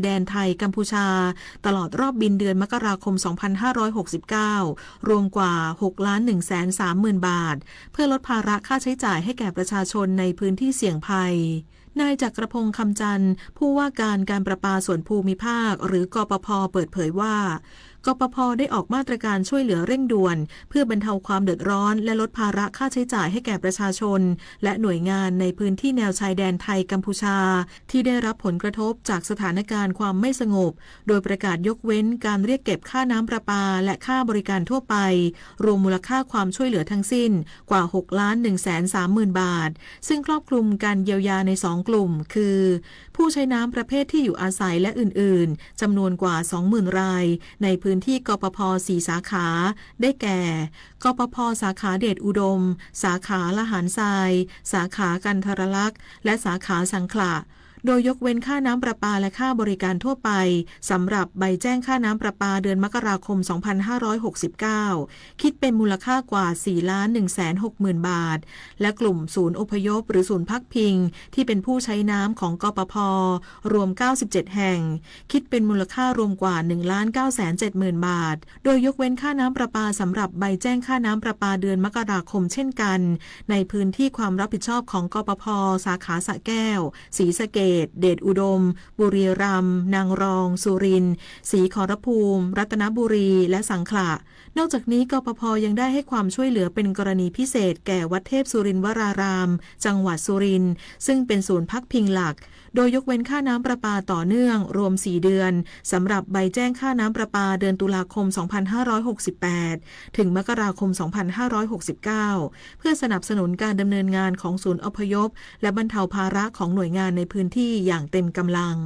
แดนไทยกัมพูชาตลอดรอบบินเดือนมกราคม 2569 รวมกว่า 6,130,000 บาท เพื่อลดภาระค่าใช้จ่ายให้แก่ประชาชนในพื้นที่เสี่ยงภัย นายจักรพงษ์คำจันทร์ผู้ว่าการประปาส่วนภูมิภาคหรือกปภ.เปิดเผยว่ากปภ.ได้ออกมาตรการช่วยเหลือเร่งด่วนเพื่อบรรเทาความเดือดร้อนและลดภาระค่าใช้จ่ายให้แก่ประชาชนและหน่วยงานในพื้นที่แนวชายแดนไทยกัมพูชาที่ได้รับผลกระทบจากสถานการณ์ความไม่สงบโดยประกาศยกเว้นการเรียกเก็บค่าน้ำประปาและค่าบริการทั่วไปรวมมูลค่าความช่วยเหลือทั้งสิ้นกว่า 6,130,000 บาทซึ่งครอบคลุมการเยียวยาใน2 กลุ่มคือผู้ใช้น้ำประเภทที่อยู่อาศัยและอื่นๆจำนวนกว่า 20,000 รายในพื้นที่กปภ. 4 สาขาได้แก่กปภ. สาขาเดชอุดมสาขาละหารทรายสาขากันทรลักษณ์และสาขาสังขละโดยยกเว้นค่าน้ำประปาและค่าบริการทั่วไปสำหรับใบแจ้งค่าน้ำประปาเดือนมกราคม 2569 คิดเป็นมูลค่ากว่า 4,160,000 บาทและกลุ่มศูนย์อพยพหรือศูนย์พักพิงที่เป็นผู้ใช้น้ำของกปภ.รวม 97 แห่งคิดเป็นมูลค่ารวมกว่า 1,970,000 บาทโดยยกเว้นค่าน้ำประปาสำหรับใบแจ้งค่าน้ำประปาเดือนมกราคมเช่นกันในพื้นที่ความรับผิดชอบของกปภ.สาขาสระแก้วศรีสะเกษเดชอุดมบุรีรัมย์นางรองสุรินทร์ศรีขอรภูมิรัตนบุรีและสังขละนอกจากนี้กปภ.ยังได้ให้ความช่วยเหลือเป็นกรณีพิเศษแก่วัดเทพสุรินทร์วรารามจังหวัดสุรินทร์ซึ่งเป็นศูนย์พักพิงหลักโดยยกเว้นค่าน้ำประปาต่อเนื่องรวม4 เดือนสำหรับใบแจ้งค่าน้ำประปาเดือนตุลาคม 2568 ถึงมกราคม 2569 เพื่อสนับสนุนการดำเนินงานของศูนย์อพยพและบรรเทาภาระของหน่วยงานในพื้นที่อย่างเต็มกำลัง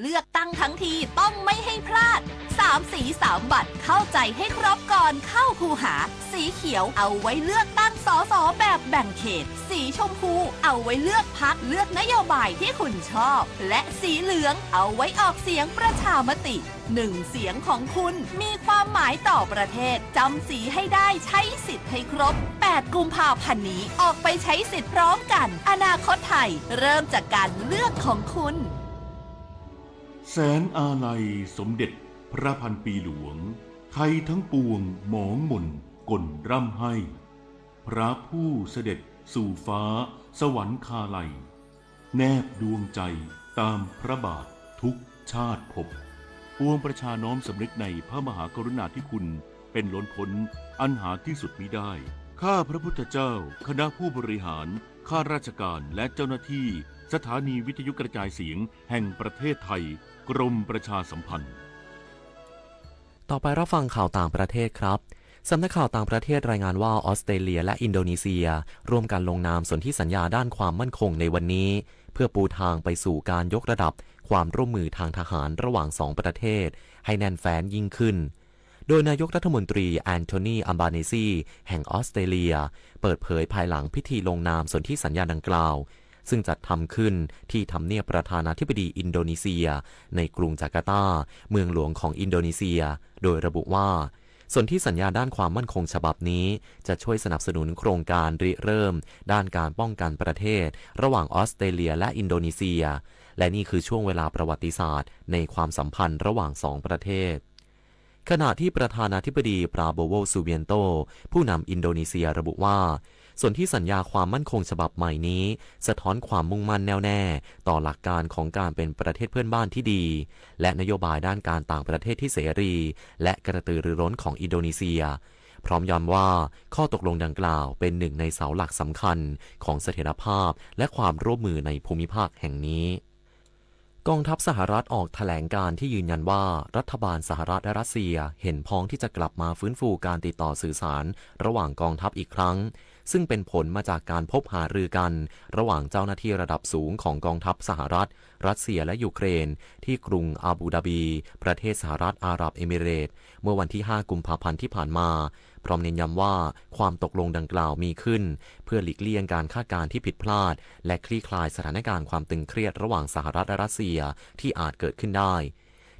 เลือกตั้งทั้งทีต้องไม่ให้พลาด3 สี3 บัตรเข้าใจให้ครบก่อนเข้าคูหาสีเขียวเอาไว้เลือกตั้งสสแบบแบ่งเขตสีชมพูเอาไว้เลือกพรรคเลือกนโยบายที่คุณชอบและสีเหลืองเอาไว้ออกเสียงประชามติ1 เสียงของคุณมีความหมายต่อประเทศจำสีให้ได้ใช้สิทธิ์ให้ครบ8 กุมภาพันธ์นี้ออกไปใช้สิทธิ์พร้อมกันอนาคตไทยเริ่มจากการเลือกของคุณแสนอาลัยสมเด็จพระพันปีหลวงไทยทั้งปวงหมองหม่นก่นร่ำให้ พระผู้เสด็จสู่ฟ้าสวรรคาลัยแนบดวงใจตามพระบาททุกชาติภพปวงประชาน้อมสำนึกในพระมหากรุณาธิคุณเป็นล้นพ้นอันหาที่สุดมิได้ข้าพระพุทธเจ้าคณะผู้บริหารข้าราชการและเจ้าหน้าที่สถานีวิทยุกระจายเสียงแห่งประเทศไทยกรมประชาสัมพันธ์ต่อไปรับฟังข่าวต่างประเทศครับสำนักข่าวต่างประเทศรายงานว่าออสเตรเลียและอินโดนีเซียร่วมกันลงนามสนธิสัญญาด้านความมั่นคงในวันนี้เพื่อปูทางไปสู่การยกระดับความร่วมมือทางทหารระหว่าง2 ประเทศให้แน่นแฟ้นยิ่งขึ้นโดยนายกรัฐมนตรีแอนโทนี อัลบาเนซีแห่งออสเตรเลียเปิดเผยภายหลังพิธีลงนามสนธิสัญญาดังกล่าวซึ่งจัดทำขึ้นที่ทำเนียบประธานาธิบดีอินโดนีเซียในกรุงจาการ์ตาเมืองหลวงของอินโดนีเซียโดยระบุว่าสนธิสัญญาด้านความมั่นคงฉบับนี้จะช่วยสนับสนุนโครงการริเริ่มด้านการป้องกันประเทศระหว่างออสเตรเลียและอินโดนีเซียและนี่คือช่วงเวลาประวัติศาสตร์ในความสัมพันธ์ระหว่าง2 ประเทศขณะที่ประธานาธิบดีปราโบโว ซูเบียนโตผู้นำอินโดนีเซียระบุว่าส่วนที่สัญญาความมั่นคงฉบับใหม่นี้สะท้อนความมุ่งมั่นแน่วแน่ต่อหลักการของการเป็นประเทศเพื่อนบ้านที่ดีและนโยบายด้านการต่างประเทศที่เสรีและกระตือรือร้นของอินโดนีเซียพร้อมย้ำว่าข้อตกลงดังกล่าวเป็นหนึ่งในเสาหลักสำคัญของเสถียรภาพและความร่วมมือในภูมิภาคแห่งนี้กองทัพสหรัฐออกแถลงการที่ยืนยันว่ารัฐบาลสหรัฐและรัสเซียเห็นพ้องที่จะกลับมาฟื้นฟูการติดต่อสื่อสารระหว่างกองทัพอีกครั้งซึ่งเป็นผลมาจากการพบหารือกันระหว่างเจ้าหน้าที่ระดับสูงของกองทัพสหรัฐรัสเซียและยูเครนที่กรุงอาบูดาบีประเทศสหรัฐอาหรับเอมิเรตส์เมื่อวันที่5 กุมภาพันธ์ที่ผ่านมาพร้อมเน้นย้ำว่าความตกลงดังกล่าวมีขึ้นเพื่อหลีกเลี่ยงการคาดการณ์ที่ผิดพลาดและคลี่คลายสถานการณ์ความตึงเครียดระหว่างสหรัฐและรัสเซียที่อาจเกิดขึ้นได้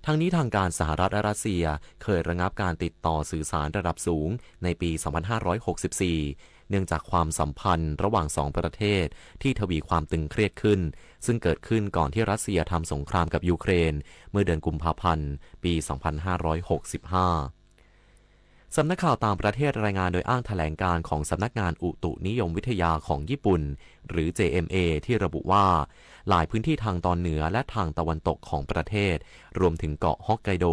ทั้งนี้ทางการสหรัฐและรัสเซียเคยระงับการติดต่อสื่อสารระดับสูงในปี 2564 เนื่องจากความสัมพันธ์ระหว่างสองประเทศที่ทวีความตึงเครียดขึ้นซึ่งเกิดขึ้นก่อนที่รัสเซียทำสงครามกับยูเครนเมื่อเดือนกุมภาพันธ์ปี 2565สำนักข่าวต่างประเทศรายงานโดยอ้างแถลงการของสำนักงานอุตุนิยมวิทยาของญี่ปุ่นหรือ JMA ที่ระบุว่าหลายพื้นที่ทางตอนเหนือและทางตะวันตกของประเทศรวมถึงเกาะฮอกไกโด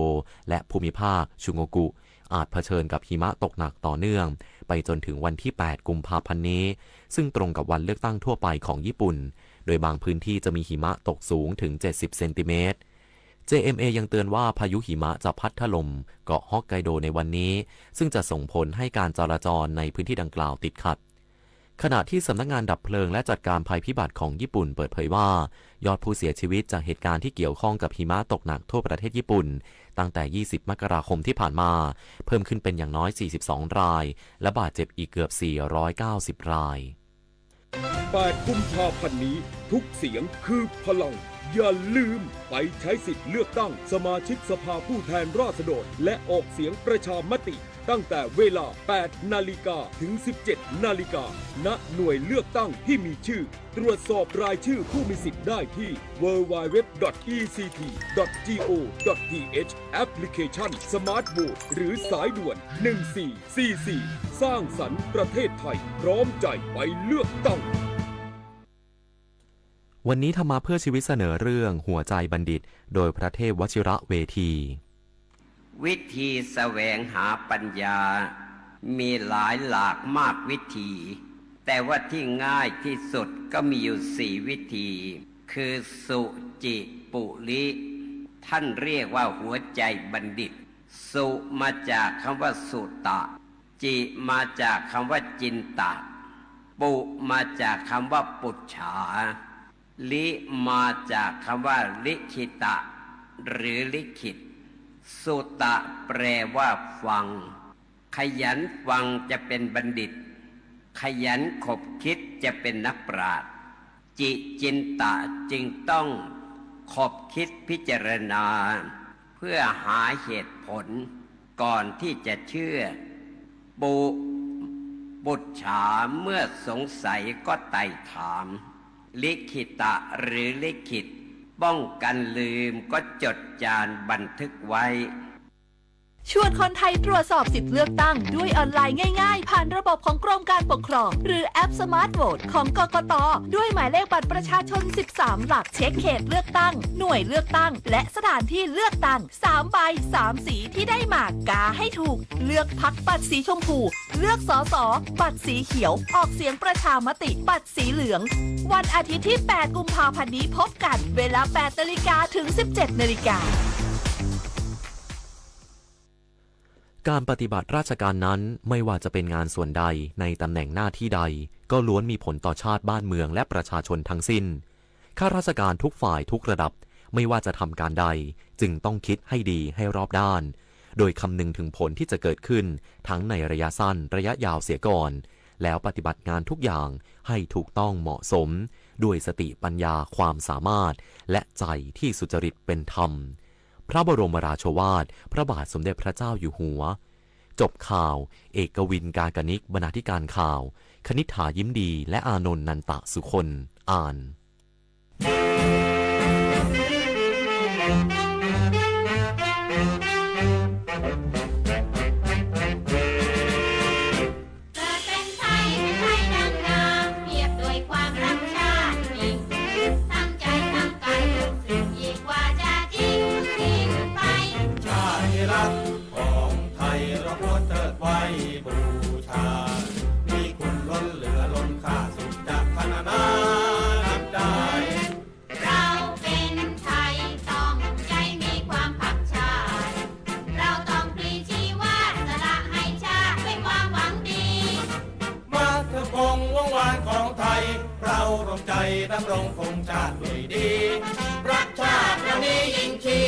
และภูมิภาคชูโงกุอาจเผชิญกับหิมะตกหนักต่อเนื่องไปจนถึงวันที่ 8 กุมภาพันธ์นี้ซึ่งตรงกับวันเลือกตั้งทั่วไปของญี่ปุ่นโดยบางพื้นที่จะมีหิมะตกสูงถึง 70 เซนติเมตรJMA ยังเตือนว่าพายุหิมะจะพัดถล่มเกาะฮอกไกโดในวันนี้ซึ่งจะส่งผลให้การจราจรในพื้นที่ดังกล่าวติดขัดขณะที่สำนักงานดับเพลิงและจัดการภัยพิบัติของญี่ปุ่นเปิดเผยว่ายอดผู้เสียชีวิตจากเหตุการณ์ที่เกี่ยวข้องกับหิมะตกหนักทั่วประเทศญี่ปุ่นตั้งแต่ 20 มกราคมที่ผ่านมาเพิ่มขึ้นเป็นอย่างน้อย 42 รายและบาดเจ็บอีกเกือบ 490 ราย 8 กุมภาพันธ์นี้ทุกเสียงคือพลังอย่าลืมไปใช้สิทธิ์เลือกตั้งสมาชิกสภาผู้แทนราษฎรและออกเสียงประชามติตั้งแต่เวลา 8 นาฬิกาถึง 17 นาฬิกาณหน่วยเลือกตั้งที่มีชื่อตรวจสอบรายชื่อผู้มีสิทธิ์ได้ที่ www.ect.go.th แอปพลิเคชัน Smart Vote หรือสายด่วน 1444 สร้างสรรค์ประเทศไทยพร้อมใจไปเลือกตั้งวันนี้ธรรมะเพื่อชีวิตเสนอเรื่องหัวใจบัณฑิตโดยพระเทพวชิระเวทีวิธีแสวงหาปัญญามีหลายหลากมากวิธีแต่ว่าที่ง่ายที่สุดก็มีอยู่4 วิธีคือสุจิปุลิท่านเรียกว่าหัวใจบัณฑิตสุมาจากคำว่าสุตะจิมาจากคำว่าจินตะปุมาจากคำว่าปุจฉาลิมาจากคำว่าลิขิตะหรือลิขิตสุตะแปลว่าฟังขยันฟังจะเป็นบัณฑิตขยันขบคิดจะเป็นนักปราชญ์จินตะจึงต้องขบคิดพิจารณาเพื่อหาเหตุผลก่อนที่จะเชื่อปุจฉาเมื่อสงสัยก็ไต่ถามลิขิตะหรือลิขิตป้องกันลืมก็จดจานบันทึกไว้ ชวนคนไทยตรวจสอบสิทธิเลือกตั้งด้วยออนไลน์ง่ายๆผ่านระบบของกรมการปกครองหรือแอป Smart Vote ของกกต.ด้วยหมายเลขบัตรประชาชน13หลักเช็คเขตเลือกตั้งหน่วยเลือกตั้งและสถานที่เลือกตั้ง3ใบ3สีที่ได้มากาให้ถูกเลือกพรรคบัตรสีชมพูเลือกสสบัตรสีเขียวออกเสียงประชามติบัตรสีเหลืองวันอาทิตย์ที่8กุมภาพันธ์นี้พบกันเวลา 8 นาฬิกาถึง 17 นาฬิกาการปฏิบัติราชการนั้นไม่ว่าจะเป็นงานส่วนใดในตำแหน่งหน้าที่ใดก็ล้วนมีผลต่อชาติบ้านเมืองและประชาชนทั้งสิ้นข้าราชการทุกฝ่ายทุกระดับไม่ว่าจะทำการใดจึงต้องคิดให้ดีให้รอบด้านโดยคำนึงถึงผลที่จะเกิดขึ้นทั้งในระยะสั้นระยะยาวเสียก่อนแล้วปฏิบัติงานทุกอย่างให้ถูกต้องเหมาะสมด้วยสติปัญญาความสามารถและใจที่สุจริตเป็นธรรมพระบรมราโชวาทพระบาทสมเด็จพระเจ้าอยู่หัวจบข่าวเอกวินกากนิกบรรณาธิการข่าวคณิษฐายิ้มดีและอานนท์นันตะสุคนอ่านดำรงคงชาติด้วยดีรักชาติเรานี้ยิ่งชี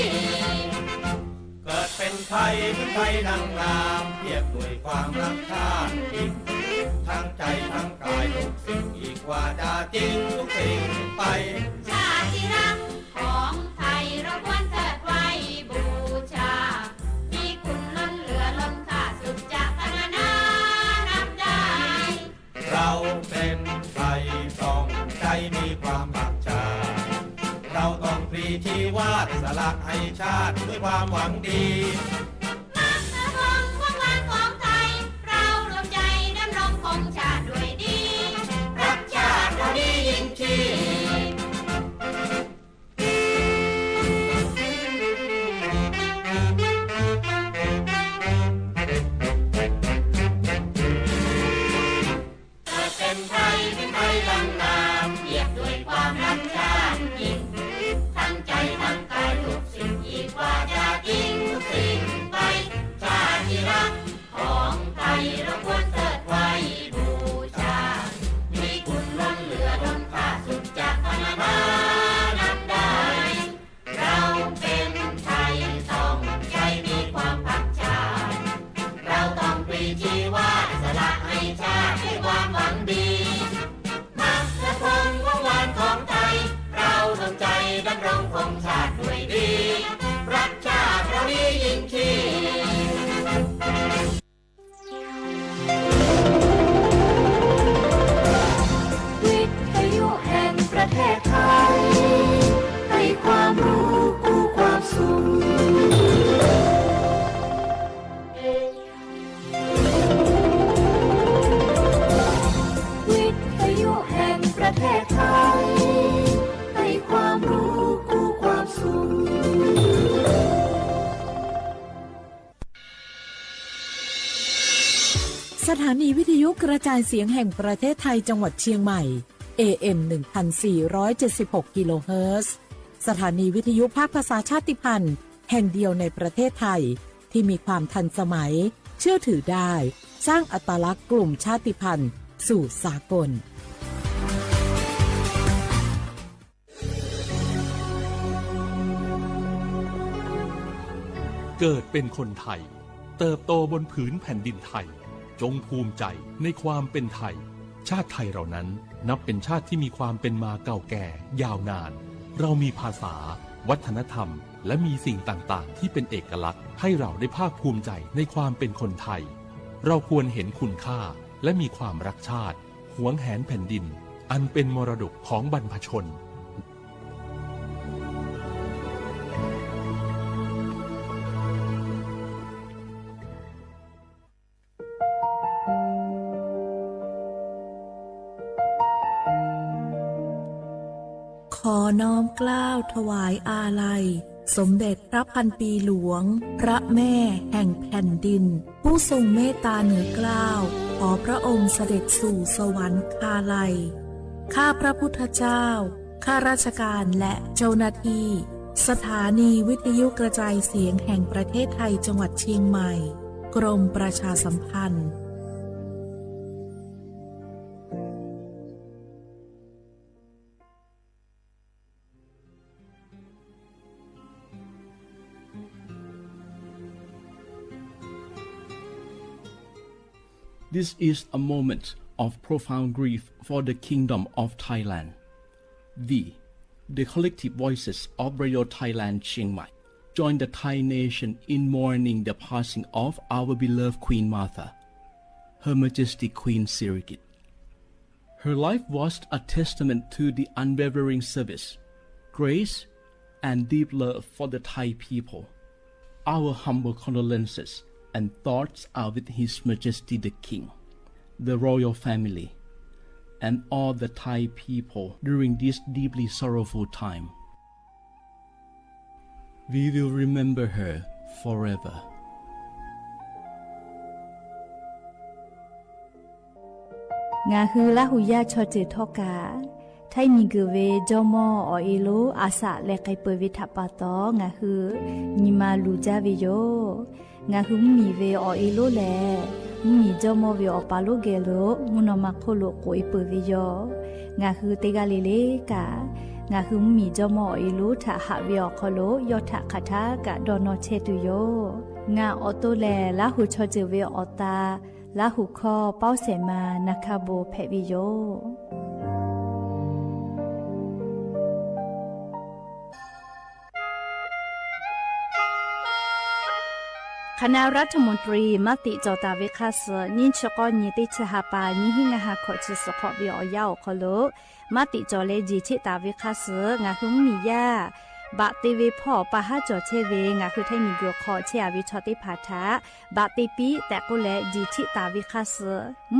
เกิดเป็นไทยเป็นไทยดังงามเทียบด้วยความรักชาติจริงทั้งใจทั้งกายทุกสิ่งอีกว่าจะจริงทุกสิ่งไปชาติรักของไทยเราควรเทิดไว้บูชามีคุณล้นเหลือล้นค่าสุดจะพรรณนานับได้ วาดสละให้ชาติด้วยความหวังดีรักชาติเรานี้ยิ่งชีเป็นไทยดังงามเกียรติด้วยความรักชาติยิ่งทั้งใจทั้งกายทุกสิ่งอีกว่าจะทิ้งทุกสิ่งไปชาติที่รักของไทยเราควรเทิดไว้บูชามีคุณล้นเหลือล้นค่าสุดจะพรรณนานับได้เราเป็นไทยต้องใจมีความพักชาติเราต้องปรีชีวาสละให้ชาติด้วยความหวังดีมาเพื่อคงวงวานของไทยเราต้องใจดำรงคงชาติด้วยดีรักชาติเรานี้ยิ่งชีวิทยุแห่งประเทศไทยให้ความรู้กู้ความสุขวิทยุแห่งประเทศไทยให้ความรู้กู้ความสุขสถานีวิทยุกระจายเสียงแห่งประเทศไทยจังหวัดเชียงใหม่ AM 1476 กิโลเฮิรตซ์สถานีวิทยุภาคภาษาชาติพันธุ์แห่งเดียวในประเทศไทยที่มีความทันสมัยเชื่อถือได้สร้างอัตลักษณ์กลุ่มชาติพันธุ์สู่สากลเกิดเป็นคนไทยเติบโตบนผืนแผ่นดินไทยจงภูมิใจในความเป็นไทยชาติไทยเรานั้นนับเป็นชาติที่มีความเป็นมาเก่าแก่ยาวนานเรามีภาษาวัฒนธรรมและมีสิ่งต่างๆที่เป็นเอกลักษณ์ให้เราได้ภาคภูมิใจในความเป็นคนไทยเราควรเห็นคุณค่าและมีความรักชาติหวงแหนแผ่นดินอันเป็นมรดกของบรรพชนขอน้อมเกล้าถวายอาลัยสมเด็จพระพันปีหลวงพระแม่แห่งแผ่นดินผู้ทรงเมตตาเหนือเกล้าขอพระองค์เสด็จสู่สวรรคาลัยข้าพระพุทธเจ้าข้าราชการและเจ้าหน้าที่สถานีวิทยุกระจายเสียงแห่งประเทศไทยจังหวัดเชียงใหม่กรมประชาสัมพันธ์This is a moment of profound grief for the Kingdom of Thailand. We, the collective voices of Radio Thailand Chiang Mai, join the Thai nation in mourning the passing of our beloved Queen Martha, Her Majesty Queen Sirikit. Her life was a testament to the unwavering service, grace, and deep love for the Thai people. Our humble condolences and thoughts are with His Majesty the King, the royal family, and all the Thai people during this deeply sorrowful time. We will remember her forever. Nga hu la hu ya cho che thoka Thai mi gu ve jomo o ilo asa le kai pe vi thapa to nga hu ni ma lu ja vi yo nga hu mi ve o ilo le mi jomo ve o pa lo ge lo mu no ma kho lo ko i pe vi yo nga hu te ga le le ka nga hu mi jomo o ilo tha ha vi o kho lo yo tha kha tha ka do no che tu yo nga o to le la hu cho che ve o ta la hu kho pao se ma nakha bo phe vi yoคณะรัฐมนตรีมติจอตาเวคัสนินชกอนิติชหาปานิหิงหาขอชิสขอบิอยาวขอโลมติจอเลจีชิตาเวคัสงาหุมมียา บะติเวพ่อปะฮะจอเชเวงาคือไทมีกัวคอเชอาวิชอติพาทาบะติปีแต่ก็แลจีชิตาวิคาเส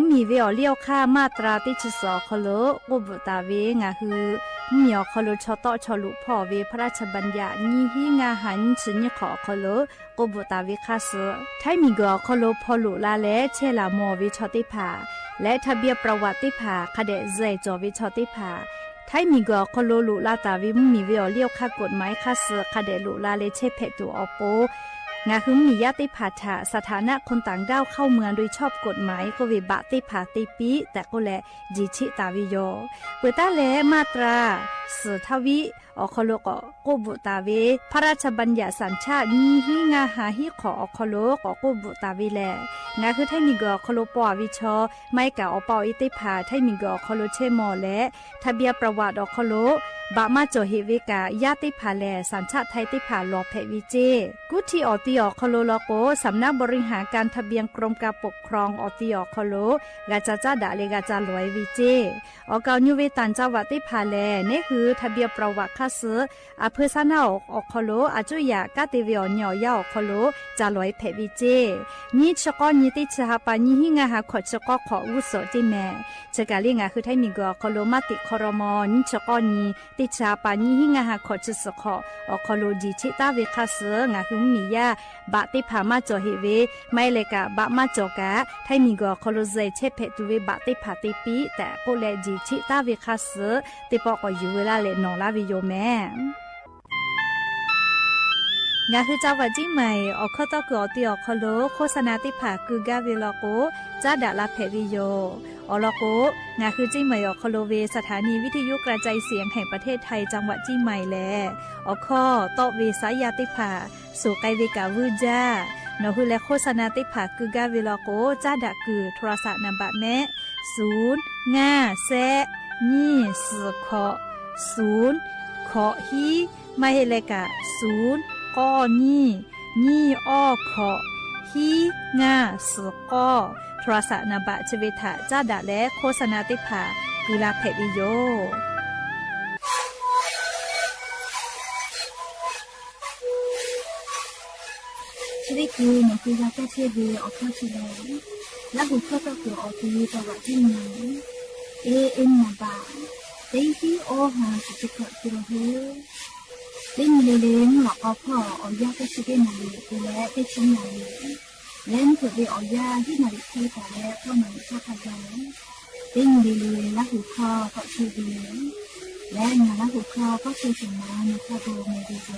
มีเวอเลี้ยวค่ามาตราติชิสอคโลกุบตาเวงาคือมีอคโลชอตอชอลุพ่อเวพระราชบัญญัตินีหิงาหันชิญขอคโลกุบตาวิคาเสไทมีกัวคโลพอลุลาเลเชลามอวิชอติพาและทะเบียประวัติภาคเดเจจอวิชอติภาไทยมีก็คโลลุลาตาวิมมีเวอเลียวค่ากฎหมายค่าเสือคเดลุลาเลเชเพตูออโปงาหึมมีญาติภาษาสถานะคนต่างด้าวเข้าเมืองโดยชอบกฎหมายก็วิบะติภาติปีแต่ก็แลจีชิตาวิโยเปตาแลมาตราสือทวิอคโลกกุบุตาเวพระราชบัญญัติสัญชาตินีหิงาหาหิขออคโลกกุบุตาเวแลงาคือไทยมีก็คโลปอวิชอไม่กะอปออิติภาไทยมีก็คโลเชมอและทะเบียประวัติอคโลบะมาโจเฮเวกาญาติภาแลสัญชาติไทยติภาลอเพวิเจกุที่ออติอคโลลโกสำนักบริหารการทะเบียนกรมการปกครองออติอคโลกาจาจาดาเลกาจาลอยวิเจออกาญุเวตันจาวติภาแลนี่คือทะเบียนประวัติคาสืออเพซานาอคโลอาจุยากาติเวอญอยาอคโลจาลอยเพวิเจนี่ชกอนิติชหปานิหิงาหาขอชกอขออุโสติแมจะกาลิงาคือไทยมีกอคโลมาติคอรมอนิชกอนีติชาปานิหิงาหาขอชสขออคโลจีชิตาเวคาสืองาคือมียาบะติภามาจอเฮเวไม่เลกะบะมาจอกะไทยมีกอคโลเซเชเพตุเวบะติภาติปีแต่ก็แลจีชิตาเวคาสือติปอกออยู่เวลาเลนอลาวิโยแม่งาคือเจ้าวัดจิ้งใหม่ออกข้อต่อเกือตีออกคโลโฆษณาติผาคือกาเวลโกจ้าดาลาเพวิโยอลโกงาคือจิ้งใหม่ออกคโลเวสถานีวิทยุกระจายเสียงแห่งประเทศไทยจังหวัดจิ้งใหม่แลออกข้อต่อเวสายาติผาสู่ไกเวกาวูจ้านอคือและโฆษณาติผาคือกาเวลโกจ้าดาคือโทรศัพท์นำบัตรแม่0 5 แซนี่สือขอ0ขอฮีไม่เลกะ0ก้อนี่อ้อขอฮีงาสือก้อโทรศัพท์นบะชเวทะจ้าดะและโฆษณาติภากุลาเพวิโยชริกูนกุลาเตเชเวออกเชเวและหุข้อตะกุออตีตะวะจินเอ็นนบะเตฮีโอหาสุจิกะกุโรเฮเล่นเล่นหลอกเอาพ่อเอายาก็ชิเกนาลีกูและเตชินาลีเล่นเผื่อไปเอายาที่นาลีที่แต่แล้วก็มันชอบทำกันเล่นเล่นละหูคอก็ชิเวและงานละหูคอก็ชิสมาในคาโบเมดิโย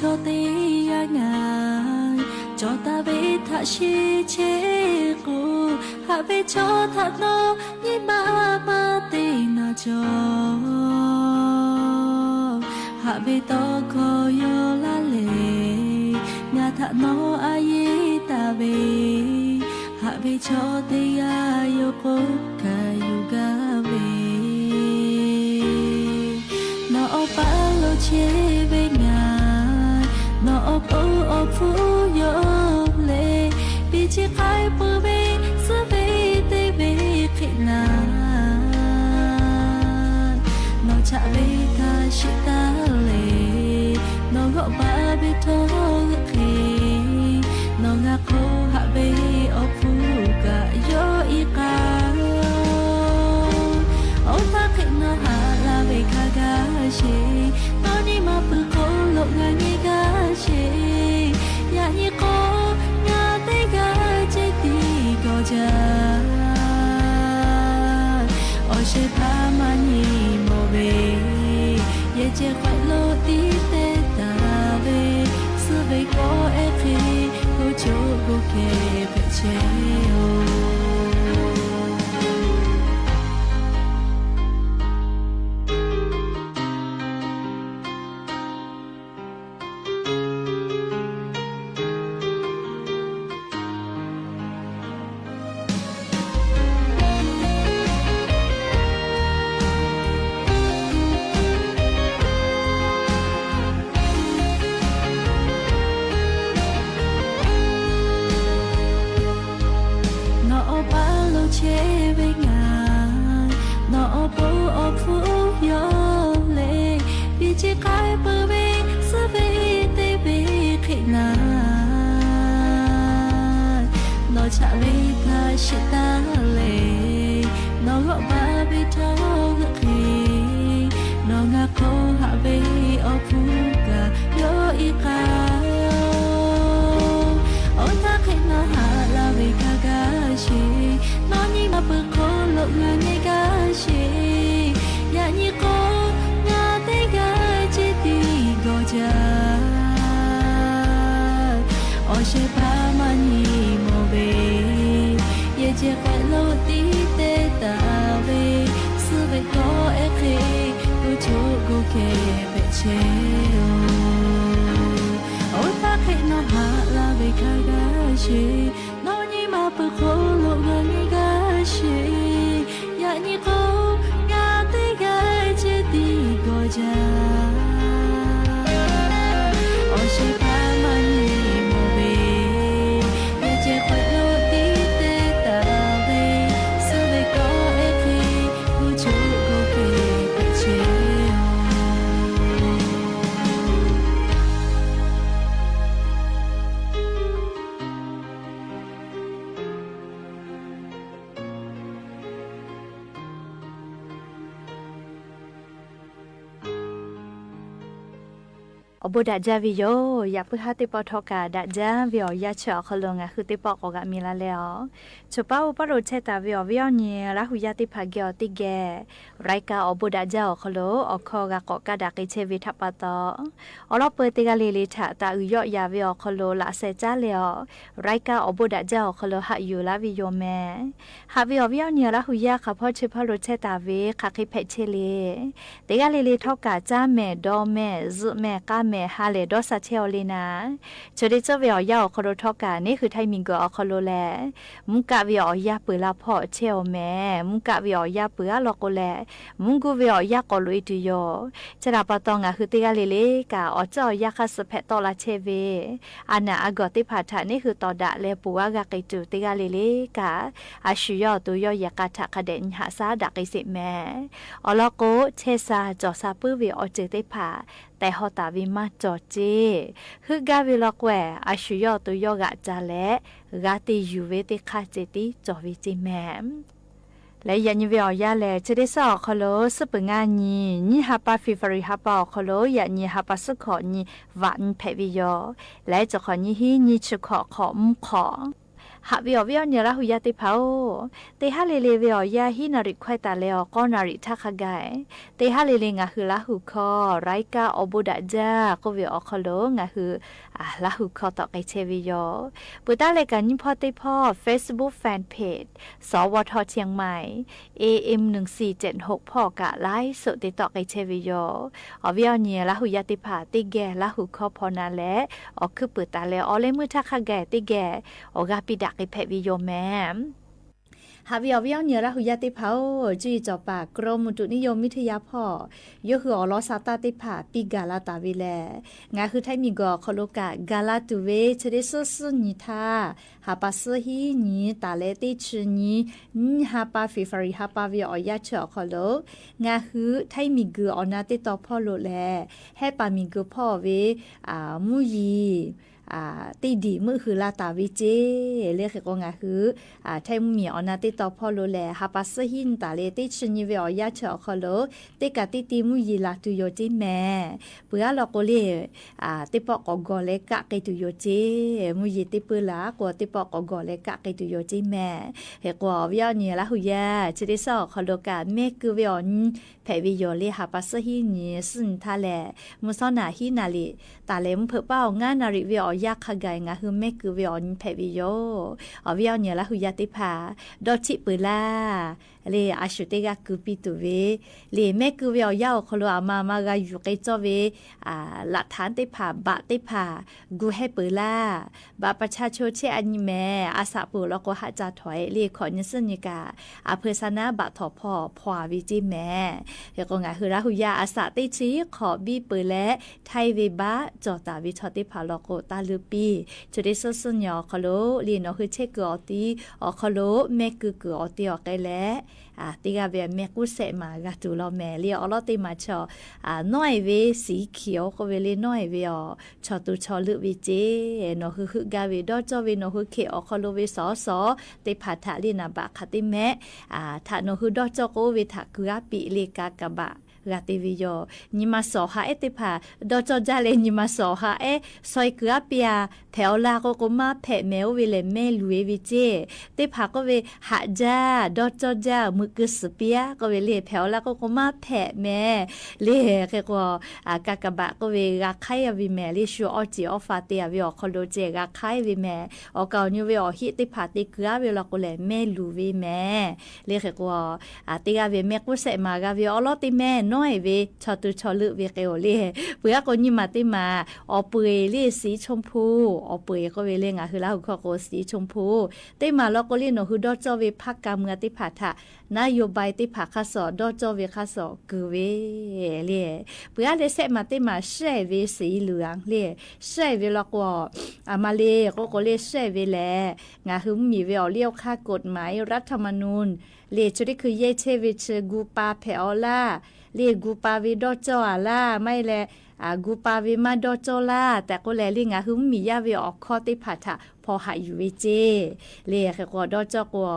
cho tê ngài cho ta về thả chi chế cô hạ về cho thả nó như ma tê na cho hạ về to có yo la lệ ngà thả nó ai ta về hạ về cho tê yo cô ca yoga về nó ba lo chế về nó ô phú yom lệ bị chia khai bờ bê sơ bê tê bê khỉ là nó chả bê ta chỉ ta lệ nó gọi ba bê thô khỉ nó ngã khô hạ bê ô phú cả yo y ca ô ta khỉ nó hạ la bê kha ga chê nó đi mà bự khô lộ ngà nhê ga chê ya nhê cô ngà tê ga chê tì go cha ô chê ta 接快乐的得大呗，是为我爱去，我就不给陪切哦。อบุดาจาวิโยอยากพูดหาติปอทอกาดาจาวิอยาเฉาขลงอ่ะคือติปอกอกะมีละแล้วชุป้าอุปโรเชตาวิอวิอเนียละหุยาติภาเกอติแกรายกาอบุดาจาขลอคอกะกอกะดากิเชวิทัปปะตออลอเปติกาเลลิทะตาอุยอยาวิอขลละเซจาแล้วรายกาอบุดาจาขลหะอยู่ละวิโยแมหาวิอวิอเนียละหุยาค่ะพอชุปโรเชตาวิคาคิเพเชเลติกาเลลิทอกาจาแม่ดอแม่ซุแม่กาแม่ฮาเลดอสเชลลีนะจดิเจวิอยาอคโรทอกานี่คือไทมิงกอคโลแลมุกะวิอยาปืลาพ่อเชลแม่มุกะวิอยาปือลอโกแลมุกุวิอยากอลุอิตุโยจราปะตองะคือติกาเลเลกาอจอยาคัสเพตอลาเชเวอานาอากอติภาษานี่คือตอดะเลปัวกะกิจุติกาเลเลกาอาชุยอตุยอยากะทะกะเดนหาซาดะกิสิแม่อลอโกเชซาจอซาปื้อวิอเจติภาแต่ฮอตาวิมาจอเจคือกาวิลอกแวอาชุยอตุยอกะจาและกาติยูเวติคาเจติจอวิจิแมมและยันวิอยาแลจะได้สอคโลสปงานีฮาปาฟิฟริฮาปาคโลยันฮาปาสขอนีวันเพวิโยและจะขอนีฮีนีชุขอขอมขอหาวิอวิอเนละหุยาติเผาเตหะเลเลวิอยาฮินาริควายตาเลอก็นาริทักกายเตหะเลเลงะคือละหุคอไรกาอบุดะจาก็วิอคโลงะคือละหุคอตอไกเชวิโยปุตาเลกันยิพอติพอ Facebook Fan Page สวทเชียงใหม่ AM 1476พ่อกะไลฟ์สดติตอไกเชวิโยอวิอเนละหุยาติภาติแกละหุคอพอนาและอคือปุตาเลอเลมือทักกายติแกอกาปิดไอแพวิโยแมมหาวิอวิอเนียละหุยาติเผาจุยจอปากกรมอุตุนิยมวิทยาพ่อยคืออลอซาตาติผาปีกาลาตาวิแลงาคือไทมีกอคโลกากาลาตุเวเชเดซสนิทาหาปาซฮีนีตาเลติชนีหาปาฟิฟริหาปาวิอยาเชอคโลงาคือไทมีกออนาติตอพ่อโลแลให้ปามีกพ่อเวมุยี ตีดีมือคือลาตาวิเจเรียกก็งาคือไทยมีอนาติต่อพอโลแลฮาปัสหินตาเลติชนิเวอยาเฉอคอโลติกาติติมุยีลาตุโยจิแม่เปื่อลอกโลติปอกกอเลกะไกตุโยจิมุยีติปืลากว่าติปอกกอเลกะไกตุโยจิแม่เฮกว่าวิญญาณละหุยาจะได้สอคอโลกาเมกุเวอนแผ่วิโยเลฮาปัสหินซึ่งทาแลมุซอนาฮินาลิตาเลมเพื่อเป้างานนาริเวอยาคกายงาคือเมกุเวอนแผ่วิโยวิญญาณละหุยาติพาดอชิปืลาเลอาชุเตกากุปิตุเวเลเมกุเวอยาคอโลอามามากาอยู่ไกจอเวหลักฐานติพาบะติพากูให้ปืลาบะประชาชนเชอันแม่อาสาปูแล้วก็หาจาถอยเลขอนิสนิกาอาเพศนาบะถอพอพวาวิจิแม่เฮก็งาคือราหุยาอาสาติชีขอบีปืและไทยเวบะจอตาวิชอติพาลโกตาลืปีจุดิสสุญญอคโลลีนอคือเชกอตีอคโลเมกุกอตีอไกและติกาเวเมกุเสมากาตุลอแม่เลียอลอติมาชอน้อยเวสีเขียวก็เวเลน้อยเวชอตุชอลึวิเจนอคือกาเวดอจอเวนอคือเคอคโลเวสอสอติพาทะลีนาบะคติแมทะนอคือดอจอโกเวทะกุอาปิเลกากะบะกาติวิโยนิมาสอหาเอติพาดอจอจาเลนิมาสอหาเอซอยกุอาปิอาแถวลาโกโกมาแผแมวเวเลเมลุเววิเจติพาก็เวหะจาดอจอจามึกสเปียก็เวเลแถวลาโกโกมาแผแมเลเกกกากะบะก็เวกาไคอวิแมลิชูออจิออฟาเตียวิอคอโลเจกาไควิแมออกานิเวอฮิติพาติกุอาเวลาโกเลเมลุเวแมเลเกกติกาเวเมกุเสมากาวิออลอติแมน้อยเวชอตุชอลึเวเกโอเลเปื่อก็ยิมาติมาออเปยเลสีชมพูออเปยก็เวเลงาคือลาหุคอโกสีชมพูติมาลอก็เลโนคือดอจอเวภักกาเมือติพาทะนโยบายติพาคาสอดอจอเวคาสอกุเวเลเปื่อเลเสมาติมาเชเวสีเหลืองเลเชเวลอกว่ามาเลก็เลเชเวแลงาคือมีเวอเลี้ยวค่ากฎหมายรัฐธรรมนูญเลจุดคือเยเชวิชกูปาเพอลาเลกูปาวิดอจออาลาไม่แลกูปาวิมาดอจอลาแต่ก็แลลิงาหึมมียาเวออกคอติพาทะพอหาอยู่เวเจเลก็ดอจอกว่า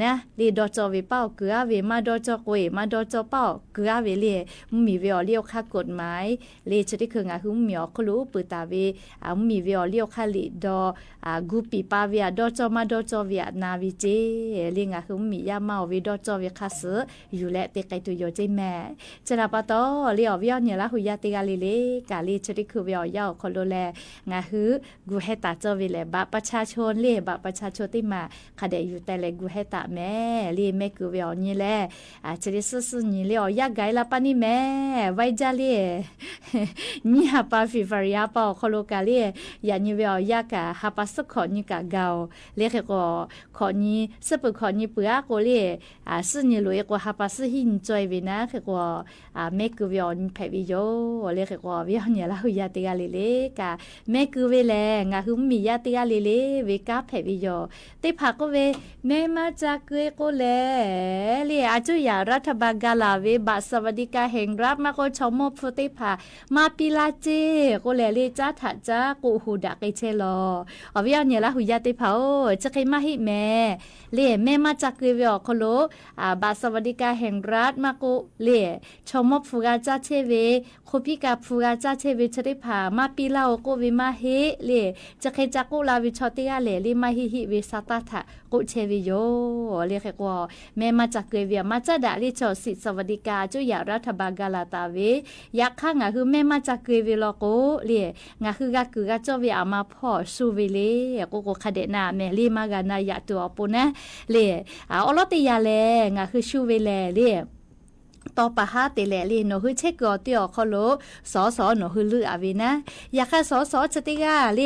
นะเลดอจอเวเป้าเกือเวมาดอจอกเวมาดอจอเป้าเกือเวเลมีเวอเลี้ยวค่ากฎหมายเลจุดคืองาหึมมีอคลูปืตาเวมีเวอเลี้ยวค่าลิดอกูปีปาเวดอจอมาดอจอเวนาวิเจลิงาหึมมียาเมาเวดอจอเวคาเสอยู่และเตไกตุโยเจแม่จะลาปะตอเลียวเวียเนี่ยละหุยาติกาเลกาลีจุดคือเวียคอโลแลงาหือกูให้ตาจอเวเลบะประชาชนเลบะประชาชนที่มาคาเดอยู่แต่เลกูให้ตาแม่เลแม่กูเวียนี่แหละจะได้สุนี่เลอยากไกลละปานี่แม่ไว้จาเลนี่ฮาปาฟิฟาริอาปอคอโลกาเลยานี่เวียอยากะฮาปาสขอนี่กะเกาเลก็ขอนี่สปุขอนี่เปื้อโกเลสุนี่ลุยก็ฮาปาสหินจอยเวนะก็แม่กูเวียนี่แพวิโยเลก็เวียเนี่ยละหุยาติกาเลกะแม่กูเวแลงาหึมมียาติกาเลเวกาแพวิโยติพาก็เวแม่มาจากเกโกเลเลอาจุยารัฐบาลกาลาเวบัตรสวัสดิการแห่งรัฐมาก็ชมพติพามาปิลาเจโกเลเลจ้าถาจ้ากูหูดักไอเชลอเวียเนี่ยละหุยาติพาจะใครมาให้แม่เลแม่มาจากเกเวอคโลบัตรสวัสดิการแห่งรัฐมาก็เลชมฟูกาจ้าเชเวโคพิกาฟูกาจ้าเชเวชริพามาปิลาโอโกเวมาเฮเลจะใครจักกูลาวิชอติกาเลลิมาฮิฮิเวสตาทะกุเชวิโยเลขกว่าแม่มาจากเกเวียมาจะดาลิชอสิสวัสดิการจุยารัฐบาลกาลาตาเวยักข้างคือแม่มาจากเกเวลโกเลงาคือกะคือกะจอเวอามาพ่อสูเวเลโกโกคาเดนาแม่ลีมากานายะตัวปุนะเลอลอติยาเลงาคือชูเวเลเลต่อปะหาเตแลลีโนคือเช็กกอติอคอโลสอสอโนคือลืออาวินะอยากให้สอสอชติกาเล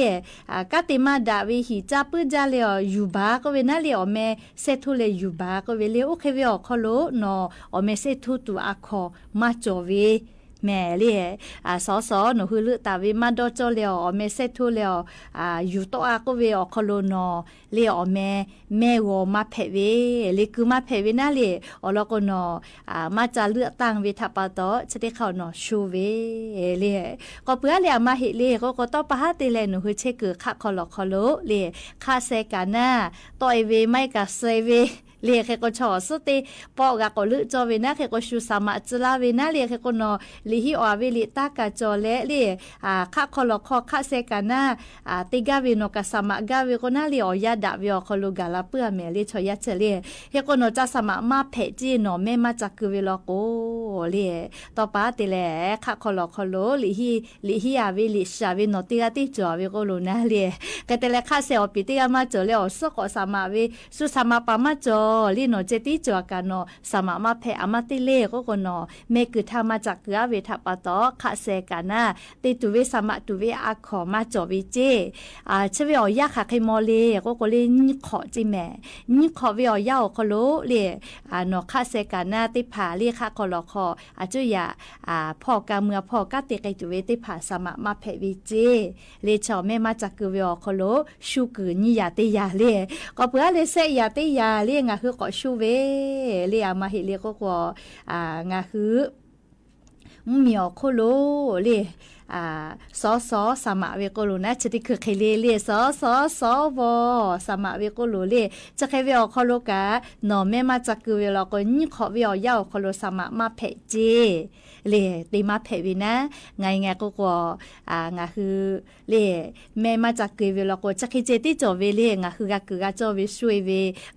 กะติมาดาวิหิจาปื้อจาเลอยู่บาก็เวนะเลอแม่เซทุเลอยู่บาก็เวเลโอเคเวอคอโลนออแม่เซทุตุอะคอมาจอเว แม่เล่สอสอหนูคือลือตาวิมาโดโจเลียวแม่เซทูเลียวอยู่โตอาก็เวอคโลนอเลียวแม่วมาเพเวเลคือมาเพเวน่าเล่อลก็นอมาจะเลือกตั้งเวทัปตอจะได้เข้านอชูเวเล่ก็เพื่อเลียมาเฮเล่ก็ต้องปะหาติเลหนูคือเชกือคักคอลคอโลเล่คาเซกาน่าต่อยเวไม่กะเซเวเรียกเขาก็ชอสุดที่ปอกก็ลึกจอเวนะเขาก็ชูสามาจลาเวนะเรียกเขาก็นอลิฮิอเวลิตากาจอเละเรียข้าคอลคอข้าเซกานะติกาเวนกาสามากาเวก็น่าเรียอยาดาเวอคอลูกาลาเปื่อเมลิชอยาเฉลี่ยเขาก็นอจะสามมาเพจีนอแม่มาจากเวลโกเรียต่อไปติแลข้าคอลคอโลลิฮิอาเวลิชาเวนอติกาติจอเวก็ลูนะเรียก็แต่ละข้าเซอปิติกามาจอเลียวสุขสามาเวสุสามาปามาจอลีโนเจติจัวกันโนสามมาเพอมาติเลก็คนโนเมกุทามาจากเกลือเวทัปตอคาเซกันนะติตุเวสามตุเวอาขอมาจอวิเจชเวอยาคาเคมอเลก็เลนี่ขอจิแม่นี่ขอเวอยาคโลเลโนคาเซกันนะติผาเลคาคอลคอจุยาพ่อกาเมือพ่อกาติไกตุเวติผาสามมาเพวิเจเลชอแม่มาจากเกลือคโลชูกุนี่ยาติยาเลก็เพื่อเลเซยาติยาเลงะคือก็ชูเวเรียมาเฮเรียก็กว่างาคือเหมียวโคโลเรียสอสอสามะเวโกโลนะจะได้คือใครเรียสอสอวอสามะเวโกโลเรียจะใครเวอโคโลกะหนอแม่มาจากคือเวลาก็นี่ขอเวอยาวโคโลสามะมาเพเจเรียตีมาเพวินะไงก็กว่างาคือเรียแม่มาจากคือเวลาก็จะใครเจติจอเวเรียงาคือกะคือกะจอเวช่วยเว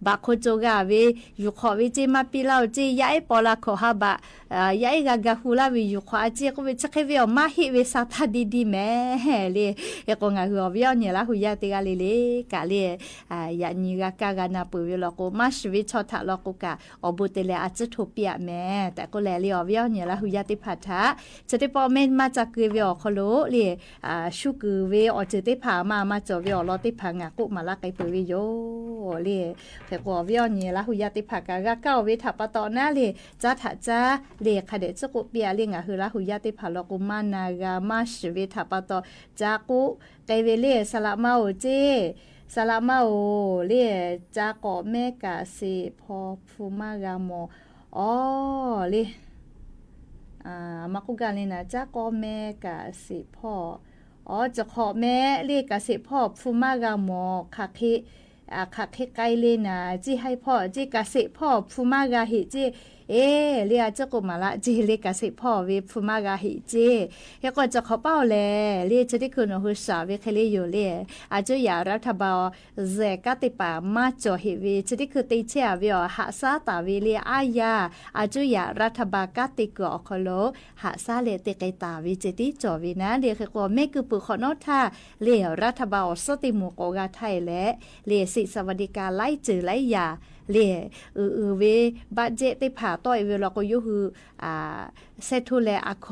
บาโคโจกะเวอยู่ขอเวเจมาปีเราเจยายปอลาขอฮาบะยายกะฮูลาเวอยู่ขอเจก็เวจะใครเวอมาฮิเวซาทาดีแม่เลยก็งาหัวเบี้ยเนี่ยละหัวติกาเลยกะเลยยานี่กะกะนาปุยลก็มาชีวิตชอทะลก็กะอบุเตเลอาจจะถูกเปียแม่แต่ก็แลเลยเบี้ยเนี่ยละหัวติพัทธะจะได้พอแม่มาจากคือเบี้ยคโลเลยชุกเวอจะได้พามาจอเบี้ยรอติพังอ่ะกุมาละไกปุยโยเลยแต่ก็เบี้ยเนี่ยละหัวติพักกะเก้าเวทับปะตอนะเลยจะถะจะเลยคเดจะกุเปียเลยงะคือละหัวติพัลก็มานากามาชีวิตทับปะตอจากุไกเวเลสละมาโอเจสลามาโอเรียจากอเมกาสิพอฟูมากาโมอ๋อเรียมาคุกันเลยนะจากอเมกาสิพออ๋อจะขอแม่เรียกาสิพอฟูมากาโมคักเฮไกเลยนะจีให้พ่อจีกาสิพอฟูมากาหิจีเรียจะกุมาละจีเรียกสิพ่อเวฟูมากาหิจีแล้วก็จะขอเป้าแลเรียจะได้คืนหัวสาวเวคลีอยู่เรียอาจจะอยากรัฐบาลเจกติปามาจ่อหิเวจะได้คือติเชียเวหาซาตาเวเรียอายาอาจจะอยากรัฐบาลกติกอคโลหาซาเลติไกตาเวจะได้จ่อเวนะเรียกว่าไม่คือปุขอนอท่าเรียรัฐบาลสติมุกกาไทยและเรียสิสวัสดิการไล่จือไล่ยาเล่เวบัดเจติผาต่อยเวลาก็อยู่คือเซทุเลอะข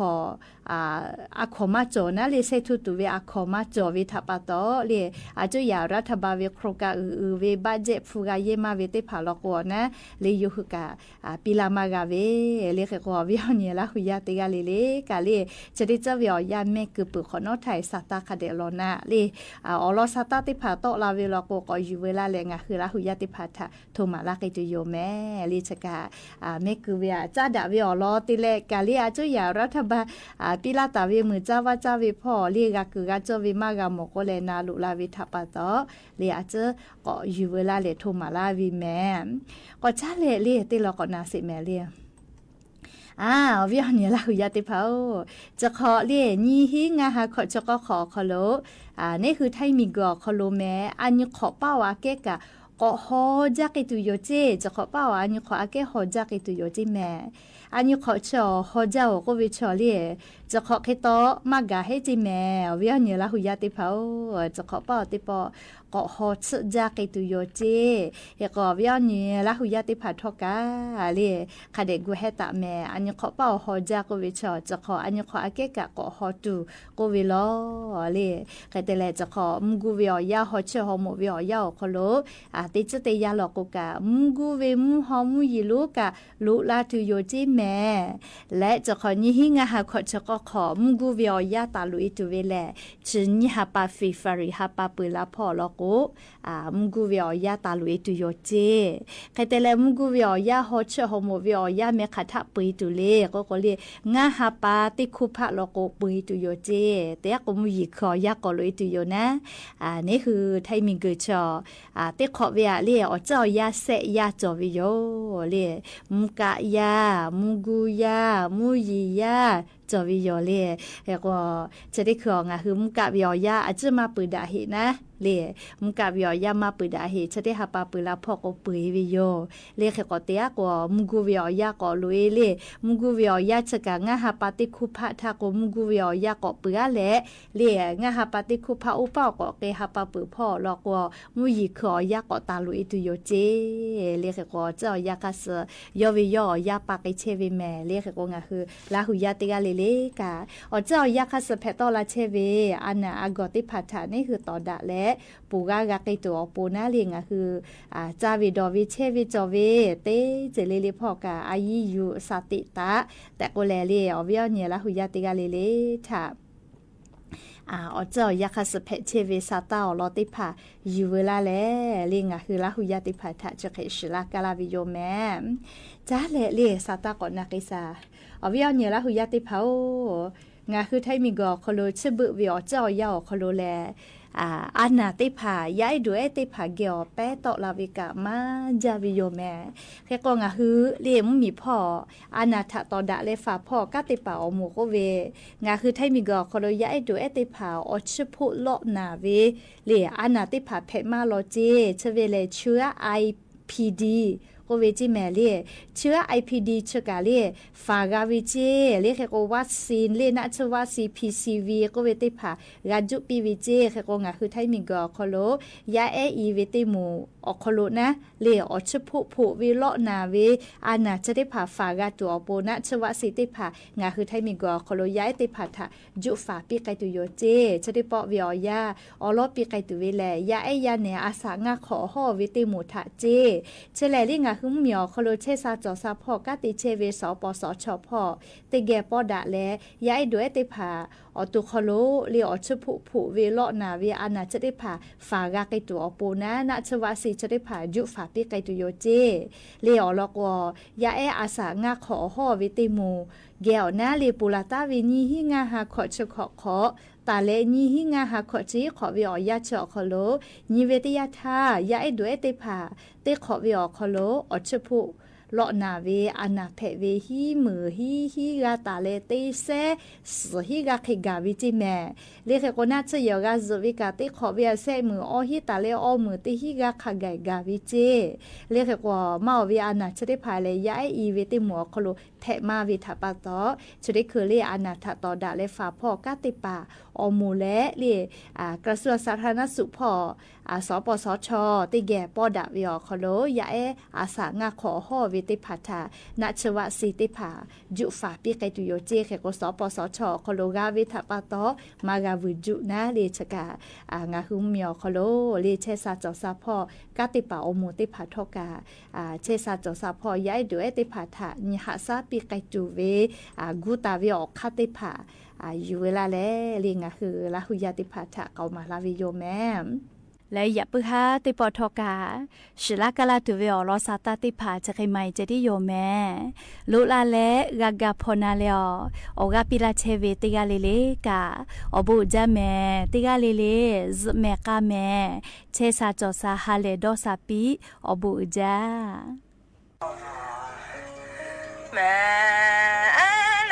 อมาจอนะเลเซทุตุเวอะขอมาจอเวทัปตอเลอาจจะอยากรัฐบาลเวโครกาเวบัดเจฟูกาเยมาเวติผาลอกนะเลอยู่คือกะปิลามากาเวเลเคกอเวเนี่ยละหุยาติกาเลกะเลจะได้จะเวยาแม่คือปุขอนอไทยสัตตาคเดลนะเลอลอสัตตาติผาตอลาเวลาก็อยู่เวลาเลงะคือละหุยาติผาทะโทมาลากิตุโยแม่ลิชกาแม่คือเวียจ้าดาเวียรอติเลกาลีอาจุยารัฐบาลปิลาตาเวมือจ้าว่าจ้าเวพ่อเรียกคือกาจวิมากาโมโกเลนาลุลาวิทัปตอเลียอาจจะก็อยู่เวลาเลโทมาลาวิแม่ก็จ้าเลติเราก็นาสิแม่เลียเวียเนี่ยละหุยาติเผาจะขอเรียนี่ฮิงาฮะขอจะก็ขอโลนี่คือไทยมีกอขอโลแม่อันนี้ขอเป้าอาเกกะก็ฮอจักตุโยเจจะขอเป้าอันนี้ขออาเกฮอจักตุโยเจแม่อันนี้ขอชอฮอเจ้าก็วิชอเลียจะขอแค่โตมากะให้จิแม่เวียเนี่ยละหุยาติเผาจะขอเป้าติปอ เกาะฮอชจาไกตุโยเจเฮก็วิญญาละหุยาติพัทกาเลคาเดกูเฮตะแม่อันยขอเป้าฮอจาก็วิชอจะขออันยขออาเกกะเกาะฮอตูก็วิลอเลคาเตเลจะขอมกูวิอยาฮอเชฮอมวิอยาคโลติจเตยาลอกกะมกูเวมฮอมยิลูกะลุลาตุโยเจแม่และจะขอนี้หิงาหาขอจะก็ขอมกูวิอยาตาลุอิตุเวเลชินิฮาปาฟิฟาริฮาปาปุลาพอลอกมกูวิอยาตาลุอิตุโยเจใครแต่ละมกูวิอยาฮอเชฮอมวิอยาเมคาทะปุยตุเลก็เรียงาฮาปาติคุพะลอกปุยตุโยเจแต่ก็มุยขอยาก็ลุอิตุโยนะนี่คือไทมิงเกชอติขอเวียเรียอเจ้ายาเสยาจอวิโยเรียมุกะยามุกูยามุยียาจอวิโยเล่แล้วก็จะได้คือไงคือมุกะวิโยยาอาจจะมาปืดาหินะเล่มุกะวิโยยามาปืดาหิจะได้หาปาปืลาพอก็ปืยวิโยเล่ก็เตียก็มุกูวิโยยาก็ลุยเล่มุกูวิโยยาจะกะงะหาปาติคุพะทาก็มุกูวิโยยาก็ปือแหละเล่งะหาปาติคุพะอุปาก็เกหาปาปือพ่อแล้วก็มุยีขอยาก็ตาลุยตุโยเจเล่ก็เจ้ายาคัสยอวิโยยาปาไกเชวิแม่เล่ก็ไงคือลาหุยาติกาเลกาเจ้ายาคัสเพตอลาเชเวอันน่ะอากอติพัฒนี่คือต่อดะและปูกากาไกตัวปูนาเลียงคือจาวิดอวิเชวิจอเวเตเจเลเลพอกาอายิยูสติตะแต่ก็แลเลอวิญญาลาหุยาติกาเลถ้าเจ้ายาคัสเพเชเวซาตาลอติพาอยู่เวลาแล้วลิงคือลาหุยาติพาทะจะเขชลากาลาวิโยแมจ้าเลซาตาก่อนนักอิสาวิญญาลาหุยาติพางาคือไทมิกอคโลชบึวิอเจ้ายาคโลแลอันนาติผายายด้วยติผาเกียวแปตอลาวิกามาจาวิโยแม่แค่ก็งาฮือเลี้ยมมีพ่ออันนาทะตอดะเลฝาพ่อกะติผาอหมูก็เวงาคือไทมิกอคโลยายด้วยติผาอชพุโลนาเวเลียอันนาติผาเพมาโลเจเชเวเลเชื้อ IPDก็เวจิแม่เล่เชื้อ IPD เชื้อกาเล่ฟากาวิเจเล่แค่ก็วัคซีนเล่นะชวัคซี PCV ก็เวติผากาจุปีวิเจแค่ก็งาคือไทมิกอคโลยาอีเวติมูอคโลนะเล่อชพุผู้วิโลนาเวอานาจะได้ผาฟากาตัวโปนะชวัคซีติผางาคือไทมิกอคโลยาติผาทะจุฝาปีไกตุโยเจจะได้ปอวิอยาอลอปีไกตุเวแลยายาเนอาสางาขอฮอวิติมูทะเจเชแลลิงาคือเหมียวคโลเชซาจอซาพ่อกะติเชเวสปสชพ่อติแกปอดะแลยายด้วยติผาตุคโลเลียชผู้เวโลนาเวอานาจะได้ผาฝากาไกตัวอปูนะนะชวาสีจะได้ผายุฝาปีไกตุโยเจเลียลอกยาอาสางาขอฮอวิติมูแกวนะเลปูลาตาวินีหิงาหาขอชขอตาเลนีหิงาหาขอจีขอวิอยาเจาะคโลนีเวติยาทายาด้วยติผาเตขอวิอคโลอชพุลอนาเวอานาเพเวฮีมือฮีกาตาเลเตเซสฮีกาเขกาวิจิแม่เลขก็น่าจะยอกาซวิกาติขอเวียเซมืออฮีตาเลอมือติฮีกาขกายกาวิเจเลขก็มาวิอานาจะได้พาเลยยาอีเวติหมัวคโลแทมาวิทาปาตอจะได้คือเลอานาทะตอดาเลฟาพ่อกาติปาอมูและเลกระทรวงสาธารณสุขพ่อสปสชติแก่ปอดาวิอคโลยาอาสางาขอฮอวิติพัทาณชวสีติผาจุฝาปีไกตุโยเจแขกสปสชคโลกาวิทาปาตอมากาวิจุนะเลชกางาหุมเมียวคโลเลเชซาจอซาพ่อกาติปาอมูติพัทกาเชซาจอซาพ่อยายด้วยติพัทานิหาซาปีไกตุเวกูตาวิอคาติผาอยู่เวลาแล้วลิงคือลาหุยาติพัทะเกามาลาวิโยแม่และอย่าปึฮาติปอทกาชิลากาลาตุเวอลอซาตาติผาจะใครไม่จะได้โยแม่ลุลาและกากาพนาเลอโอกาปิลาเชเวติกาเลเลกาอบุจาแม่ติกาเลเลซแม่กาแม่เชซาจอซาฮาเลดอซาปีอบุจาแม่เ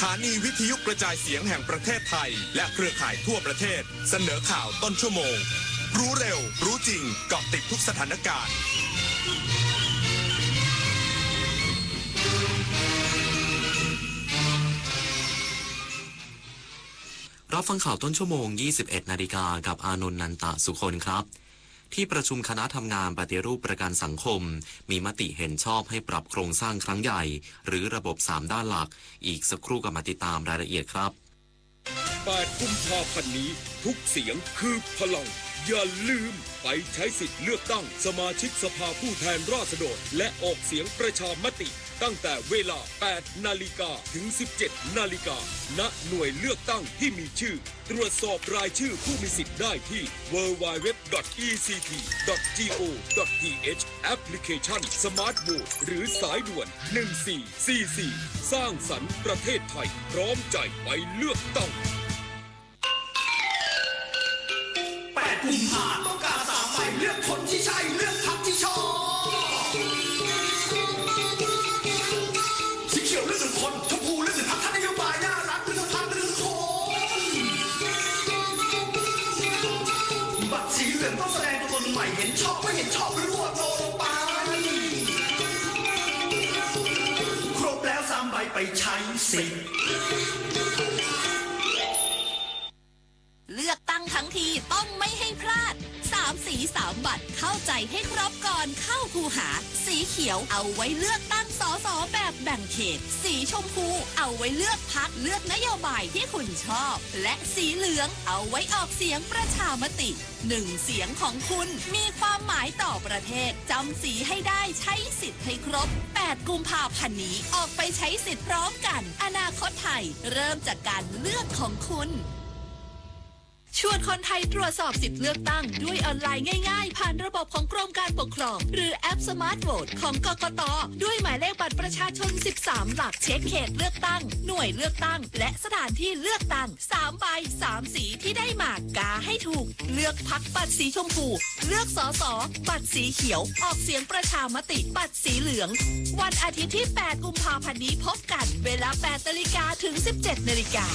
ถานีวิทยุกระจายเสียงแห่งประเทศไทยและเครือข่ายทั่วประเทศเสนอข่าวต้นชั่วโมงรู้เร็วรู้จริงเกาะติดทุกสถานการณ์รับฟังข่าวต้นชั่วโมง 21 นาฬิกากับอานนท์ นันตะสุคนครับ ที่ประชุมคณะทำงานปฏิรูปประกันสังคมมีมติเห็นชอบให้ปรับโครงสร้างครั้งใหญ่หรือระบบ 3 ด้านหลักอีกสักครู่กับมาติดตามรายละเอียดครับ 8 กุมภาพันธ์นี้ทุกเสียงคือพลังอย่าลืมไปใช้สิทธิ์เลือกตั้งสมาชิกสภาผู้แทนราษฎรและออกเสียงประชามติตั้งแต่เวลา 8 นาฬิกาถึง 17 นาฬิกาณหน่วยเลือกตั้งที่มีชื่อตรวจสอบรายชื่อผู้มีสิทธิ์ได้ที่ www.ect.go.th แอปพลิเคชัน Smart Vote หรือสายด่วน 1444 สร้างสรรค์ประเทศไทยพร้อมใจไปเลือกตั้ง 8 กุมภาต้องการสามใบเลือกคนที่ใช่เลือกพรรคที่ชอบสีเขียวเลือก1 คนชมพูเลือก1 พรรคท่านนโยบายน่ารักเลือกพรรค1 คนบัตรสีเหลืองต้องแสดงตัวตนใหม่เห็นชอบไม่เห็นชอบรวดโลลงไปครบแล้ว3 ใบไปใช้สิทธิ์เลือกตั้งทั้งทีต้องไม่ให้พลาด3 สี3 บัตรเข้าใจให้ครบก่อนเข้าคูหาสีเขียวเอาไว้เลือกตั้งสสแบบแบ่งเขตสีชมพูเอาไว้เลือกพรรคเลือกนโยบายที่คุณชอบและสีเหลืองเอาไว้ออกเสียงประชามติ1 เสียงของคุณมีความหมายต่อประเทศจำสีให้ได้ใช้สิทธิ์ให้ครบ8 กุมภาพันธ์นี้ออกไปใช้สิทธิ์พร้อมกันอนาคตไทยเริ่มจากการเลือกของคุณชวนคนไทยตรวจสอบสิทธิเลือกตั้งด้วยออนไลน์ง่ายๆผ่านระบบของกรมการปกครองหรือแอป Smart Vote ของกกต.ด้วยหมายเลขบัตรประชาชน13 หลักเช็คเขตเลือกตั้งหน่วยเลือกตั้งและสถานที่เลือกตั้ง3 ใบ 3 สีที่ได้มากาให้ถูกเลือกพรรคบัตรสีชมพูเลือกสสบัตรสีเขียวออกเสียงประชามติบัตรสีเหลืองวันอาทิตย์ที่ 8 กุมภาพันธ์นี้พบกันเวลา 8 นาฬิกาถึง 17 นาฬิกา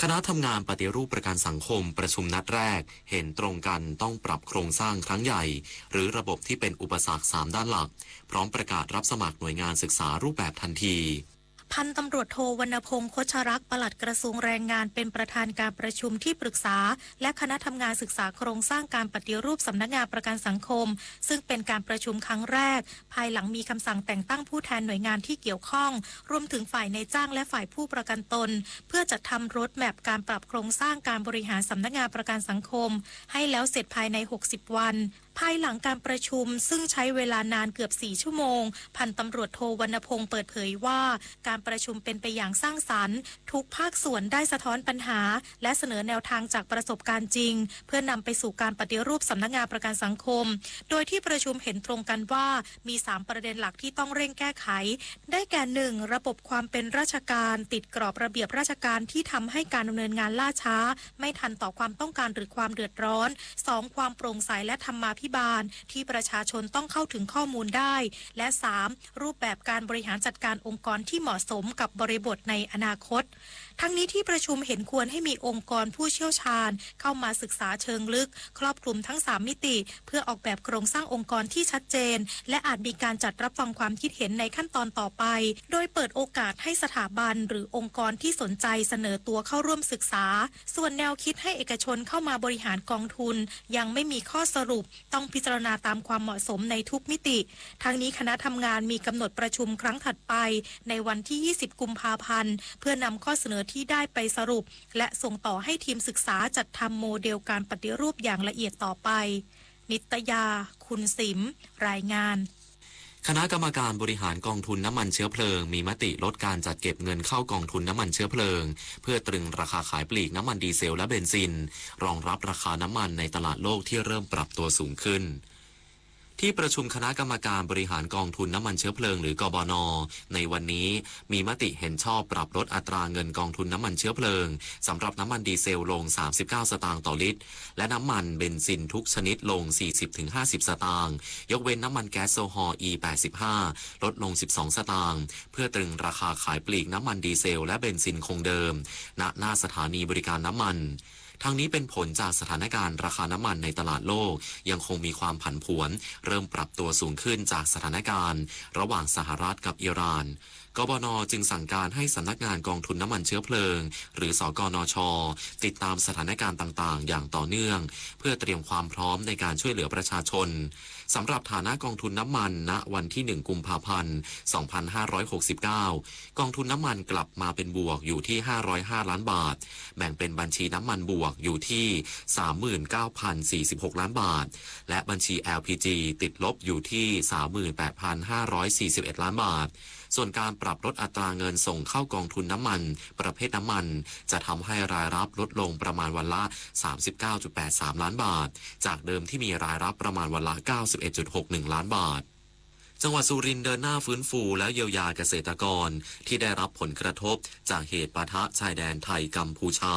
คณะทำงานปฏิรูปประกันสังคมประชุมนัดแรกเห็นตรงกันต้องปรับโครงสร้างครั้งใหญ่หรือระบบที่เป็นอุปสรรค3 ด้านหลักพร้อมประกาศรับสมัครหน่วยงานศึกษารูปแบบทันทีพันตำรวจโทวรรณพงศ์โคชรักษ์ปลัดกระทรวงแรงงานเป็นประธานการประชุมที่ปรึกษาและคณะทำงานศึกษาโครงสร้างการปฏิรูปสำนักงานประกันสังคมซึ่งเป็นการประชุมครั้งแรกภายหลังมีคำสั่งแต่งตั้งผู้แทนหน่วยงานที่เกี่ยวข้องรวมถึงฝ่ายนายจ้างและฝ่ายผู้ประกันตนเพื่อจัดทำรถแมพการปรับโครงสร้างการบริหารสำนักงานประกันสังคมให้แล้วเสร็จภายใน60 วันภายหลังการประชุมซึ่งใช้เวลานานเกือบ4 ชั่วโมงพันตำรวจโทวรรณพงศ์เปิดเผยว่าการประชุมเป็นไปอย่างสร้างสรรค์ทุกภาคส่วนได้สะท้อนปัญหาและเสนอแนวทางจากประสบการณ์จริงเพื่อนำไปสู่การปฏิรูปสำนักงานประกันสังคมโดยที่ประชุมเห็นตรงกันว่ามี3 ประเด็นหลักที่ต้องเร่งแก้ไขได้แก่ 1. ระบบความเป็นราชการติดกรอบระเบียบราชการที่ทำให้การดำเนินงานล่าช้าไม่ทันต่อความต้องการหรือความเดือดร้อน 2. ความโปร่งใสและธรรมาภิบาลที่ประชาชนต้องเข้าถึงข้อมูลได้และ 3. รูปแบบการบริหารจัดการองค์กรที่เหมาะสมกับบริบทในอนาคตทั้งนี้ที่ประชุมเห็นควรให้มีองค์กรผู้เชี่ยวชาญเข้ามาศึกษาเชิงลึกครอบคลุมทั้ง3 มิติเพื่อออกแบบโครงสร้างองค์กรที่ชัดเจนและอาจมีการจัดรับฟังความคิดเห็นในขั้นตอนต่อไปโดยเปิดโอกาสให้สถาบันหรือองค์กรที่สนใจเสนอตัวเข้าร่วมศึกษาส่วนแนวคิดให้เอกชนเข้ามาบริหารกองทุนยังไม่มีข้อสรุปต้องพิจารณาตามความเหมาะสมในทุกมิติทั้งนี้คณะทำงานมีกำหนดประชุมครั้งถัดไปในวันที่20 กุมภาพันธ์เพื่อนำข้อเสนอที่ได้ไปสรุปและส่งต่อให้ทีมศึกษาจัดทำโมเดลการปฏิรูปอย่างละเอียดต่อไปนิตยาคุณสิมรายงานคณะกรรมการบริหารกองทุนน้ำมันเชื้อเพลิงมีมติลดการจัดเก็บเงินเข้ากองทุนน้ำมันเชื้อเพลิงเพื่อตรึงราคาขายปลีกน้ำมันดีเซลและเบนซินรองรับราคาน้ำมันในตลาดโลกที่เริ่มปรับตัวสูงขึ้น ที่ประชุมคณะกรรมการบริหารกองทุนน้ำมันเชื้อเพลิงหรือกบน.ในวันนี้มีมติเห็นชอบปรับลดอัตราเงินกองทุนน้ำมันเชื้อเพลิงสำหรับน้ำมันดีเซลลง39สตางค์ต่อลิตรและน้ำมันเบนซินทุกชนิดลง 40-50 สตางค์ยกเว้นน้ำมันแก๊สโซฮอล์ E85 ลดลง12สตางค์เพื่อตรึงราคาขายปลีกน้ำมันดีเซลและเบนซินคงเดิมณหน้าสถานีบริการน้ำมันทางนี้เป็นผลจากสถานการณ์ราคาน้ำมันในตลาดโลกยังคงมีความผันผวนเริ่มปรับตัวสูงขึ้นจากสถานการณ์ระหว่างสหรัฐกับอิหร่านกบน.จึงสั่งการให้สำนักงานกองทุนน้ำมันเชื้อเพลิงหรือสกนช.ติดตามสถานการณ์ต่างๆอย่างต่อเนื่องเพื่อเตรียมความพร้อมในการช่วยเหลือประชาชนสำหรับฐานะกองทุนน้ำมันณวันที่1กุมภาพันธ์2569กองทุนน้ำมันกลับมาเป็นบวกอยู่ที่505ล้านบาทแบ่งเป็นบัญชีน้ำมันบวกอยู่ที่ 39,046 ล้านบาทและบัญชี LPG ติดลบอยู่ที่ 38,541 ล้านบาทส่วนการปรับลดอัตราเงินส่งเข้ากองทุนน้ำมันประเภทน้ำมันจะทำให้รายรับลดลงประมาณวันละ 39.83 ล้านบาทจากเดิมที่มีรายรับประมาณวันละ 91.61 ล้านบาทจังหวัดสุรินทร์เดินหน้าฟื้นฟูและเยียวยาเกษตรกรที่ได้รับผลกระทบจากเหตุปะทะชายแดนไทยกัมพูชา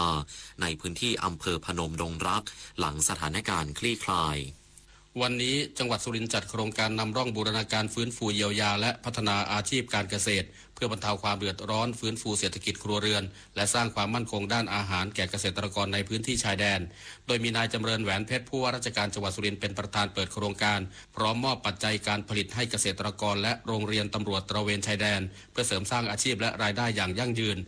ในพื้นที่อำเภอพนมดงรักหลังสถานการณ์คลี่คลายวันนี้จังหวัดสุรินทร์จัดโครงการนำร่องบูรณาการฟื้นฟูเยียวยาและพัฒนาอาชีพการเกษตรเพื่อบรรเทาความเดือดร้อนฟื้นฟูเศรษฐกิจครัวเรือนและสร้างความมั่นคงด้านอาหารแก่เกษตรกรในพื้นที่ชายแดนโดยมีนายจำเริญแหวนเพชรผู้ว่าราชการจังหวัดสุรินทร์เป็นประธานเปิดโครงการพร้อมมอบปัจจัยการผลิตให้เกษตรกรและโรงเรียนตำรวจตระเวนชายแดนเพื่อเสริมสร้างอาชีพและรายได้อย่างยั่งยืน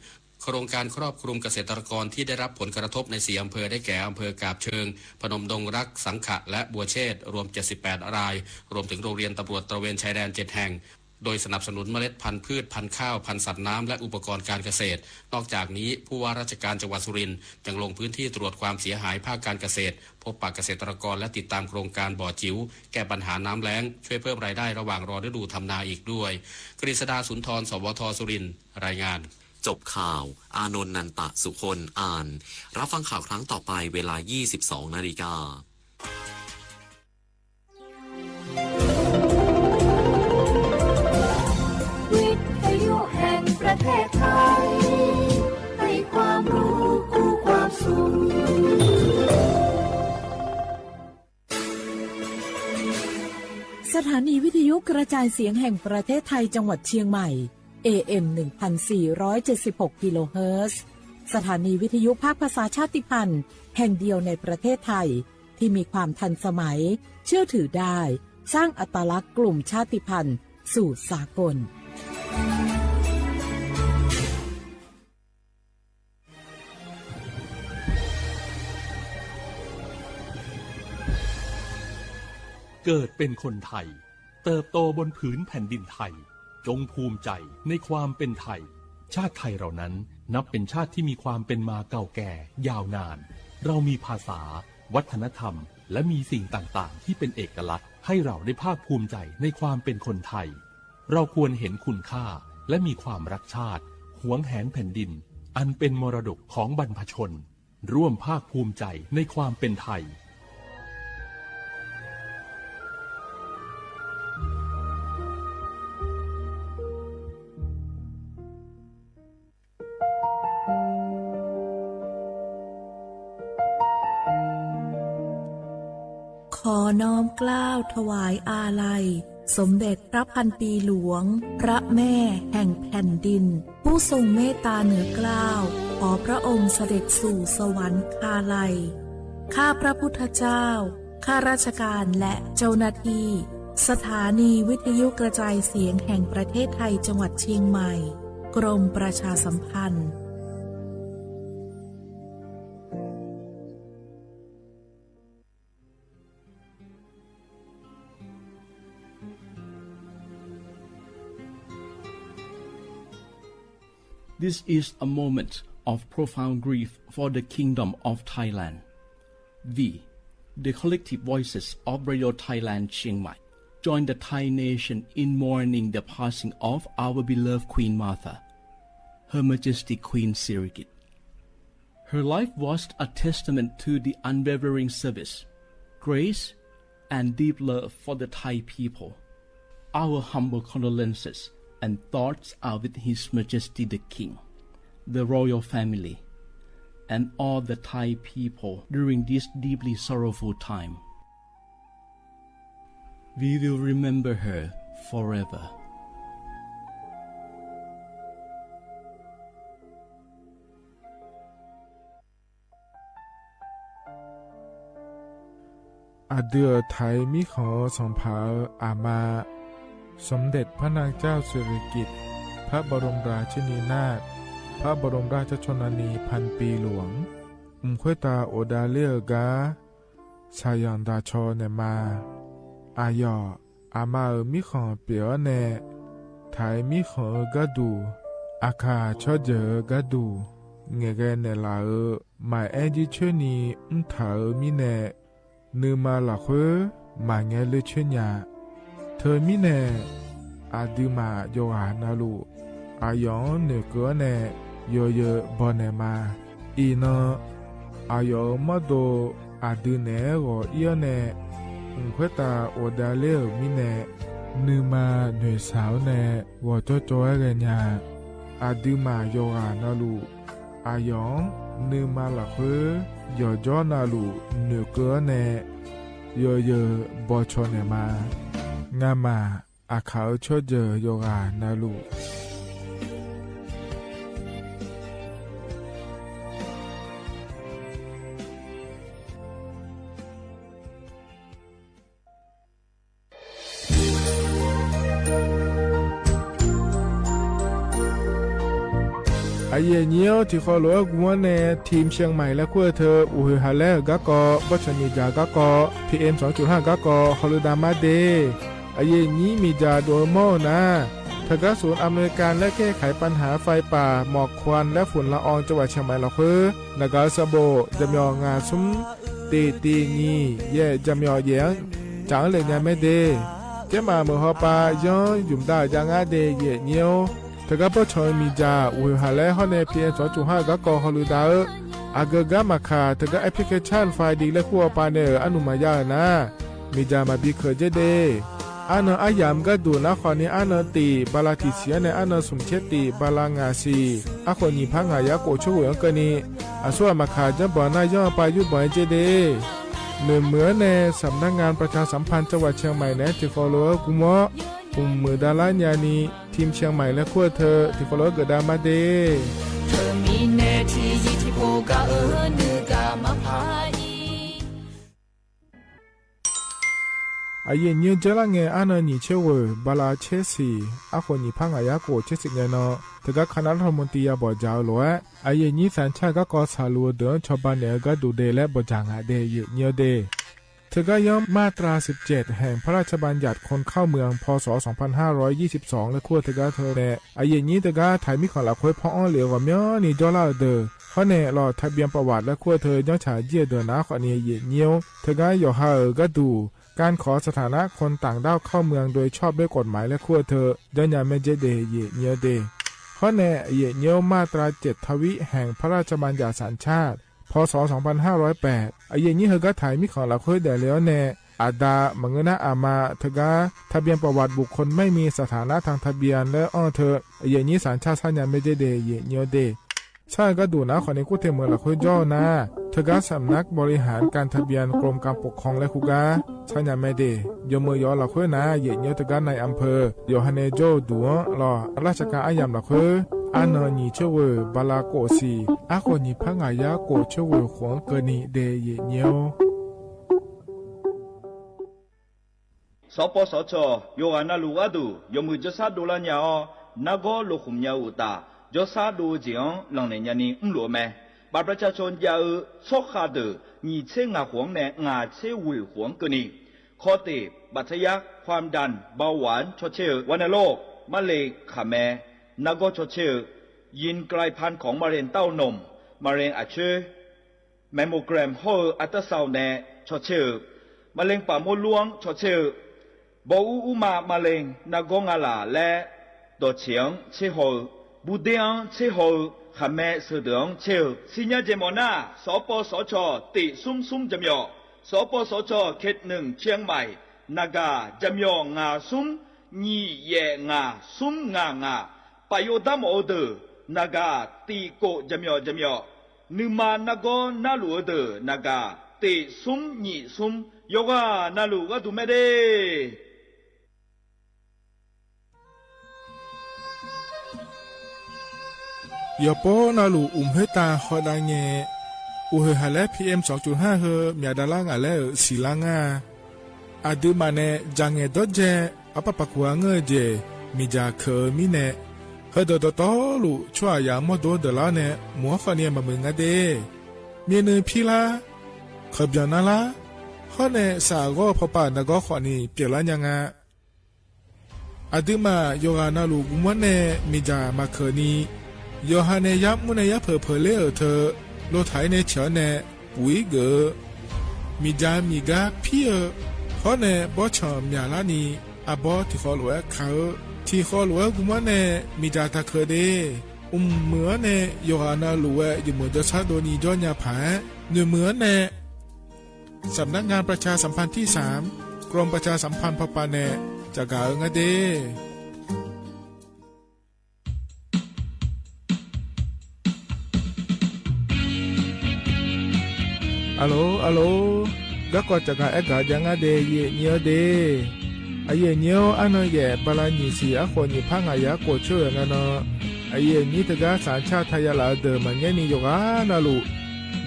โครงการครอบคลุมเกษตรกรที่ได้รับผลกระทบใน4อำเภอได้แก่อำเภอกาบเชิงพนมดงรักสังขะและบัวเชษฐ์รวม78รายรวมถึงโรงเรียนตำรวจตระเวนชายแดน7แห่งโดยสนับสนุนเมล็ดพันธุ์พืชพันธุ์ข้าวพันธุ์สัตว์น้ำและอุปกรณ์การเกษตรนอกจากนี้ผู้ว่าราชการจังหวัดสุรินทร์ยังลงพื้นที่ตรวจความเสียหายภาคการเกษตรพบปะเกษตรกรและติดตามโครงการบ่อจิ๋วแก้ปัญหาน้ำแล้งช่วยเพิ่มรายได้ระหว่างรอฤดูทำนาอีกด้วยกฤษดาสุนทรสวทสุรินทร์รายงานจบข่าวอานนท์นันตะสุคนอ่านรับฟังข่าวครั้งต่อไปเวลา 22 นาฬิกาวิทยุแห่งประเทศไทยให้ความรู้คู่ความสุขสถานีวิทยุกระจายเสียงแห่งประเทศไทยจังหวัดเชียงใหม่ AM 1476 กิโลเฮิรตซ์สถานีวิทยุภาคภาษาชาติพันธุ์แห่งเดียวในประเทศไทยที่มีความทันสมัยเชื่อถือได้สร้างอัตลักษณ์กลุ่มชาติพันธุ์สู่สากลเกิดเป็นคนไทยเติบโตบนผืนแผ่นดินไทยจงภูมิใจในความเป็นไทยชาติไทยเรานั้นนับเป็นชาติที่มีความเป็นมาเก่าแก่ยาวนานเรามีภาษาวัฒนธรรมและมีสิ่งต่างๆที่เป็นเอกลักษณ์ให้เราได้ภาคภูมิใจในความเป็นคนไทยเราควรเห็นคุณค่าและมีความรักชาติหวงแหนแผ่นดินอันเป็นมรดกของบรรพชนร่วมภาคภูมิใจในความเป็นไทยขอน้อมเกล้าถวายอาลัยสมเด็จพระพันปีหลวงพระแม่แห่งแผ่นดินผู้ทรงเมตตาเหนือเกล้าขอพระองค์เสด็จสู่สวรรคาลัยข้าพระพุทธเจ้าข้าราชการและเจ้าหน้าที่สถานีวิทยุกระจายเสียงแห่งประเทศไทยจังหวัดเชียงใหม่กรมประชาสัมพันธ์This is a moment of profound grief for the Kingdom of Thailand. We, the collective voices of Radio Thailand Chiang Mai, join the Thai nation in mourning the passing of our beloved Queen Martha, Her Majesty Queen Sirikit. Her life was a testament to the unwavering service, grace, and deep love for the Thai people. Our humble condolences and thoughts are with His Majesty the King, the royal family, and all the Thai people during this deeply sorrowful time. We will remember her forever.อาเดือไทยมิขอสงภาอามาสมเด็จพระนางเจ้าสิริกิติ์พระบรมราชินีนาถพระบรมราชชนนีพันปีหลวงค่อยตาโอดาเลียกาชายันดาชอเนมาอายออามามิขอเปียวเนไทยมิขอกะดูอาคาชอเจอกะดูเงเกเนลาหมายแอจิเชนีถามิเนนืมาหลักเฮมาเงเลเชญาเธอมิเนอาดืมาโยหานาลูอายองเนเกเนโยเยบอเนมาอีนอายอมาโดอาดืเนโกเอียเนခွဲတာအိုဒါလေမိနေနူမာနွေဆောင်းနေဝကြောကြောရညာအာဒီမာယောဂာနလူအာယောင်နူမာလာခွေယောကြောနာလူနုကောနေယောယောဘောချောနေမာငါမာအခါချောเจယောဂာနလူไอเยี่ยวที่ขอหลวงวัวเนทีมเชียงใหม่และขั้วเธออุหฮาเลกะกอบัชมีจากะกอ PM 2.5 กะกอฮอลิดามาเดไอเยี่นี้มีจาโดโมนะทกศูนย์อเมริกันและแก้ไขปัญหาไฟป่าหมอกควันและฝุ่นละอองจังหวัดเชียงใหม่ละคือนากาซาโบจำยองาซุ้มตีงีเย่จำยอเยียงจางเลยงานไม่เดเจ้ามาเมื่อฮอปาย้อนยุ่มได้จางอาเดเย่เยี่ยวทกปชอยมีจาอุหาเลฮอนเนพีเอ็น2.5 กะกอฮอลิดาอากกะมาคาทกแอปพลิเคชันไฟดีและขั้วปาเนอนุมายานะมีจามาบีเคเจเดอันอายามกะดูนะคอนี้อันตีบาลาติเสียในอันสุมเชติบาลางาซีอะคนนีพังหายาโกช่วยกันนี้อาส่วนมาคาจะบ่นายย่อปายุบ่เจเดเหมือนในสำนักงานประชาสัมพันธ์จังหวัดเชียงใหม่นะที่ฟอลโล่กุมะมือดาลานยานีทีมเชียงใหม่และขั้วเธอที่ฟอลโล่เกิดดามาเดเธอมีเนที่ยิที่โกกะเนือกามาพาอาเย็นเยอะจะละเงอันนี้เชื่อว่าบาลาเชสีอาคนนี้พังอายาโกเชสิเงนอแต่ก็คณะรัฐมนตรีบอกเจ้าหลวงอาเย็นนี้สัญชาติก็กอสาลัวเดินชาวบ้านเนี่ยก็ดูเดและบอกจางอาเดยเยอะเดเธอก็ย้อมมาตรา17แห่งพระราชบัญญัติคนเข้าเมืองพศ2522และขั้วเธอก็เธอแน่อาเย็นนี้เธอก็ถ่ายมิขอหลักคุยพ่ออ้อเหลียวกับเมียนี่จอลาเดอเขาแน่รอทะเบียนประวัติและขั้วเธอย่อฉายเยี่ยเดินนะขอนี้เยี่ยเงี้ยวเธอก็ย่อหาก็ดูการขอสถานะคนต่างด้าวเข้าเมืองโดยชอบด้วยกฎหมายและขั้วเธอยันยาเมเจเดเยเนียเดข้อแน่เยเนียวมาตรา7ทวิแห่งพระราชบัญญัติสัญชาติพศ2508เยนี้เธอก็ถ่ายมิขอหลักคุยแต่แล้วแน่อาดามงนะอามาเธอก็ทะเบียนประวัติบุคคลไม่มีสถานะทางทะเบียนและอ้อเธอเยนี้สัญชาติสัญญาเมเจเดเยเนียวเดใช่ก็ดูนะขอในกู้เทเมืองหลักคุยย่อนะเธอก็สำนักบริหารการทะเบียนกรมการปกครองและคุกาใช่ยังไม่ได้ยมือยอหลักคุยนะเยเนียวเธอก็ในอำเภอโยฮันเนโจดูรอราชการอายามหลักคุยอันนี้เชื่อว่าบาลาโกสีอาคนนี้พังอายาโกเชื่อว่าขวงเกนีเดเยเนียวสปสชโยอานาลูอาดูยมือจะซาดูลาญาอนากอโลขุมยาอุตาจะซาดูเจียงหลังในยานีหลัวแม่บัตรประชาชนยาชกขาดมีเช่งาหวงในงาเชวิหวงเกนีข้อติบัตรยักความดันเบาหวานชดเชยวัณโรคมะเร็งขาแม่นากอชดเชยยินกลายพันธุ์ของมะเร็งเต้านมมะเร็งอัดเชื้อแมมโมแกรมโฮอัลตราซาวน์แนชดเชยมะเร็งปากมดลูกชดเชยบอูมามะเร็งนากงาลาและตัวเฉียงเชโฮบูเดียงเชโฮขแม่เสือเดืองเชลสิญญาเจมอนาสปสชติซุ่มจำยอ สปสชเขตหนึ่งเชียงใหม่นากาจำยองงาซุมญีเยงาซุมงปะโยดัมโอเดนากาตีโกจำยอนึมานาโกนาลูเดนากาตีซุมญีซุมโยกานาลูก็ดูไม่ได้ยาโปนาลูเฮตาฮอดาเงอุเฮฮาเล PM 2.5 เฮมียดาลางาเลศิลางาอาดูมาเนจังเงดเจอปะปะกัวเงเจมีจาเคมีเนเฮดดตอลูชัวยามอดดลาเนมัวฟาเนียมามึงอะเดเมียนพีลาขบยานาลาฮอเนสาโกพปานากอขวานีเปียลายังาอาดูมาโยกานาลูกุมเนมีจามาเคนีโยฮาเนยับมุเนยับเพเลเธอโลไทเนเฉเนปุยเกมีจามีกาพี่ฮอเนบอชอมยาลานีอาบอที่ขอหลวเขาที่ขอหลวกุมเนมีจาตะเคเดเหมือเนโยฮานาหลวอยู่เหมือนจะชาโดนีจอนยาผาเหมือนเนสำนักงานประชาสัมพันธ์ที่3กรมประชาสัมพันธ์พปาเนจะกาเงเดอัลโหลก็กอจะกาเอกายังอาเดเยเนียวเดอเยเนียวอันเยบาลานีสีอคนยิพังอายะโกเชองันอเยนี่ตะกาสัญชาติไทยลาเดมันเยนี่โยกานาลุ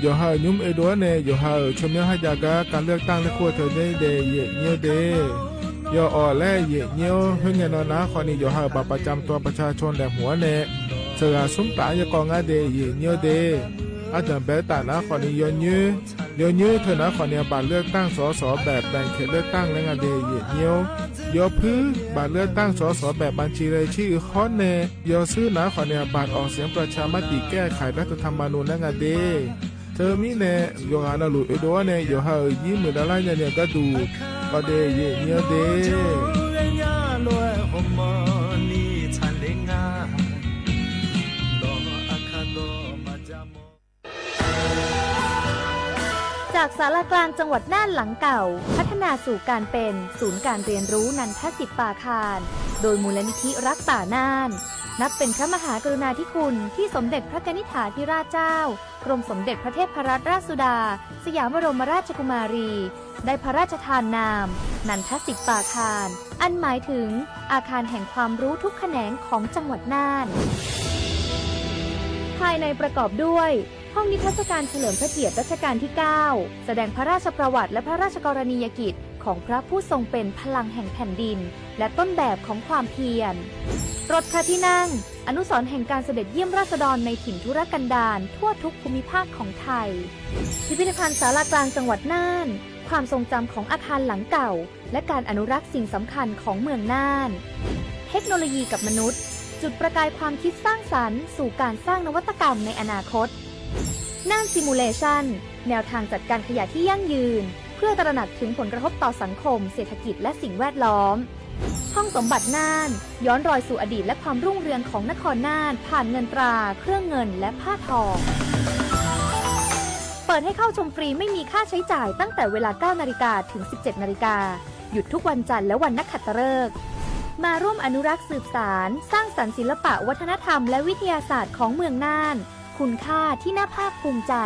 โยฮายุมเอโดเนโยฮาชมยฮาจากาการเลือกตั้งและโคเทเดเยเนียวเดโยออและเยเนียวเฮงเงนนะคนนี้โยฮาบัตรประจำตัวประชาชนและหัวเนเสกาสุมตายกองอาเดเยเนียวเดอาจารย์เบตานะคนนี้ย้อนยื้อเธอนะคนนี้บัตรเลือกตั้งสสแบบแบ่งเขตเลือกตั้งและงานเดียเนียวยอพื้นบัตรเลือกตั้งสสแบบบัญชีรายชื่อข้อเนยอซื้อนะคนนี้บัตรออกเสียงประชามติแก้ไขรัฐธรรมนูญและงานเดียเธอมีเนยงานาลูเอโดเนยอหายิ้มมือดาลายเนี่ยก็ดูก็เดียเนียวเดจากศาลากลางจังหวัดน่านหลังเก่าพัฒนาสู่การเป็นศูนย์การเรียนรู้นันทศิษย์ป่าคารโดยมูลนิธิรักป่าน่านนับเป็นพระมหากรุณาธิคุณที่สมเด็จพระกนิษฐาธิราชเจ้ากรมสมเด็จพระเทพรัตนราชสุดาสยามบรมราชกุมารีได้พระราชทานนามนันทศิษย์ป่าคารอันหมายถึงอาคารแห่งความรู้ทุกแขนงของจังหวัดน่านภายในประกอบด้วยห้องนิทรรศการเฉลิมพระเกียรติรัชกาลที่ 9 แสดงพระราชประวัติและพระราชกรณียกิจของพระผู้ทรงเป็นพลังแห่งแผ่นดินและต้นแบบของความเพียรรถพระที่นั่งอนุสรณ์แห่งการเสด็จเยี่ยมราษฎรในถิ่นทุรกันดารทั่วทุกภูมิภาคของไทยพิพิธภัณฑ์ศาลากลางจังหวัดน่านความทรงจำของอาคารหลังเก่าและการอนุรักษ์สิ่งสำคัญของเมืองน่านเทคโนโลยีกับมนุษย์จุดประกายความคิดสร้างสรรค์สู่การสร้างนวัตกรรมในอนาคตน่านซิมูเลชันแนวทางจัดการขยะที่ยั่งยืนเพื่อตระหนักถึงผลกระทบต่อสังคมเศรษฐกิจและสิ่งแวดล้อมห้องสมบัติน่านย้อนรอยสู่อดีตและความรุ่งเรืองของนครน่านผ่านเงินตราเครื่องเงินและผ้าทองเปิดให้เข้าชมฟรีไม่มีค่าใช้จ่ายตั้งแต่เวลา 9 นาฬิกาถึง 17 นาฬิกาหยุดทุกวันจันทร์และวันนักขัตฤกษ์มาร่วมอนุรักษ์สืบสานสร้างสรรค์ศิลปะวัฒนธรรมและวิทยาศาสตร์ของเมืองน่านคุณค่าที่น่าภาคภูมิใจเ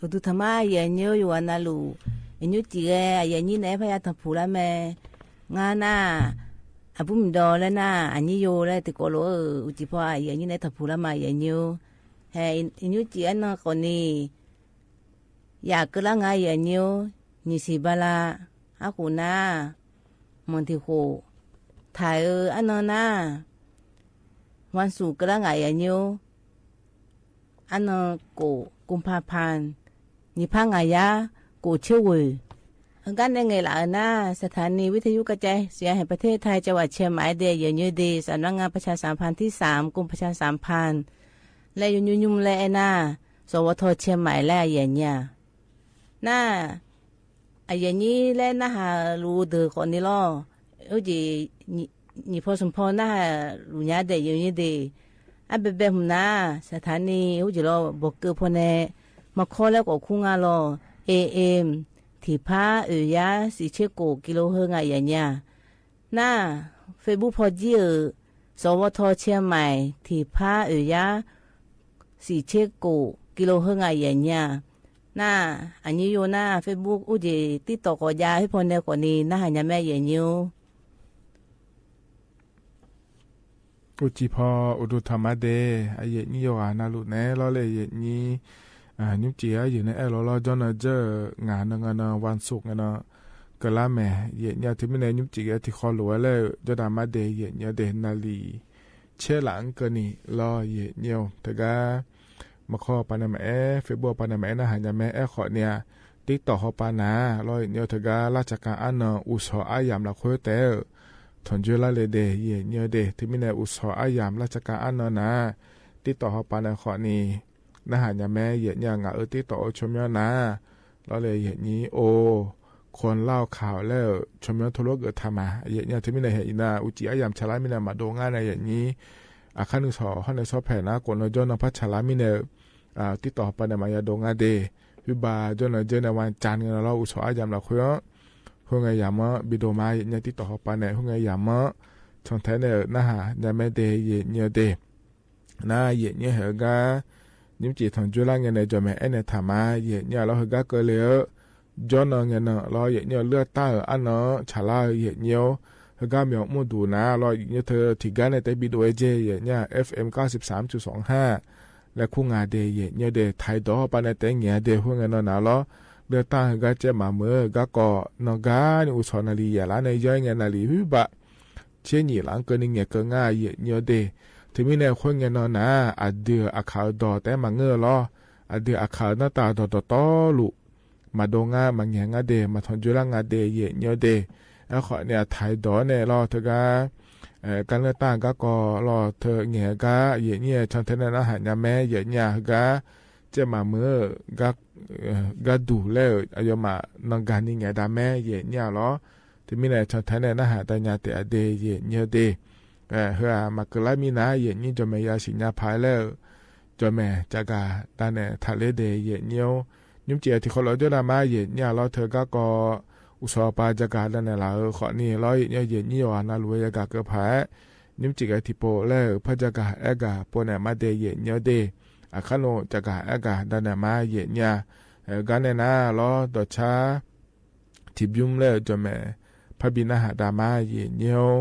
udu thama ya nyo yu analu enyu tige ya nyi ne phaya thapula me nga na abum do le na anyi yo le te kolo uji pha ya nyi ne thapula ma ya nyo he enyu ti ana koni ya kala nga ya nyo ni si bala akuna monti ho thai anona wansu kala nga ya nyo ana koกุมภาพันธ์นิพังอายะกูเชื่อวกันในไงล่ะนะสถานีวิทยุกระจายเสียงแห่งประเทศไทยจังหวัดเชียงใหม่เดียยืนยืนดีสำนักงานประชาสัมพันธ์ที่3กรมประชาสัมพันธ์และยุ่มและนะสวทเชียงใหม่และอย่างเนี้ยน่าอย่างนี้และนะฮะรู้เดือคนนี้ล้อ อุจินี่พอสมพรน่าลุญาเดยนี่เดอันเบบๆนะสถานีอุจิรอบอกเกอพอแน่มาขอแล้วก็คุงอ่ะรอ AM ที่พายาสิเชโกกิโลเฮงอ่ะอย่างเงี้ยน่า Facebook พอจีสวทเชียงใหม่ที่พายาสิเชโกกิโลเฮงอ่ะอย่างเงี้ยน่าอันนี้อยู่น่า Facebook อุจิติดต่อกอยาให้พอแน่กว่านี้น่าหาแม่อย่างนี้อุจิพออุดุธรรมะเดอเยนี่โยอานาลุเนลอเลเยนี่นิมจีอาอยู่ในเอลอจอนเจองานงานวันศุกร์งานกะลาแม่เยนี่ที่ไม่ในนิมจีที่คอลัวเลยจดามาเดเยนี่เดนาลีเชหลังก็นี่รอเยนี่แต่ก็มาขอปานาแม่เฟซบุ๊กปานาแม่นะหาแม่ขอเนี่ยติ๊กต่อเขาปานาลอยเนี่ยแต่ก็ราชการอันอุสอายามละคุยเตอทนจุลาเลเดเยนี่เดที่ไม่ในอุสออายามราชการอันนะติ๊กต่อเขาปานาขอนี่นะหาแม่เยนี่งาติ๊กต่อชมยานะแล้วเลยเยนี่โอคนเล่าข่าวแล้วชมยาทะเลาะเกิดทำมาเยนี่ที่ไม่ในเห็นนะอุจิอายามชลาไม่ในมาโดงานในอย่างนี้อาคารนึงสอห้องในซอแผ่นะกวนเราจนพัชลามิเนติดต่อไปในมายาดงอาเดวิบาจนเราเจอในวันจันทร์เราอุศอายามเราคุยห้องไงยามะบิโดมาเนี่ยติดต่อไปในห้องไงยามะช่องแท้เนี่ยนะฮะยามเดเยเนี่ยเดนะเยเนี่ยเหรอกานิมจีทองจุฬาเงินในจอมเอ็นในธรรมะเยเนี่ยเราเหรอกาเกลียวจนเงินเราเยเนี่ยเลือดตาอันเนาะชาลาเยเนี่ยเหรอกามีออกมาดูนะเราเนี่ยเธอที่กันในแต่บิโดเอเจเยเนี่ย FM 93.25และคู่งาเดยเนี่ยเดไทยดอปานแต่เงียเดหัวเงินนาล้อเลือตั้งก็เจมาเมื่อก็ก่อนกาในอุศนาลียาลาในย่อยเงินนาลีฮึบะเช่นนี้หลังเกินเงียก็ง่ายเนี่ยเดถึงมีในหัวเงินนาอัดเดืออาคาดอแต่มาเงอล้ออัดเดืออาคาหน้าตาดอต่อลุมาดงามาเงียงาเดมาทอนจุลางาเดยเนี่ยเดแล้วขอเนี่ยไทยดอเนี่ยล้อเถกาการเลือกตั้งก็รอเธอเงียก็เยเนี่ยชนเทนนะหายาแม่เยเนี่ยก็จะมาเมื่อก็ดูแล้วอายมานังการนี่เงียดาแม่เยเนี่ยหรอที่มีในชนเทนนะหาแต่ยาแต่เดเยเนี่ยเดเฮือมากลามีนาเยนี่จะไม่ยาสิญญาภายแล้วจะแม่จากาตาเนี่ยทะเลเดเยเนี่ยยุ่งเจียที่เขาเราจะดามาเยเนี่ยเราเธอก็อุสปาจากการนั่นแหละขอนี่ร้อยเนี่ยเย็นนี่ว่าน่ารวยจากเกือบหายนิ่มจิกไอทิโปแล้วพระจาการเอกาปนมาเดเย็นเนี่ยเดอาคาโนจาการเอกาดันมาเย็นเนี่ยกันเนี่ยนะล้อต่อช้าทิบยุ่มแล้วจะแม่พระบินาหาดามาเย็นเนี่ยโอ้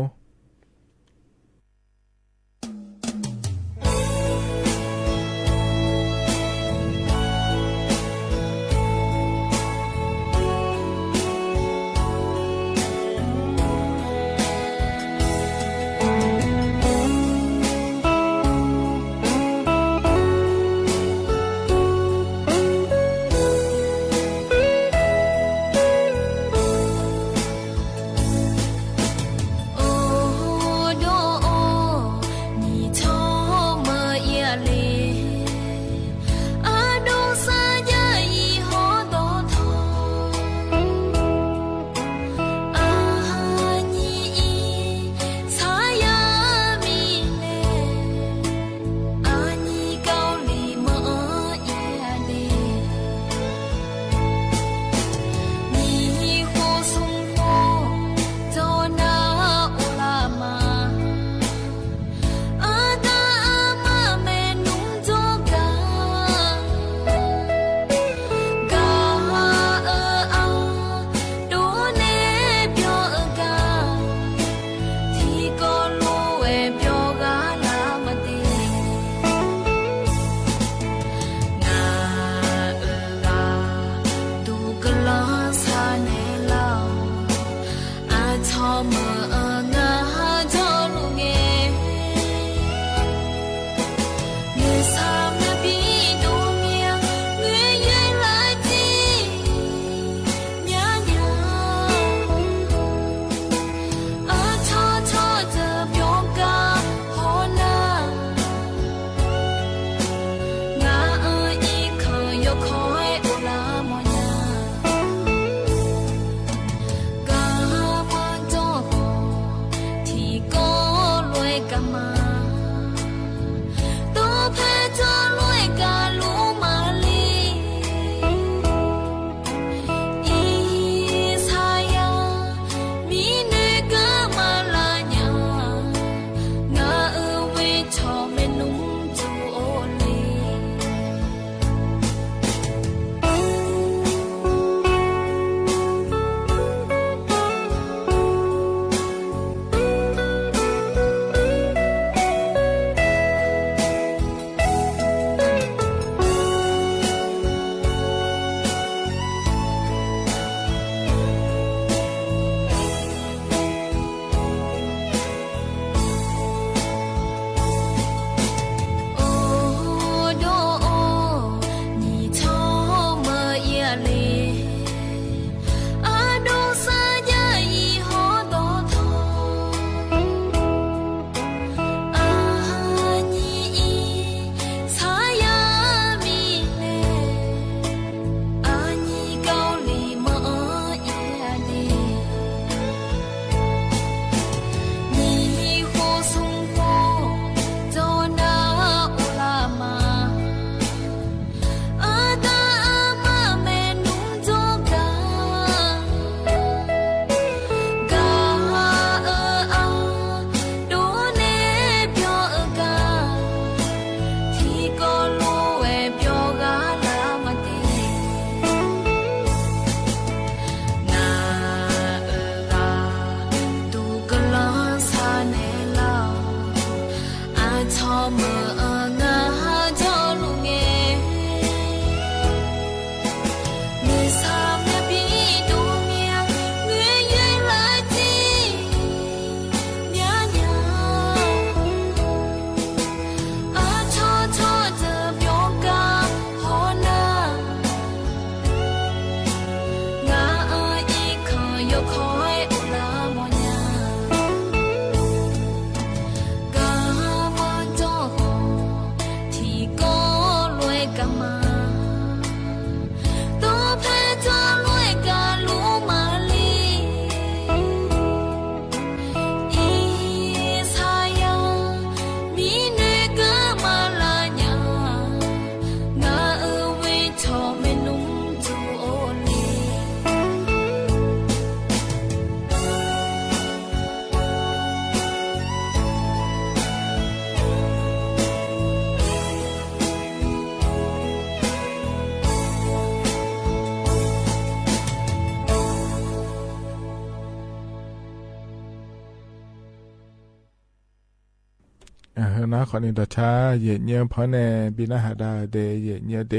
นะขอนิดช้าเย็นเยี่ยมพอแน่บินาหาดาเดเย็นเยี่ยเด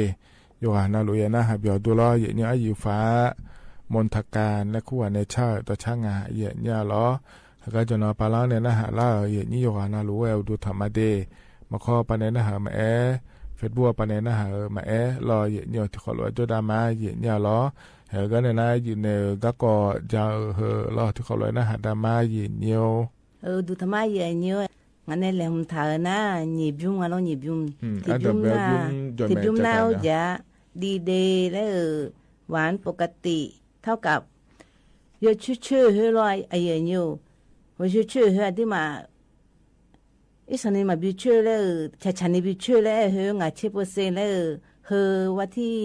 โยหานาลุยนะหาเบียวดูล้อเย็นเยี่ยอยู่ฟ้ามนทการและคู่ในชาต่อช่างงาเย็นเยี่ยล้อแล้วก็จะนอปลาเนี่ยนะหาล่าเย็นยี่โยหานาลุเอลดูธรรมเดมาข้อปานเนี่ยนะหามาเฟซบุ๊กปานเนี่ยนะหามารอเย็นเยี่ยที่ขอรวยจุดามาเย็นเยี่ยล้อเฮ้ก็เนี่ยนะอยู่ในก็ก็จะรอที่ขอรวยนะหาดามาเย็นเยี่ยดูธรรมะเย็นเยี่ยงั้นเนี่ยแหละมันถ่ายนะหยิบยุ่งอะไรหยิบยุ่งที่ยุ่งนะที่ยุ่งนะจะดีเดย์แล้วหวานปกติเท่ากับยชื่อเฮ้ยลอยไอ้เงี้ยว่าชื่อเฮ้ยที่มาอีสันนี่มาบิชื่อแล้วฉันนี่บิชื่อแล้วเฮ้ยง่าย10%แล้วเฮ้ยว่าที่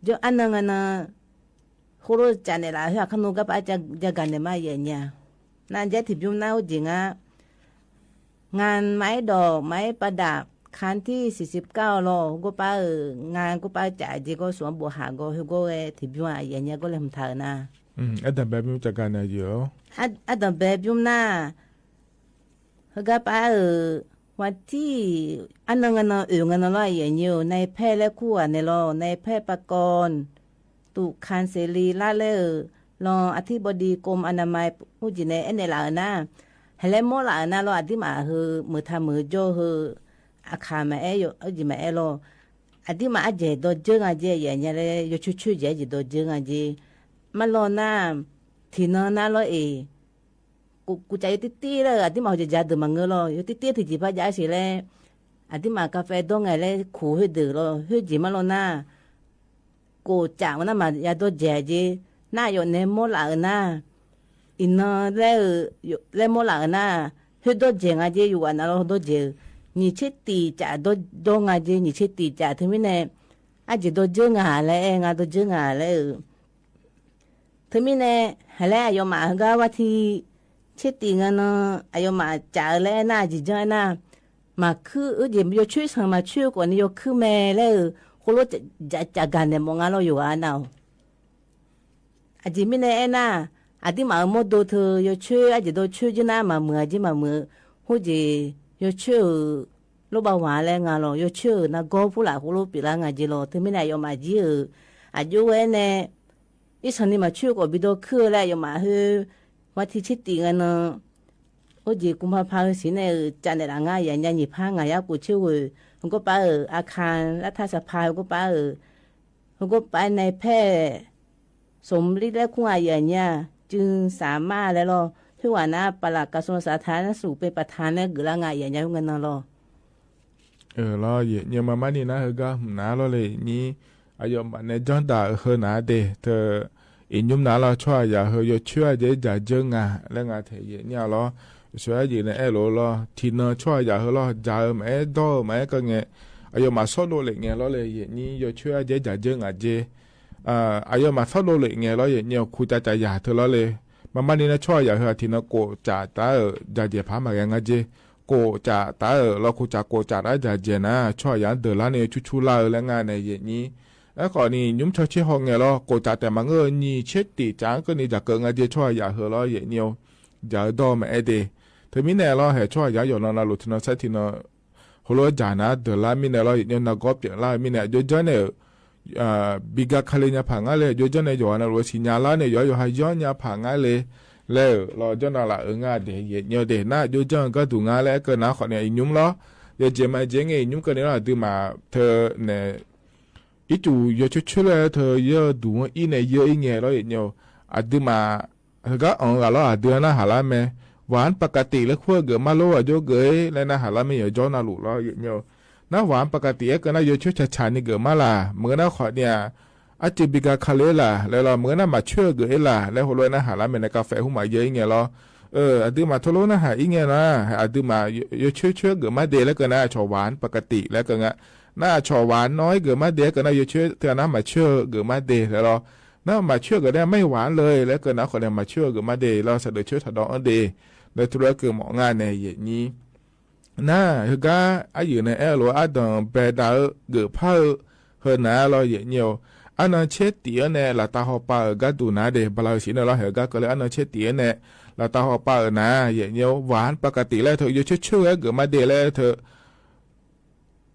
เดี๋ยวอันนั้นนะโคโรจานเนี่ยละเฮ้ยขนมกับอาจจะกันเนี่ยมาเงี้ยนั่นจะที่ยุ่งนะจริงอ่ะงานไม้ดอกไม้ประดับคันที่49โลก็ป้างานก็ป้าจ่ายจีก็สวนบัวหาก็เฮก็ที่บิวอย่างเงี้ยก็เลยทำนะอันดับแบบจากการอะไรอยู่อันดับแบบยุ่งนะเฮก็ป้าวันที่อันนั้นงานงานอะไรอย่างเงี้ยในแพร่และคู่ในโลในแพร่ประกรณ์ตุคันเสรีละเลรองอธิบดีกรมอนามัยผู้จีในเอ็นเอลานะเฮเลโมลานะเราอธิมาเฮมือทำมือโจเฮอาคามาอยู่จิมาโลอธิมาเจโดเจงอาเจอย่างเงี้ยเลยอยู่ชุเจจิโดเจงอาเจมาโลนะที่นอนนะโลกูใจติเลยอธิมาจะจัดมังเงโลอยู่ติที่จีพาจ่ายสิเลยอธิมากาแฟดงไงเลยขู่ให้ดื้อโลให้จิมาโลนะกูจ่าวันนั้นมายาโดเจจิน่าอยู่ในโมลานะอินเนอร์แล้วโมลานะ เฮดเจงอาเจอยู่อันนั้นเฮดเจนี่เชตีจ่าดงอาเจนี่เชตีจ่าถึงไม่แน่อาเจดเจงาแล้วงาดเจงาแล้วถึงไม่แน่แล้วยอมมาฮะก็ว่าที่เชตีงั้นเนาะยอมมาจ่าแล้วน่าจิจังน่ะมาคือเดี๋ยวช่วยสั่งมาช่วยกว่านี้คือแม่แล้วคนรู้จะกันเนี่ยมองอะไรอยู่อันนั้นอาจจะไม่แน่น่ะอาจจะมาหมดตัวเธอช่วยอาจจะโดนช่วยจีน่ามาเมื่อจีมาเมื่อหัวจีช่วยลูกบ่าวแล้วงานเราช่วยนักกอล์ฟผู้หลักผู้รู้ปีละงานจีเราถึงไม่ได้ยอมมาจีอายุเว้นเนี่ยอีสันนี่มาช่วยกว่าบิดคือแล้วยอมมาเฮ้ว่าที่ชิดตีกันเนาะหัวจีกุมภาพันธ์สิเนี่ยจันทร์ละงานอย่างนี้พังงานยากูช่วยผมก็ไปอาคารรัฐสภาผมก็ไปในแพร่สมฤทธิ์และคุณอาอย่างเนี้ยจึงสามารถแล้วที่ว่านะปลัดกระทรวงสาธารณสุขเป็นประธานและกุลางานอย่างเงี้ยเงินนั่นแล้วเนี่ยมานี่นะก็น้าเราเลยนี่อายุมันในจังดาเฮนาเดเธออินยุมน้าเราช่วยอย่าเฮยช่วยจะจะเจงาแล้วงานเทียเนี่ยเราช่วยอยู่ในเอโลเราทีน่าช่วยอย่าเฮเราจะแม่ดอแม่ก็เงี้ยอายุมาสอดโลเลยเงี้ยเราเลยนี่ช่วยจะเจงาเจอายุมาสอดโลเลยเงี้ยเราเนี่ยคุยจะอย่าเธอเราเลยมานี่นะช่วยอย่าเฮทีน่าโกจะตาจะเจ็บพามาอย่างเงี้ยโกจะตาเราคุจะโกจะได้จะเจนะช่วยอย่างเดินละเนี่ยชุๆลาแล้วงานในอย่างนี้แล้วก่อนนี้ยุ่มชอบเชี่ยห้องเงี้ยเราโกจะแต่มานี่เช็ดตีจางก็นี่จะเกิดงานเจช่วยอย่าเฮเราอย่างนี้จะดอมเอเดเธอมีแน่เราให้ช่วยอย่าอยู่นอนหลุดนอนใส่ที่นอนหัวจานะเดินละมีแน่เราอย่างนักกอบอย่างละมีแน่โดยเฉพาะเนี่ยบิกาคาเลเนี่ยผังอะไรโดยเฉพาะเนี่ยอยู่อันนั้นรู้สิญญาละเนี่ยอยู่ให้ย้อนเนี่ยผังอะไรแล้วเราจะน่าละงาเดียเนี่ยเดน่าโดยเฉพาะก็ดูงานแล้วก็น่าขอเนี่ยยุ่มล้อเดี๋ยวเจมาเจงเงยุ่มก็เนี่ยเราดูมาเธอเนี่ยอีจูอยู่ช่วยเลยเธอเยอะดูอีเนี่ยเยอะอีเนี่ยเราเนี่ยดูมาก็เราดูนะหาละแม่หวานปกติแล้วขั้วเกิดมาโลอ่ะโยเกยแล้วนะหาละไม่อยู่จอนาลุเราเนี่ยน้าหวานปกติก็น่าอยู่ช่วยชานี่เกิดมาล่ะเมื่อน่าขอเนี่ยอาจจะบิกาคาเลล่ะแล้วเราเมื่อน่ามาช่วยเกิดล่ะแล้วหัวเลยนะหาละไม่ในกาแฟหุ่มมาเยอะอย่างเงี้ยเราดูมาทะลุนะหาอย่างเงี้ยนะดูมาอยู่ช่วยเกิดมาเดแล้วก็น่าชอหวานปกติแล้วก็งั้นน่าชอหวานน้อยเกิดมาเดก็น่าอยู่ช่วยเธอน้ามาช่วยเกิดมาเดแล้วเราน่ามาช่วยก็ได้ไม่หวานเลยแล้วก็น่าขอเนี่ยมาช่วยเกิดมาเดเราเสด็จช่วยถัดดอกเดในธุรกิจหมองานในอย่างนี้น่าเฮก็อายุในหลวงอาดองเปดาเกิดพ่อเฮน่าเราอย่างเงี้ยอันนั้นเช็ดตีเนี่ยละตาหอบปาก็ดูน่าเดบลาสินะเราเฮก็เลยอันนั้นเช็ดตีเนี่ยละตาหอบปานะอย่างเงี้ยหวานปกติแล้วเธออยู่ช่วยเกิดมาเดแล้วเธอ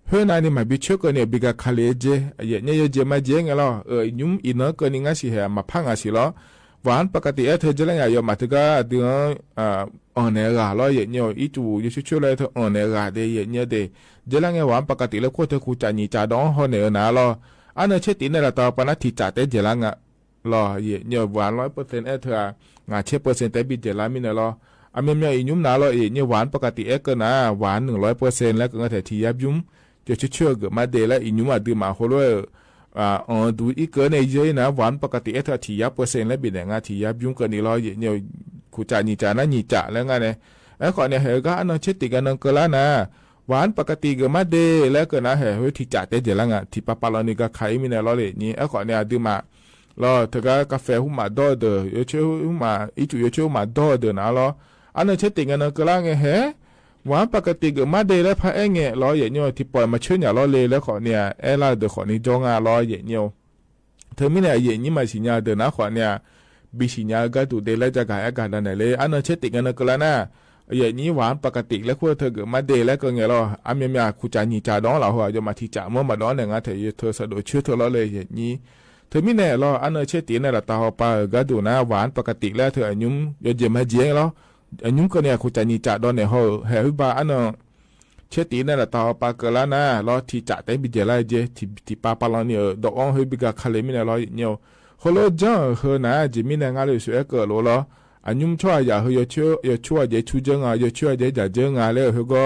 เฮ้ยนายนี่มาบิช่วยกันเนี่ยบิกาคาเลเจอย่างเงี้ยเจมาเจงเรายุ่มอินเนอร์ก็นี่งั้นสิเหรอมาพังอ่ะสิล้อหวานปกติเธอจะเล่นอย่างมาถึงก็ดูอ่อนเนื้อเราอย่างเงี้ยอีจูอยู่ช่วยเลยเธออ่อนเนื้อเดย์อย่างเงี้ยเดย์จะเล่นหวานปกติแล้วคู่เธอคู่จะนี่จะดองอ่อนเนื้อนะเราอันนั้นเช็ดตีเนี่ยเราต่อไปนะที่จ่าเต้เจลังอ่ะรอเงี้ยหวาน100%เธองาเช็ด%แต่บิดเจลังมีเนี่ยเราอันเมียยุ่มนะเราเงี้ยหวานปกติก็นะหวาน100%แล้วก็แต่ที่ยับยุ่มจะช่วยเกิดมาเดย์แล้วยุ่มมาดื่มมาหัวเลยดูอีกเกินในเยอะนะหวานปกติเอถ้าที่ยับ%แล้วบิดเนี่ยงาที่ยับยุ่งเกินนี่เราเนี่ยคู่จ่านี่จ่านะนี่จ่าแล้วไงเนี่ยก่อนเนี่ยเฮก็อันนั้นเช็ดตีกันนั่งก็แล้วนะหวานปกติเกิดมาเดย์แล้วก็นะเฮ้ยที่จ่าเต้เจริญอ่ะที่ป้าเรานี่ก็ขายมีเนี่ยเราเลยนี่ก่อนเนี่ยดื่มมาเราเธอก็กาแฟหุ่มมาดอเดออยู่ช่วยหุ่มมาอีจูอยู่ช่วยมาดอเดอนะเราอันนั้นเช็ดตีกันนั่งก็แล้วไงเฮ้หวานปกติเกิดมาเดย์แล้วพระเองเนี่ยเราอย่างเงี้ยที่ปล่อยมาช่วยเนี่ยเราเลยแล้วขอเนี่ยล่าเดอขอนี่จงอ่ะเราอย่างเงี้ยเธอไม่เนี่ยอย่างนี้มาสิญญาเดอนะขอเนี่ยบิสิญญาก็ดูเดแล้วจะกายอาการนั่นเลยอันนั้นเช็ดติกันนั่นก็แล้วนะอย่างนี้หวานปกติแล้วคู่เธอเกิดมาเดย์แล้วก็เงี้ยเราอามีคู่จานี่จ่าดองเราหัวจะมาที่จ่าเมื่อมาดองเนี่ยงั้นเธอสะดวกช่วยเธอเราเลยอย่างนี้เธอไม่เนี่ยเราอันนั้นเช็ดติเนี่ยเราตาหัวปลาก็ดูนะหวานปกติแล้วเธออายุยศเจมาเจียงเราอายุก็เนี่ยคู่จานี่จ่าดองเนี่ยเขาเฮ้ยบ้าอันนั้นเช็ดติเนี่ยเราตาหัวปลาก็แล้วนะเราที่จ่าแต่บิเจไลเจที่ป้าเราเนี่ยดอกอ้อเฮ้ยบิกาคาเลมิเนี่ยเราเนี่ยเขาเลยจ้าเฮนะจิมิเนี่ยงานเลยสวยเกิดเราอันยุ่มช่วยอย่าเฮยช่วยเจชูเจงอ่ะช่วยเจจ่าเจงอ่ะเลยเฮก็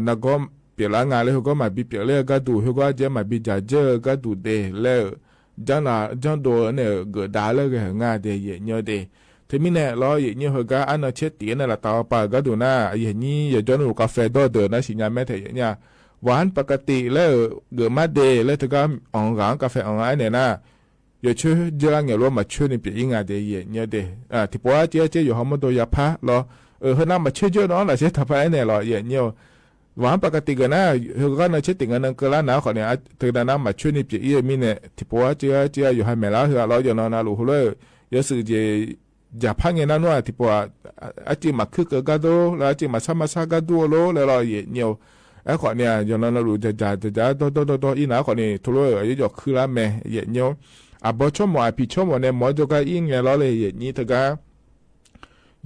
นักก็เปลี่ยนงานเลยเฮก็มาบิเปลี่ยนเลยก็ดูเฮก็เจมาบิจ่าเจก็ดูเดเลยจังโดเนี่ยเกิดด่าเลยก็งานเดย์เนี่ยเดเธ ทีนี้เนี่ยรออย่างนี้เหรอก็อันนั้นเช็ดตีนั่นแหละต่อไปก็ดูหน้าอย่างนี้อย่าจนกาแฟดอเดินนะสิญญาแม่เถอะอย่างเงี้ยหวานปกติแล้วเกิดมาเดย์แล้วถึงก็อ่อนหลังกาแฟอ่อนไอ้เนี่ยนะอย่าช่วยเจริญอย่างรู้มาช่วยในปีงานเดียเนี่ยเดที่ปัวเจ๊อยู่ห้องมันตัวยาพะรอเฮน่ามาช่วยเจ้าน้องละเช็ดทับไปเนี่ยรออย่างเงี้ยหวานปกติกันนะเฮก็น่าเช็ดติงกันนั่งก็แล้วนะคนเนี่ยถึงนั้นมาช่วยในปีมีเนี่ยที่ปัวเจ๊อยู่ให้แม่แล้วเฮเราอยู่นอนน่ารู้เลยอย่าสื่อเจอย่าพังเงินนั่นว่าที่ปัวอาจจะมาคึกกระโดดแล้วอาจจะมาซ้ำมาซักกระโดดแล้วรออย่างเงี้ยไอ้คนเนี่ยอย่างนั้นเรารู้จะโตอีน่าคนนี้ทุเรศอายุคือละแม่อย่างเงี้ยบ่ชมว่าพี่ชมว่าเนี่ยหมอจะก็อิงไงล้อเลยอย่างนี้ถึงก็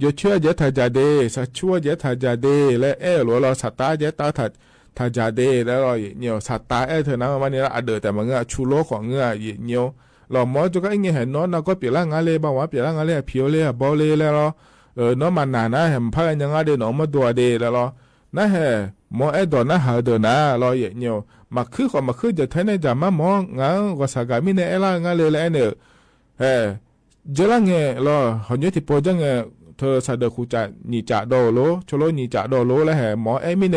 อย่าเชื่อจะทำใจเดสัชั่วจะทำใจเดและเราสัตตาจะทำใจเดแล้วเราอย่างเงี้ยสัตตาเธอนะวันนี้เราเดือดแต่มันก็ชูโลของเงี้ยอย่างเงี้ยเราหมอจะก็อิงเห็นน้องเราก็เปลี่ยนร่างอะไรบ้างว่าเปลี่ยนร่างอะไรผิวเลยบอเลยแล้วน้องมันหนานะเห็นพักยังไงเดน้องมาตัวเดแล้วนั่นแหละหมอดอนนะหาเดินนะเราอย่างเงี้ยมาคือจะแทนในจามาหมองานก็สกามิเนเอล่างานเลยเนี่ยเจริญเงี้ยเราหันยที่ปอจังเงี้ยเธอสะดวกคู่จะหนีจ่าโดโลชโลหนีจ่าโดโลแล้วหมอมิเน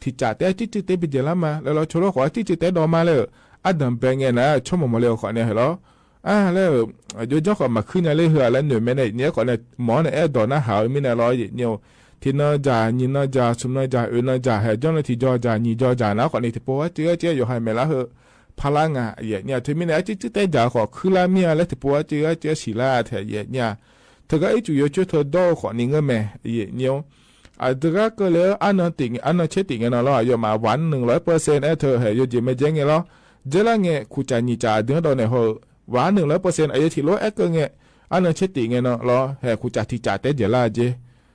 ที่จ่าแต่ที่เตไปเจริญมาแล้วเราชโลขอที่เตดอมาเลยอันดับเป็นเงี้ยนะชมมาเลยขอเนี่ยเหรอแล้วโยจก็มาขึ้นเลยเหรอแล้วหนึ่งเนี่ยขอเนี่ยหมอเนี่ยดอนนะหามิเนเราอย่างเงี้ยที่น่าจะนี่น่าจะสมน่าจะน่าจะให้เจ้าหน้าที่จอจะนี่จอจะนะคนนี้ที่พอเจ๊อยู่ให้เมล่าเหรอพลังเนี่ยที่มีเนี่ยที่แต่จะขอคือละเมียแล้วที่พอเจ๊สิละเถอะเนี่ยถ้าก็ไอ้จุยจุดเธอดูขอนี่เงี้ยแม่เนี่ยถ้าก็เลยอันนั้นเช็ดติงกันแล้วอยู่มาวัน100%เธอให้อยู่จีไม่เจ๊งแล้วเจริญเงี้ยคู่ใจนี่จะดึงตัวเนี่ยเหรอวัน100%ไอ้ที่รู้ก็เงี้ยอันนั้นเช็ดติงกันแล้วให้คู่ใจที่จะแต่เจริญเจ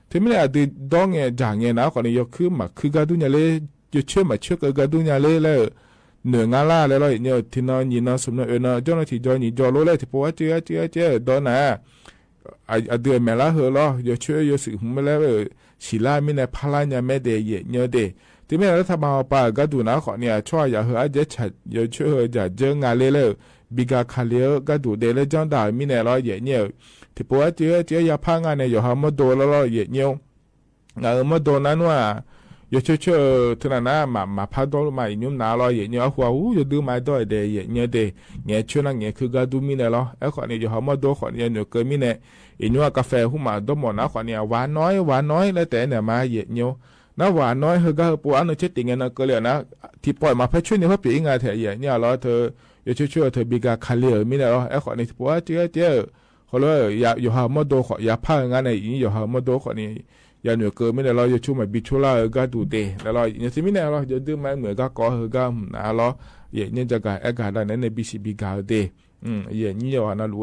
ที่ไม่ได้ดองเงี้ยจางเงี้ยนะคนนี้ยกขึ้นมาคือกระดุนยาเล่ยกเชื่อมาเชื่อกระดุนยาเล่แล้วเหนืองาล่าแล้วเนี่ยที่นอนยินนอนสมนนเจ้าหน้าที่จอยนี่จอรู้เลยที่พอเจ๊ดอนนะเดือนเมล่าเหรอยกเชื่อยกสื่อหุ่มแล้วศิลาไม่ได้พลายเนี่ยไม่ได้เยอะเดที่ไม่ได้ทำมาป่ากระดุนนะคนเนี่ยช่วยอย่าเหรออาจจะชัดยกเชื่อจะเจองาเล่แล้วบิกาคาเลียกระดุนเดลจังได้ไม่ได้เราเยอะเนี่ยที่พอเจ๊อย่าพังงานเนี่ยอย่าหามาโดนแล้วเยอะเนี่ยมาโดนนั้นว่าอย่าเชื่อเท่านั้นมาพัดโดนมาอีกยุ่งนาเราเยอะเนี่ยหัวอย่าดูมาด้วยเดย์เนี่ยเดย์เนี่ยช่วยนั่งเนี่ยคือกระดูมีเนี่ยเราคนนี้อย่าหามาโดนคนเนี่ยเกิดมีเนี่ยอีนี่ว่ากาแฟหุ่มมาดมหมดนะคนเนี่ยหวานน้อยแล้วแต่เนี่ยมาเยอะเนี่ยนะหวานน้อยเฮก็ปัวอันนี้เช็ดติงเงินก็เลยนะที่ปล่อยมาเพื่อช่วยเนี่ยเพื่อเปลี่ยนงานเถอะเยอะเนี่ยเราเธออย่าเชื่อเธอบิกาคาเลียมีเนี่ยเราคนนี้ปัวเจ๊เขาเลยอย่าหามาโดนขอย่าพางานไหนอีอย่าหามาโดนขอนี่อย่าเหนือเกินไม่ได้เราจะช่วยมาบิชุล่าก็ดูเดแล้วเราอย่างที่ไม่ได้เราจะดื่มมาเหมือนก็ก่อก็นะเราอย่างนี้จะการการได้ในบีซีบีกาเดอย่างนี้อย่างนั้นรู้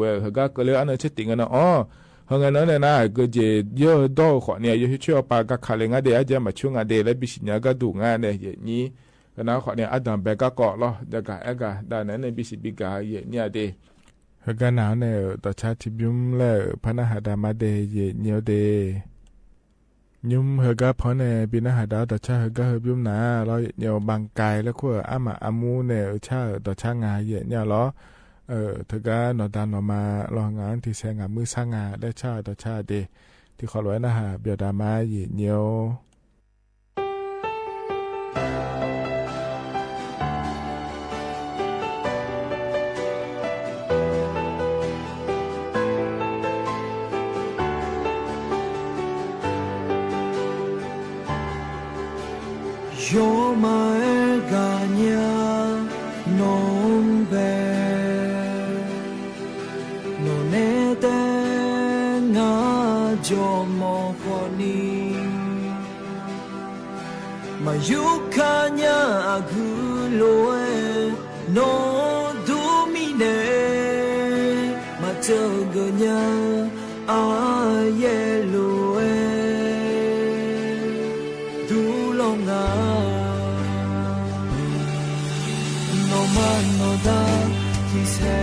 ก็เลยอันนั้นเช็ดติงกันนะฮังนั้นเนี่ยนะก็จะเยอะโดนขอเนี่ยอย่าช่วยปากก็ขาเลยงานเดอาจจะมาช่วยงานเดแล้วบีซีเนี่ยก็ดูงานเนี่ยอย่างนี้ก็นะขอเนี่ยอันดับแบกก็ก่อเราจะการได้ในบีซีบีกาอย่างนี้เดเฮก็หนาวเนี่ยต่อชาติบิมแล้วพนักหาดามาเดยเนียวเดยุมเฮก็พอเนี่ยบินหาดาต่อชาเฮก็เฮบิมหนาเราเนียวบางกายแล้วก็อามาอามูเนี่ยชาต่อชางาเยเนี่ยล้อเธอก็นอดานอมาลองงานที่แสงมือสร้างงาได้ชาต่อชาเดที่ขอร้อยนะฮะเบียดามาเยเนียวYo mai ganya non be no ne te nga jo mo khoni ma yu kanya agulo no do mi ne ma choganya a ye lo du longa no da ki se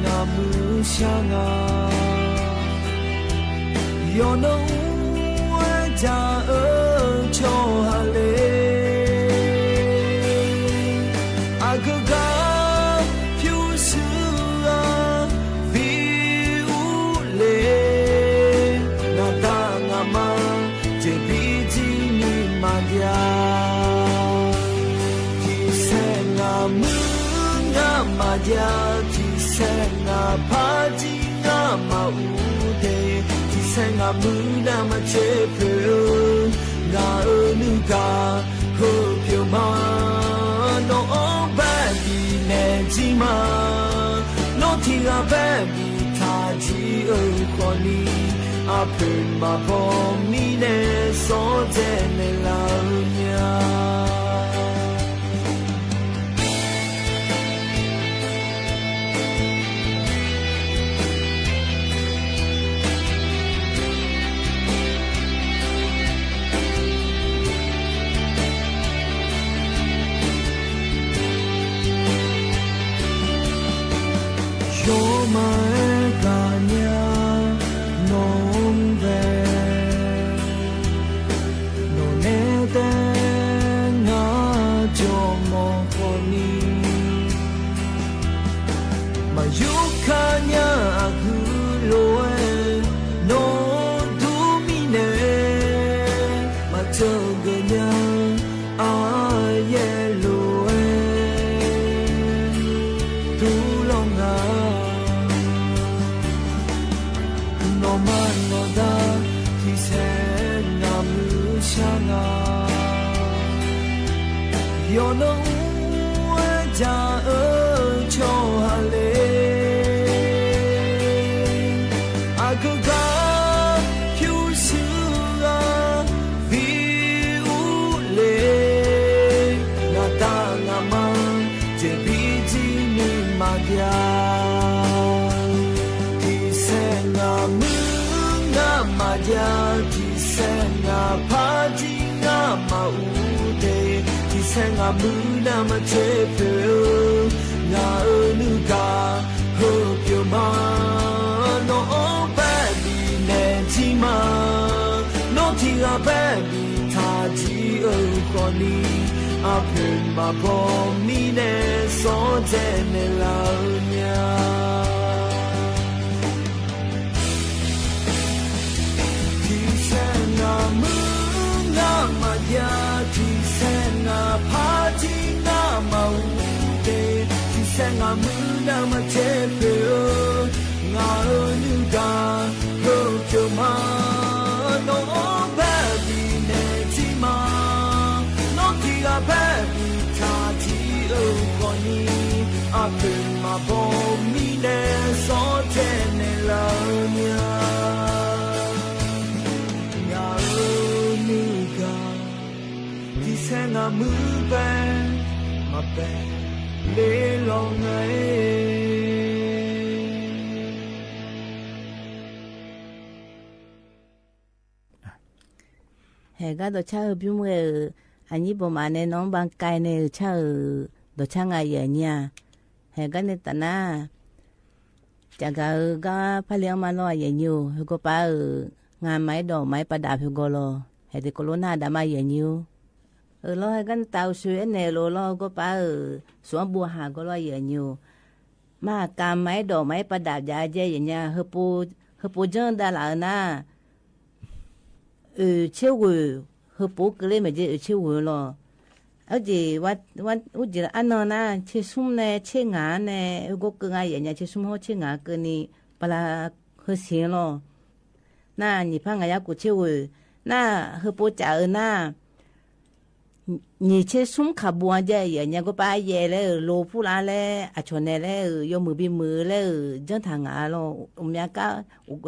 na mu shanga yo no wa ja cho ha le agaga pyu su a bi u le 这笔记你马家，提升啊木啊马家，提升啊帕吉啊马乌的，提升啊木那么切皮，啊女家和皮嘛，侬白比那吉嘛，侬听啊白比他吉儿可你。阿盆嘛婆咪呢，所在的老娘。有嘛个娘。有能我家儿求哈嘞，阿哥哥飘逝啊，比乌嘞，那当阿妈这笔记你马家，提升阿母阿马家，提升阿帕吉阿马乌。生啊木那么切皮，那女家和皮嘛，侬白比那吉嘛，侬听啊白比他吉儿可你，阿盆嘛婆咪呢所在的老娘。提升啊木那么呀。啊，帕吉啊，毛的，提升啊，木那么切皮，啊，女家和皮嘛，侬白比那吉嘛，侬提啊白比他吉儿可你，阿盆嘛婆咪那所在的老娘。生啊木白嘛白雷浪哎，嘿，个都吃比么？安尼不嘛呢？侬帮盖呢吃都吃个爷娘，嘿个呢等呐，这个个拍两嘛咯爷牛，那个把ngàn máy đồ máyประดับอยู่ก็รอให้ที่โคโรนาดามาเยนิวรอให้กันเตาสวยเนโลรอก็ป้าสวนบัวหาก็รอเยนิวมาการไม้ดอกไม้ประดับยาเจอย่างเงี้ยเฮปูเจนดาลานะเชื่อว่าเฮปูก็เลยไม่เจเชื่อว่าหรอเอาจีวันอุจจาระอันนั้นนะเชื่อซุ่มเนี่ยเชื่องานเนี่ยก็เกิดอะไรอย่างเงี้ยเชื่อซุ่มเขาเชื่องานเกินนี่ปลาเฮเสียหรอน่านี่พังอะไรกูเชื่อว่าน่าเฮปูจ่าน่านี่เชื่อซุ่มขับบัวเจอย่างเงี้ยก็ป้าเย่เลยโลพูลาเลยอาชนเลยยมือบีมือเลยเจ้าทางงานหรอมีก้า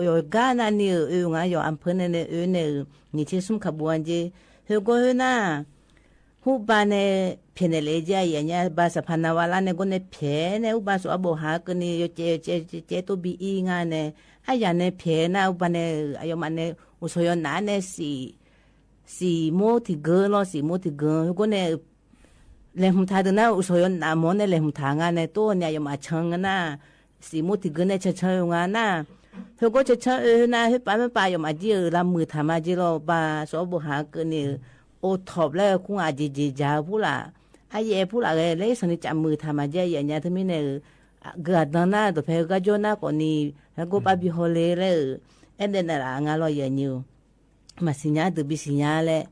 ยก้านั่นนี่งานอยู่อำเภอเนี่ยเนี่ยนี่เชื่อซุ่มขับบัวเจเฮก็เฮน่าฮูบานเนี่ยเพียงเลยเจอย่างเงี้ยบาสพานาวาลาเนี่ยก็เนี่ยเพียงเนี่ยอุบาสอบ่หากันนี่เจตัวบีอีงานเนี่ยไอ้ยันเนี่ยเพียงนะอุบานเนี่ยไอ้ยมันเนี่ยอุสยนานเนี่ยสี่โมที่เกอ咯สี่โมที่เกอก็เนี่ยเลมทาดนะอุสยนนาโมเนี่ยเลมทางานเนี่ยตัวเนี่ยยมาเชิงนะสี่โมที่เกอเนี่ยเชิงงานนะเฮก็เชิงนะเฮป้าไม่ป้ายมาจีลำมือทำมาจีเราบาสอบ่หากันนี่โอทอบแล้วคงอาจจะจ้าพูล่ะไอ้เย่พูล่ะเลยสนิทจับมือทำมาเจอย่างเงี้ยทั้งนี้เนี่ยเกิดนั่นนะตัวเพลก็โจน่าก่อนนี้แล้วก็ป้าบิโฮเล่เลยเอ็นเดนน่ะงานเราอย่างนี้ mà xì nhá từ bị xì nhá lệ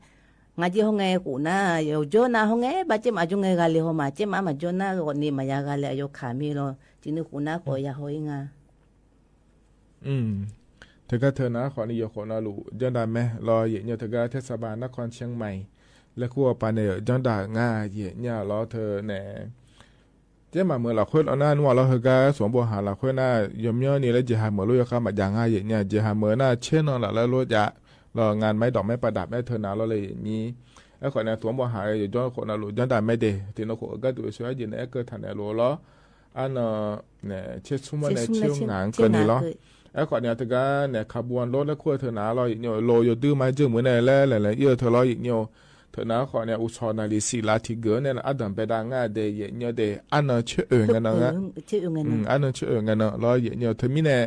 ngã chỉ không nghe cụ na yêu cho na không nghe bà chế mà cho nghe gà lì mà chế mà cho na còn ni mà ya gà lì yêu khả mi lo chỉ nếu cụ na có ya hoi nga thực ra thưa nó khỏi nhiều khổ nó lụ dân đà mẹ lo dễ nhiều thực ra thế sa bà nó con chiang mày là khu bà này dân đà nga dễ nhà lo thưa nè chế mà mưa là khuyết ở na nuo lo thực ra xuống bộ hà là khuyết na yếm nhớ ni là chỉ hà mưa lôi khá mà giang nga dễ nhà chỉ hà mưa na trên nó là lôi dạ lo ngàn mấy đỏ mấy bà đạp mấy thưa nào loเลยnhíไอ้คนเนี่ยตัวบ่หายอยู่จ้องคนน่ะรู้จังได้ไม่ได้ที่เราคนก็ตัวช่วยยินไอ้เกิดทันเนี่ยรู้ล้ออันเนี่ยเชื่อชุ่มเนี่ยเชื่องานคนนี้ล้อไอ้คนเนี่ยถึงก็เนี่ยขบวนรถแล้วขั้วเธอหนาเราอีกเนี่ยโลอยู่ดื้อไม้จื้อเหมือนเนี่ยแล้วหลายๆเยอะเธอเราอีกเนี่ยเธอหนาคนเนี่ยอุชนาลิสีลาทิเกอเนี่ยอันดับไปดังง่ายเดียเนี่ยเดียอันนั้นเชื่อเงินนะอันนั้นเชื่อเงินนะเราเนี่ยเธอมีเนี่ย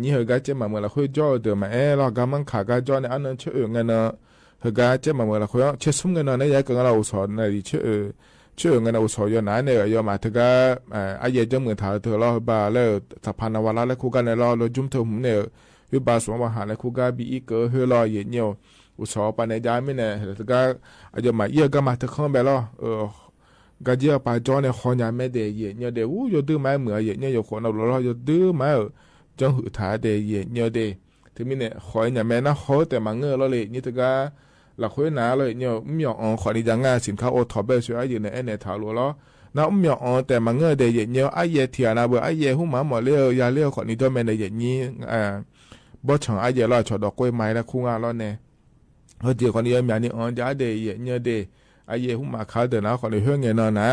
เนี่ยเขาก็จะมาเมื่อเราคุยจ่อเดี๋ยวมาเรากำลังขาก็จ่อเนี่ยอันนั้นเชื่อเงินนะเขาก็จะมาเมื่อเราคุยเชื่อสุ่มเงินนะเนี่ยก็เราอุชนาลิเชื่อเงินอุชยนะเนี่ยยอมมาเธอก็ไอ้เจ้าเมืองถ่ายเธอเราบ้าแล้วสะพานนวาระแล้วคู่กันเนี่ยเราจุ่มเธอหุ่นเนี่ยอยู่บ้านสวนมหาแล้วคู่กันบีอีกเฮลอยเนี่ยอุชปานในย้ายไม่เนี่ยเธอก็ไอ้เจ้ามาเยี่ยก็มาเธอเข้าไปแล้วก็เยี่ยไปจ่อเนี่ยคนยังไม่ได้เนี่ยเดี๋ยวอยู่ดื้อไม้เหมือนเนี่ยอยู่คนเราอยู่ดื้อไม้จังหือถ่ายเดียเนี่ยเดถึงมีเนี่ยคอยเนี่ยแม่น่าโหแต่มาเงือเราเลยนี่ถึงก็หลักคุยหนาเลยเนี่ยไม่ยอมขอนี่จังงานสินค้าโอท็อปเบอร์ช่วยอยู่ในไอ้เนี่ยถาวรแล้วน้าไม่ยอมแต่มาเงือเดียเนี่ยไอ้เยี่ยเทียนะเบอร์ไอ้เยี่ยหุ่มหมาหมอเลี้ยวยาเลี้ยวขอนี่ตัวแม่ในเยี่ยนี้บ่ช่างไอ้เยี่ยเราชอดอกกล้วยไม้แล้วคุ้งอ่ะเราเนี่ยเขาเจี๋ยขอนี่มีอันนี้จะเดียเนี่ยเดไอ้เยี่ยหุ่มหมาขาวเดินนะขอนี่เฮืองเงินนะ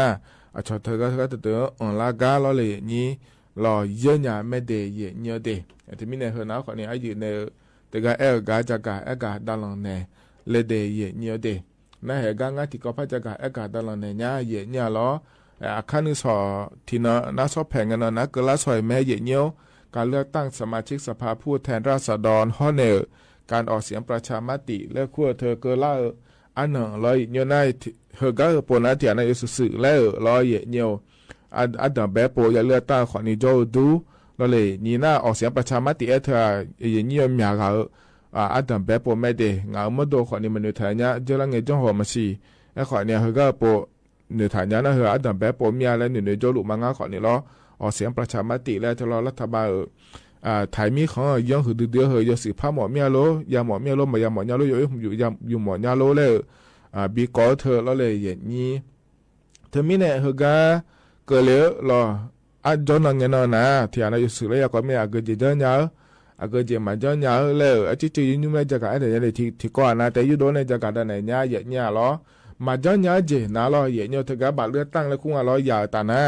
ชอดเธอก็เตือนลากาเราเลยนี่รอเยอะเนี่ยไม่ได้เยอะเนี่ยเดที่มีเนี่ยเฮน่าคนนี้อายุเนี่ยแต่ก็กาจากกาดาลังเนี่ยเลเดเยอะเนี่ยเดนั่นเหตุการณ์ที่ก็พัฒจากกาดาลังเนี่ยเยอะเนี่ยล้อคันนึกสอที่น่าสอบแผงกันนะก็ละสอยแม่เยอะเนี่ยการเลือกตั้งสมาชิกสภาผู้แทนราษฎรฮอนเนอร์การออกเสียงประชามติเลือกขั้วเธอก็ละอันหนึ่งร้อยเนี่ยในเฮก็ปนที่อันนั้นสื่อแล้วร้อยเยอะเนี่ยอันดับแบบโปรอย่าเลือกตั้งขอนี้โจดูเราเลยนี่น่าออกเสียงประชามติเธออย่างนี้มีอะไรอันดับแบบโปรไม่ได้เงาไม่โดขอนี้มันอยู่แถวนี้เจ้าละเงี้ยจ้องหัวมาสิไอ้ขอนี้เขาก็โปรอยู่แถวนี้นะอันดับแบบโปรมีอะไรหนึ่งโจลุมังงาขอนี้ล้อออกเสียงประชามติแล้วจะรอรัฐบาลไทยมีของย่องหือเดือดเหยสิผ้าหมอเมียโลยาหมอเมียโลมายาหมอยาโลอยู่หมอยาโลเลยบีกอเธอแล้วเลยอย่างนี้เธอมีเนี่ยเขาก็ก็เลยรออาจจะนั่งเงินนะที่อันนั้นอยู่สุดเลยก็ไม่อาจจะเจอเนาะอาจจะมาเจอเนาะเลยอาจจะยืนอยู่ในจักรอะไรอย่างนี้ที่ก่อนนะแต่อยู่โดนในจักรได้เนี่ยเยอะเนี่ยล้อมาเจอเนาะเจน่าล้อเยอะเนี่ยถึงกับบัตรเลือกตั้งแล้วคุ้งล้อยาวแต่นะ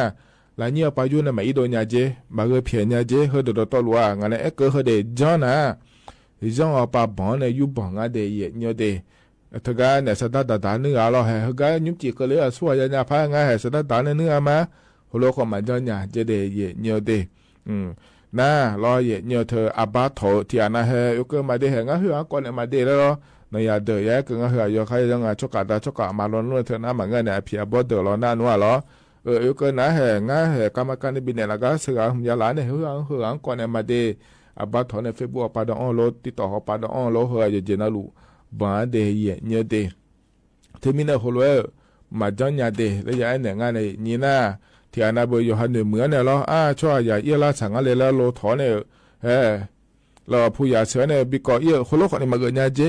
แล้วเนี่ยไปอยู่ในไม่โดนเนี่ยเจมาเกเพียนเนี่ยเจเฮดตัวตัวรัวงั้นเนี่ยก็เฮดเจนะเจเอาไปบ้านเนี่ยอยู่บ้านอะไรเยอะเนี่ยเดถึงกับเนี่ยสตาร์ทด่านเนื้อล้อเฮ้ยก็ยุ่งจีก็เลยส่วนเนี่ยพาง่ายสตาร์ทด่านเนื้อมาฮัลโหลก็มาเจอเนี่ยจะได้เยอะเนี่ยเดน่ารอเยอะเนี่ยเธออาบาโถที่อันนั้นเฮยก็มาได้เห็นงั้นเฮ้ยก่อนเนี่ยมาได้แล้วในยาเดือยก็งั้นเฮ้ยยกให้ยังไงชกกามาล้นเธอหน้ามันเงี้ยเนี่ยเพียบดเดือดร้อนหน้านัวล้อก็น่าเห็นงั้นเฮ้ยกรรมการในบินเนี่ยแล้วก็เสือหุ่นยาหลานเนี่ยเฮ้ยก่อนเนี่ยมาได้อาบาโถในเฟซบุ๊กปาดองโลติดต่อเขาปาดองโลเฮ้ยเจน่าลูบ้านเดียเนี่ยเดที่มีเนี่ยฮัลโหลมาจังเนี่ยเดแล้วยังไงเนี่ยงั้นเนี่ยนี่นะที่อันนั้นบอยู่หันเหนือเหมือนเนี่ยล้อช่วยอย่าเอี้ยละสังอะไรแล้วโลถอนเนี่ยเราผู้ใหญ่เสือเนี่ยบิกอเอี้ยคนโลกคนนี้มาเกิดเนี่ยเจ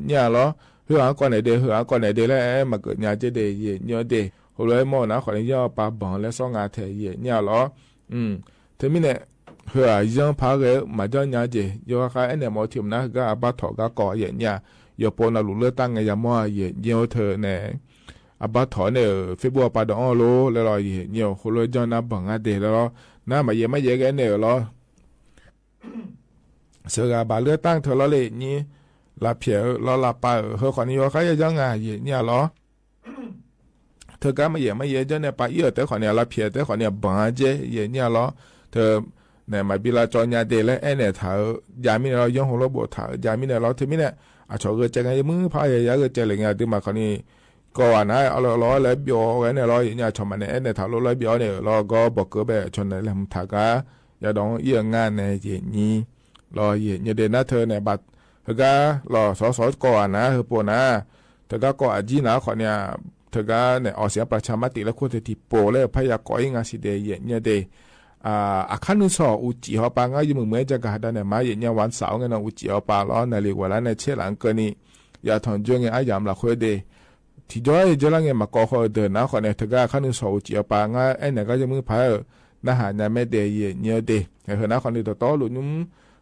เนี่ยล้อเฮือก่อนไหนเดเฮือก่อนไหนเดแล้วมาเกิดเนี่ยเจเดเนี่ยเดฮัลโหลหมอนะคนนี้ย่อปาบังแล้วสองงาเทเนี่ยล้อที่มีเนี่ยเฮือยังพาเกมาจังเนี่ยเจย่อใครเนี่ยหมอทีมนะก็อาบัตถก็ก่อเนี่ยอย่าปนเอาลุเลือกตั้งไงอย่ามั่วเนี่ยเธอเนี่ยอาบัตถเนี่ยเฟซบุ๊กปาดองโลแล้วเราเนี่ยคนเลยจอนับบังอาเดแล้วน่ามาเยอะไม่เยอะกันเนี่ยหรอเสือกบาเลือกตั้งเธอเราเลยนี่ลาเพียเราลาไปเฮอคนนี้ว่าใครจะยังไงเนี่ยหรอเธอก็ไม่เยอะจนเนี่ยไปเยอะแต่คนเนี่ยลาเพียแต่คนเนี่ยบังอาเจเนี่ยหรอเธอเนี่ยมาบิลาจอยาเดแล้วเนี่ยเธอยามีเราย่องของเราบวชยามีเนี่ยเราเธอมีเนี่ยชอบก็จะไงมือพายยาก็จะอะไรเงี้ยที่มาคนนี้ก็ว่านะเอาล้อแล้วเบียวไว้เนี่ยล้ออย่างเงี้ยชอบมันเนี่ยถ้าล้อแล้วเบียวเนี่ยล้อก็บอกก็แบบชนในลำถากะอย่าดองเยี่ยงงานในอย่างนี้ล้ออย่างเงี้ยเดน่าเธอเนี่ยบัด เฮกาหล่อสอก่อนนะเฮปนะเธอก็อาจีนะขอเนี่ยเธอก็เนี่ยออกเสียงประชามติแล้วควรจะที่โปเลยพยากรณ์งานสิเดียเนี่ยเดอาคันนุสออุจิฮอปางาอยู่เมื่อจะกระดานเนี่ยมาเนี่ยวันเสาร์เนี่ยอุจิฮอปาล้อในเรียกว่าในเชลังเกนี่อย่าทอนจงเนี่ยอายามละคุยเดที่จ้อยจะลังเนี่ยมาก่อเขาเดินนะขอเนี่ยเธอก็คันนุสออุจิฮอปางาไอ้เนี่ยก็จะมือพายนะหาเนี่ยไม่เดียเนี่ยเดเห็นนะคนนี้ตัวโตหลุนุ่ม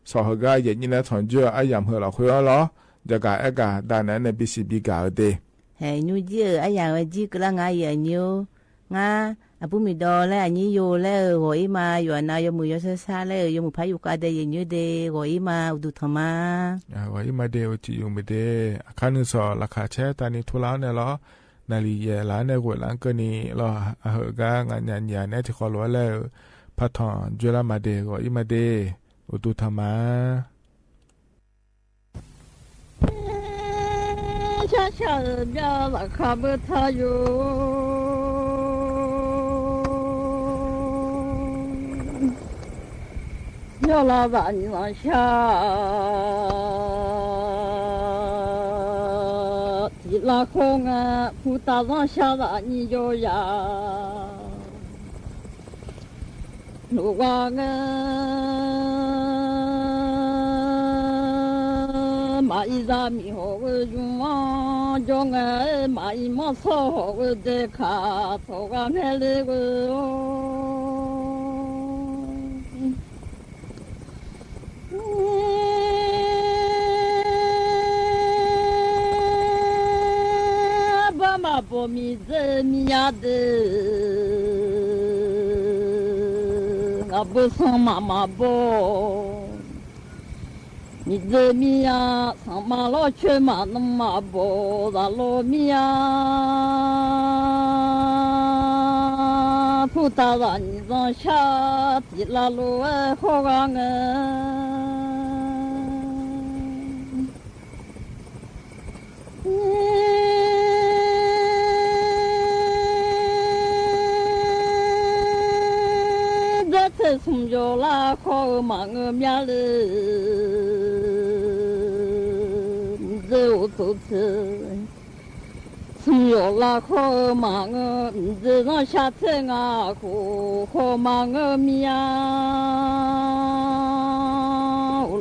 สอฮกาอย่างนี้นะทอนจ้อยอายามเฮละคุยล้อจะกะไอ้กะด้านนั้นในบิสิบิกาเดเฮ้ยนูเจออายามจีกละงายอย่างนี้งาอาปุมิดอแล้วอันนี้โยแล้วหอยมาอยู่นายมือยศซาแล้วยมือพายุกาเดยยืดเดหอยมาอุดุธรรมาหอยมาเดอจิยุมิเดคันนุสอราคาแช่ตานี้ทุล้าเนี่ยล้อนาลีเยล้านในหัวหลังก็นี่ล้อเฮกางานยันยาเนี่ยที่ขอล้อแล้วพัฒนจุลมาเดหอยมาเดอุดุธรรมาชาชาเดียวราคาเบทายุ要老板你往下，地拉空啊，不打上下了你就呀，路光啊，马一扎米好个用啊，叫我马一毛草好个在卡，草干开那个哦。波米子米呀的，我不送妈妈波，米子米呀，上马老去马弄马波，那罗米呀，不打让你让下地拉路哎好干从小拉好忙个面了，走走吃。从小拉好忙个，这让下菜啊，好忙个面。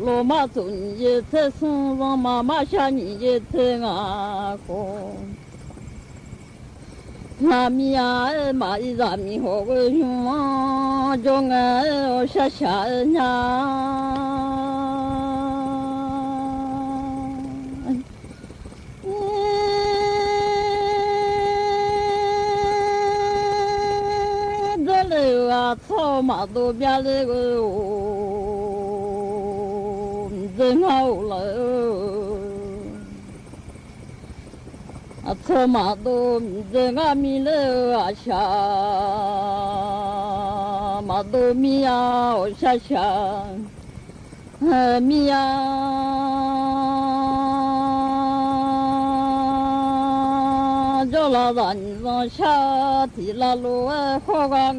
老妈做你菜送让妈妈下你菜啊，好。那米呀，马一扎米好个用啊，叫我下下呀。这里啊，草马都变那个哦，真好了。草马都这个米了啊下，马都米呀下下，米呀，叫老让你让下地拉路哎好干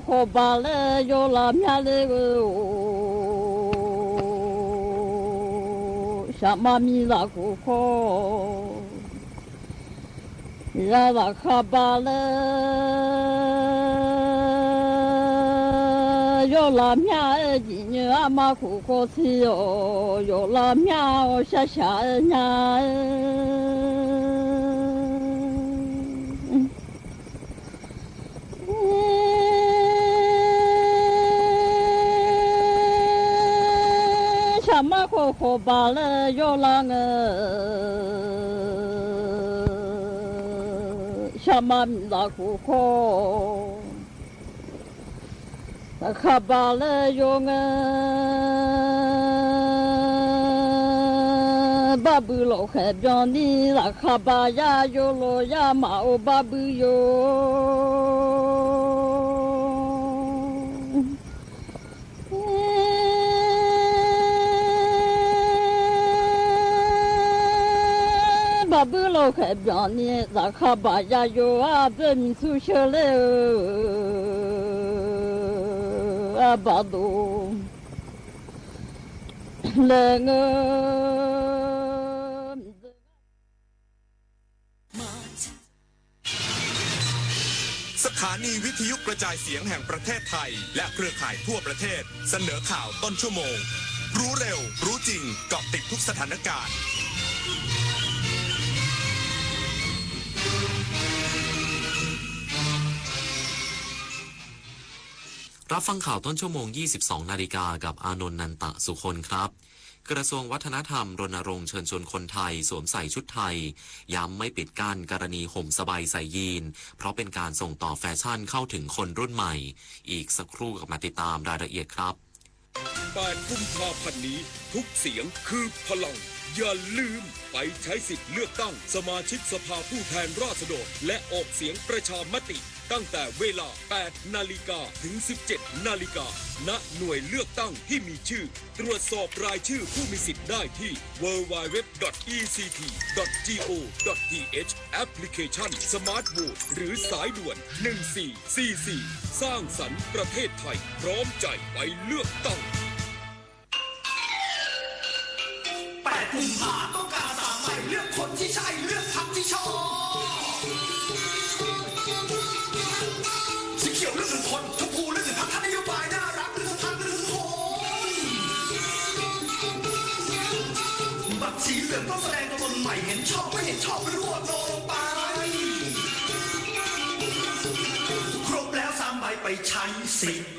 好把来要拉面那个哦，下马米拉古好，让拉哈把来要拉面今年阿妈古好吃哦，要拉面哦下下呀。马好好把来要拉个，下马米拉古好，那哈把来要个，巴布老海边的那哈把呀要罗呀马欧巴布哟。把不老开表呢，咋看把家有啊，这民族学来啊，把都来个。 สถานีวิทยุกระจายเสียงแห่งประเทศไทยและเครือข่ายทั่วประเทศเสนอข่าวต้นชั่วโมงรู้เร็วรู้จริงเกาะติดทุกสถานการณ์ รับฟังข่าวต้นชั่วโมง 22 นาฬิกากับอานนท์นันตะสุคนครับกระทรวงวัฒนธรรมรณรงค์เชิญชวนคนไทยสวมใส่ชุดไทยย้ำไม่ปิดกั้นกรณีห่มสบายใส่ยีนเพราะเป็นการส่งต่อแฟชั่นเข้าถึงคนรุ่นใหม่อีกสักครู่กับมาติดตามรายละเอียดครับ 8 กุมภาพันธ์นี้ทุกเสียงคือพลังอย่าลืมไปใช้สิทธิ์เลือกตั้งสมาชิกสภาผู้แทนราษฎรและออกเสียงประชามติตั้งแต่เวลา 8 นาฬิกาถึง 17 นาฬิกาณหน่วยเลือกตั้งที่มีชื่อตรวจสอบรายชื่อผู้มีสิทธิ์ได้ที่ www.ect.go.th แอปพลิเคชัน Smart Vote หรือสายด่วน 1444 สร้างสรรค์ประเทศไทยพร้อมใจไปเลือกตั้ง 8 กุมภาต้องการสามใหม่เลือกคนที่ใช่เลือกพรรคที่ชอบสีเขียวเลือกถึงคนชมพูเลือกถึงพรรคท่านนโยบายน่ารักเลือกพรรคเลือกคนบัตรสีเหลืองต้องแสดงตัวตนใหม่เห็นชอบไม่เห็นชอบรวดโลงไปครบแล้ว3 ใบไปใช้สิทธิ์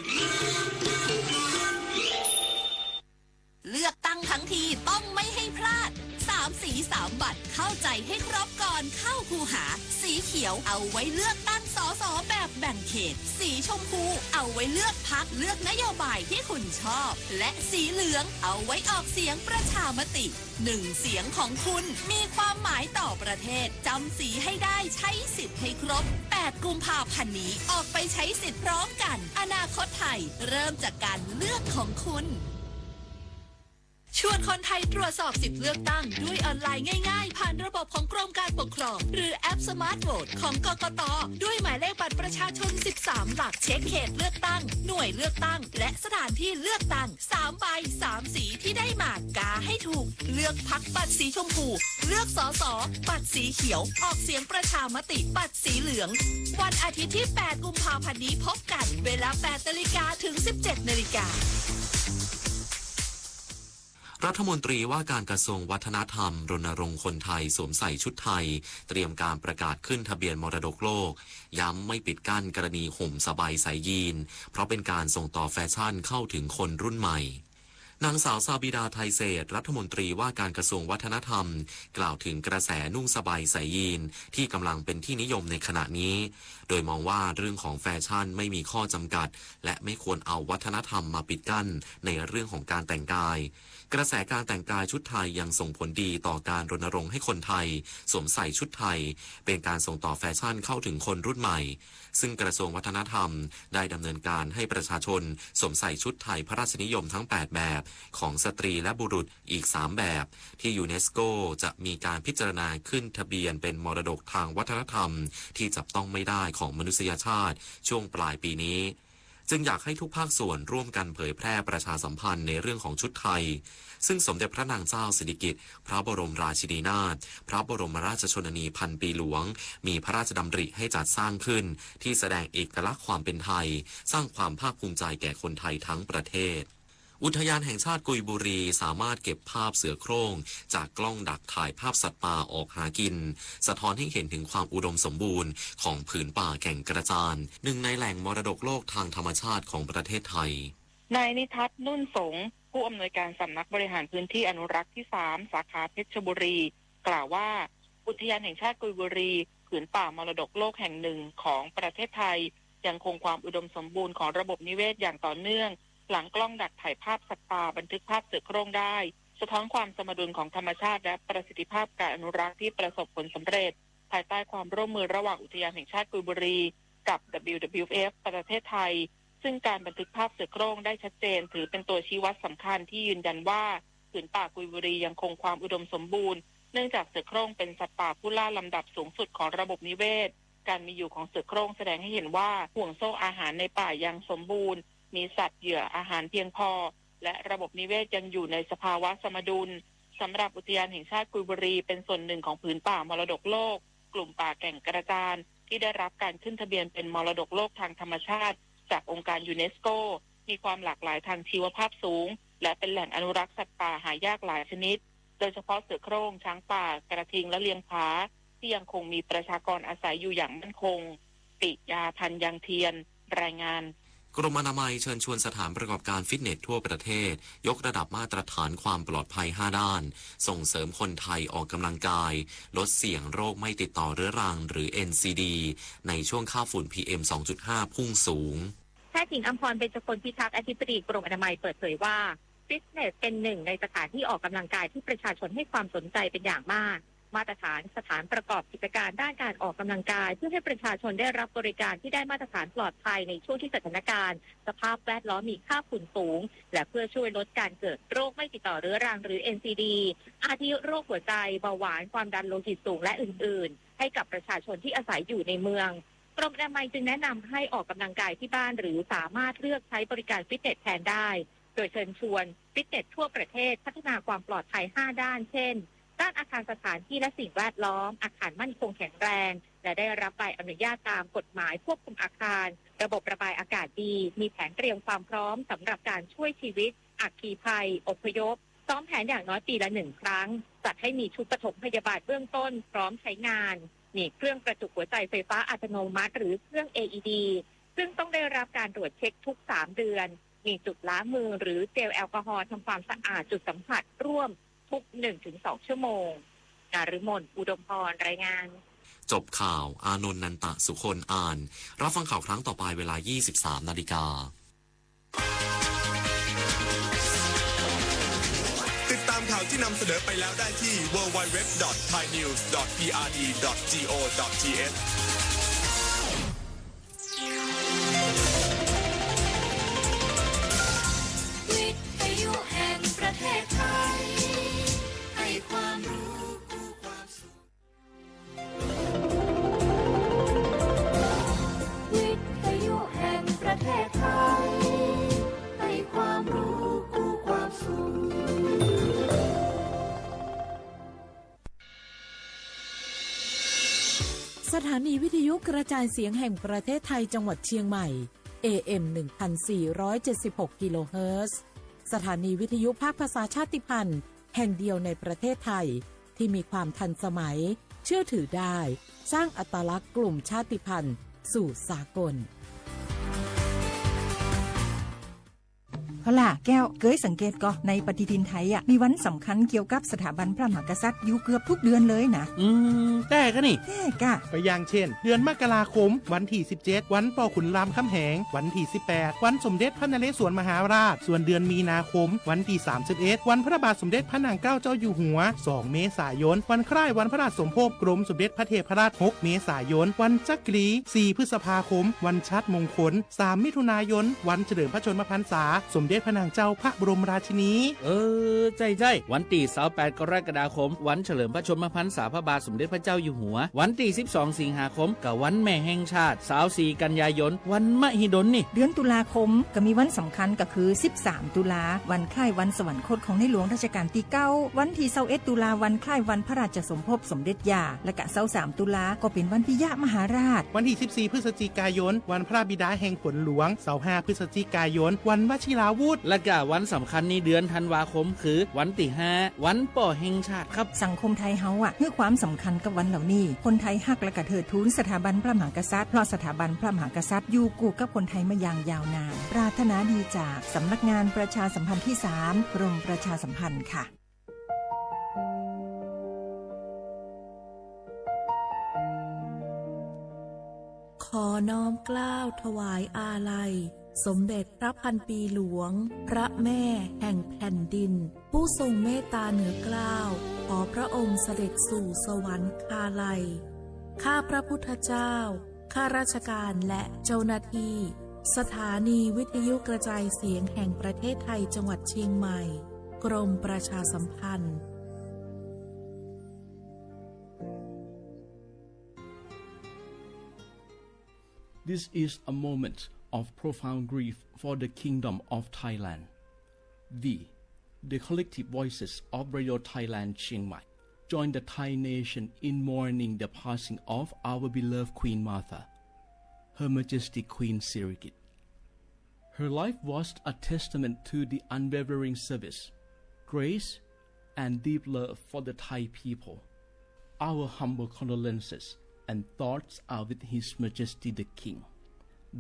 เลือกตั้งทั้งทีต้องไม่ให้พลาด3 สี3 บัตรเข้าใจให้ครบก่อนเข้าคูหาสีเขียวเอาไว้เลือกตั้งสสแบบแบ่งเขตสีชมพูเอาไว้เลือกพรรคเลือกนโยบายที่คุณชอบและสีเหลืองเอาไว้ออกเสียงประชามติ1 เสียงของคุณมีความหมายต่อประเทศจำสีให้ได้ใช้สิทธิ์ให้ครบ8 กุมภาพันธ์นี้ออกไปใช้สิทธิ์พร้อมกันอนาคตไทยเริ่มจากการเลือกของคุณชวนคนไทยตรวจสอบสิทธิเลือกตั้งด้วยออนไลน์ง่ายๆผ่านระบบของกรมการปกครองหรือแอป Smart Vote ของกกต.ด้วยหมายเลขบัตรประชาชน13 หลักเช็คเขตเลือกตั้งหน่วยเลือกตั้งและสถานที่เลือกตั้ง3 ใบ 3 สีที่ได้มากาให้ถูกเลือกพรรคบัตรสีชมพูเลือกสสบัตรสีเขียวออกเสียงประชามติบัตรสีเหลืองวันอาทิตย์ที่ 8 กุมภาพันธ์นี้พบกันเวลา 8 นาฬิกาถึง 17 นาฬิการัฐมนตรีว่าการกระทรวงวัฒนธรรมรณรงค์คนไทยสวมใส่ชุดไทยเตรียมการประกาศขึ้นทะเบียนมรดกโลกย้ำไม่ปิดกั้นกรณีห่มสบายใส่ยีนเพราะเป็นการส่งต่อแฟชั่นเข้าถึงคนรุ่นใหม่นางสาวซาบิดาไทยเศรษฐ์รัฐมนตรีว่าการกระทรวงวัฒนธรรมกล่าวถึงกระแสนุ่งสบายใส่ยีนที่กำลังเป็นที่นิยมในขณะนี้โดยมองว่าเรื่องของแฟชั่นไม่มีข้อจำกัดและไม่ควรเอาวัฒนธรรมมาปิดกั้นในเรื่องของการแต่งกายกระแสการแต่งกายชุดไทยยังส่งผลดีต่อการรณรงค์ให้คนไทยสวมใส่ชุดไทยเป็นการส่งต่อแฟชั่นเข้าถึงคนรุ่นใหม่ซึ่งกระทรวงวัฒนธรรมได้ดำเนินการให้ประชาชนสวมใส่ชุดไทยพระราชนิยมทั้ง8แบบของสตรีและบุรุษอีก3แบบที่ยูเนสโกจะมีการพิจารณาขึ้นทะเบียนเป็นมรดกทางวัฒนธรรมที่จับต้องไม่ได้ของมนุษยชาติช่วงปลายปีนี้จึงอยากให้ทุกภาคส่วนร่วมกันเผยแพร่ประชาสัมพันธ์ในเรื่องของชุดไทยซึ่งสมเด็จพระนางเจ้าสิริกิติ์พระบรมราชินีนาถพระบรมราชชนนีพันปีหลวงมีพระราชดำริให้จัดสร้างขึ้นที่แสดงเอกลักษณ์ความเป็นไทยสร้างความภาคภูมิใจแก่คนไทยทั้งประเทศอุทยานแห่งชาติกุยบุรีสามารถเก็บภาพเสือโคร่งจากกล้องดักถ่ายภาพสัตว์ป่าออกหากินสะท้อนให้เห็นถึงความอุดมสมบูรณ์ของผืนป่าแก่งกระจานหนึ่งในแหล่งมรดกโลกทางธรรมชาติของประเทศไทยนายนิทัศน์นุ่นสงผู้อำนวยการสำนักบริหารพื้นที่อนุรักษ์ที่3สาขาเพชรบุรีกล่าวว่าอุทยานแห่งชาติกุยบุรีผืนป่ามรดกโลกแห่งหนึ่งของประเทศไทยยังคงความอุดมสมบูรณ์ของระบบนิเวศอย่างต่อเนื่องหลังกล้องดักถ่ายภาพสัตว์ป่าบันทึกภาพเสือโคร่งได้สะท้อนความสมดุลของธรรมชาติและประสิทธิภาพการอนุรักษ์ที่ประสบผลสำเร็จภายใต้ความร่วมมือระหว่างอุทยานแห่งชาติกุยบุรีกับ WWF ประเทศไทยซึ่งการบันทึกภาพเสือโคร่งได้ชัดเจนถือเป็นตัวชี้วัดสำคัญที่ยืนยันว่าผืนป่ากุยบุรียังคงความอุดมสมบูรณ์ เนื่องจากเสือโคร่งเป็นสัตว์ป่าผู้ล่าลำดับสูงสุดของระบบนิเวศการมีอยู่ของเสือโคร่งแสดงให้เห็นว่าห่วงโซ่อาหารในป่ายังสมบูรณ์มีสัตว์เหยื่ออาหารเพียงพอและระบบนิเวศยังอยู่ในสภาวะสมดุลสำหรับอุทยานแห่งชาติกุยบุรีเป็นส่วนหนึ่งของผืนป่ามรดกโลกกลุ่มป่าแก่งกระจานที่ได้รับการขึ้นทะเบียนเป็นมรดกโลกทางธรรมชาติจากองค์การยูเนสโกมีความหลากหลายทางชีวภาพสูงและเป็นแหล่งอนุรักษ์สัตว์ป่าหายากหลายชนิดโดยเฉพาะเสือโคร่งช้างป่ากระทิงและเลียงผาที่ยังคงมีประชากรอาศัยอยู่อย่างมั่นคงปิยาพันธ์ยังเทียนรายงานกรมอนามัยเชิญชวนสถานประกอบการฟิตเนสทั่วประเทศยกระดับมาตรฐานความปลอดภัย5ด้านส่งเสริมคนไทยออกกำลังกายลดเสี่ยงโรคไม่ติดต่อเรื้อรังหรือ NCD ในช่วงค่าฝุ่น PM 2.5 พุ่งสูงแพทย์หญิงอัมพรเบญจพลพิทักษ์อธิบดีกรมอนามัยเปิดเผยว่าฟิตเนสเป็นหนึ่งในสถานที่ออกกำลังกายที่ประชาชนให้ความสนใจเป็นอย่างมากมาตรฐานสถานประกอบกิจการด้านการออกกำลังกายเพื่อให้ประชาชนได้รับบริการที่ได้มาตรฐานปลอดภัยในช่วงที่สถานการณ์สภาพแวดล้อมมีค่าฝุ่นสูงและเพื่อช่วยลดการเกิดโรคไม่ติดต่อเรื้อรังหรือ NCD อาทิโรคหัวใจเบาหวานความดันโลหิตสูงและอื่นๆให้กับประชาชนที่อาศัยอยู่ในเมืองกรมอนามัยจึงแนะนำให้ออกกำลังกายที่บ้านหรือสามารถเลือกใช้บริการฟิตเนสแทนได้โดยเชิญชวนฟิตเนสทั่วประเทศพัฒนาความปลอดภัย5ด้านเช่นด้านอาคารสถานที่และสิ่งแวดล้อมอาคารมั่นคงแข็งแรงและได้รับใบอนุญาตตามกฎหมายควบคุมอาคารระบบระบายอากาศดีมีแผนเตรียมความพร้อมสำหรับการช่วยชีวิตอัคคีภัยอพยพซ้อมแผนอย่างน้อยปีละ1 ครั้งจัดให้มีชุดปฐมพยาบาลเบื้องต้นพร้อมใช้งานมีเครื่องกระจุกหัวใจไฟฟ้าอัตโนมัติหรือเครื่อง AED ซึ่งต้องได้รับการตรวจเช็คทุก3 เดือนมีจุดล้างมือหรือเจลแอลกอฮอล์ทำความสะอาดจุดสัมผัสร่วมทุก 1-2 ชั่วโมงนฤมลอุดมพรรายงานจบข่าวอานนท์นันตะสุคนอ่านรับฟังข่าวครั้งต่อไปเวลา 23 นาฬิกาติดตามข่าวที่นำเสนอไปแล้วได้ที่ www.thainews.prd.go.thวิทยุแห่งประเทศไทยให้ความรู้คู่ความสุขวิทยุแห่งประเทศไทยให้ความรู้คู่ความสุขสถานีวิทยุกระจายเสียงแห่งประเทศไทยจังหวัดเชียงใหม่ AM 1476 กิโลเฮิรตซ์สถานีวิทยุภาคภาษาชาติพันธุ์แห่งเดียวในประเทศไทยที่มีความทันสมัยเชื่อถือได้สร้างอัตลักษณ์กลุ่มชาติพันธุ์สู่สากลเอาล่ะแก้วเกยสังเกตก็ในปฏิทินไทยมีวันสำคัญเกี่ยวกับสถาบันพระมหากษัตริย์อยู่เกือบทุกเดือนเลยนะแต่ก็นี่แต่กะก็อย่างเช่นเดือนมกราคมวันที่17วันป่อขุนรามคำแหงวันที่18วันสมเด็จพระนเรศวรมหาราชส่วนเดือนมีนาคมวันที่31วันพระบาทสมเด็จพระนางเกล้าเจ้าอยู่หัว2เมษายนวันคล้ายวันพระราชสมภพกรมสมเด็จพระเทพราช6เมษายนวันจักรี4พฤษภาคมวันชัดมงคล3มิถุนายนวันเฉลิมพระชนมพรรษาสมเด็จพระนางเจ้าพระบรมราชินีใจวันที่28กรกฎาคมวันเฉลิมพระชนมพรรษาพระบาทสมเด็จพระเจ้าอยู่หัววันที่12สิงหาคมกับวันแม่แห่งชาติ24กันยายนวันมหิดลนี่เดือนตุลาคมก็มีวันสำคัญก็คือ13ตุลาวันคล้ายวันสวรรคตของในหลวงรัชกาลที่9วันที่21ตุลาวันคล้ายวันพระราชสมภพสมเด็จย่าและก็23ตุลาก็เป็นวันปิยมหาราชวันที่14พฤศจิกายนวันพระบิดาแห่งฝนหลวง25พฤศจิกายนวันวชิราวุธและก็วันสำคัญในเดือนธันวาคมคือวันที่5วันป่อแห่งชาติครับสังคมไทยเฮาให้ความสำคัญกับวันเหล่านี้คนไทยฮักและก็เทิดทูนสถาบันพระมหากษัตริย์เพราะสถาบันพระมหากษัตริย์อยู่คู่กับคนไทยมาอย่างยาวนานปรารถนาดีจากสำนักงานประชาสัมพันธ์ที่3กรมประชาสัมพันธ์ค่ะขอน้อมเกล้าถวายอาลัยสมเด็จพระพันปีหลวงพระแม่แห่งแผ่นดินผู้ทรงเมตตาเหนือเกล้าขอพระองค์เสด็จสู่สวรรคาลัยข้าพระพุทธเจ้าข้าราชการและเจ้าหน้าที่สถานีวิทยุกระจายเสียงแห่งประเทศไทยจังหวัดเชียงใหม่กรมประชาสัมพันธ์ This is a moment of profound grief for the Kingdom of Thailand. The collective voices of Radio Thailand Chiang Mai join the Thai nation in mourning the passing of our beloved Queen Martha, Her Majesty Queen Sirikit. Her life was a testament to the unwavering service, grace, and deep love for the Thai people. Our humble condolences and thoughts are with His Majesty the King,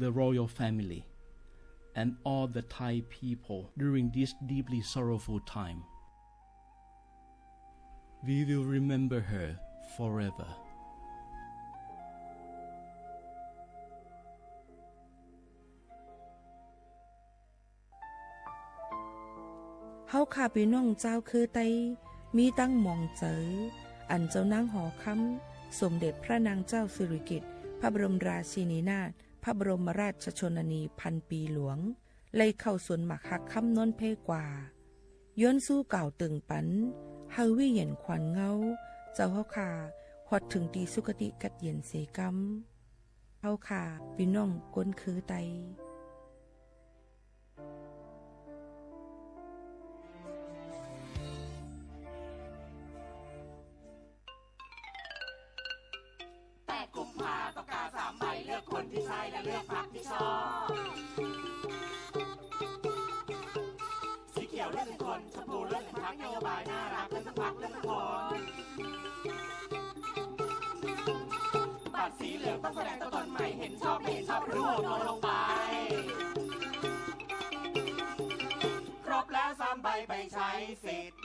the royal family, and all the Thai people during this deeply sorrowful time. We will remember her forever. เฮาข้าพี่น้องเจ้าคือไตมีตั้งหม่องเจออันเจ้านางหอคำสมเด็จพระนางเจ้าสิริกิติ์พระบรมราชินีนาถพระบรมราชชนนีพันปีหลวงไล่เข้าสวนหมักหักคำนนเพกว่าย้อนสู้เก่าตึงปันเฮาวิเย็นขวัญเงาเจ้าเฮาขาฮอดถึงตีสุคติกัดเย็นเสกำเฮาขาพี่น้องก้นคือไตกุมภาต้องการ3 ใบเลือกคนที่ใช่และเลือกพรรคที่ชอบสีเขียวเลือก1 คนชมพูเลือก1 พรรคนโยบายน่ารักเลือก1 พรรคเลือก1 คนบัตรสีเหลืองต้องแสดงตัวตนใหม่เห็นชอบไม่เห็นชอบรู้โดนลงไปครบแล้ว3 ใบไปใช้สิทธิ์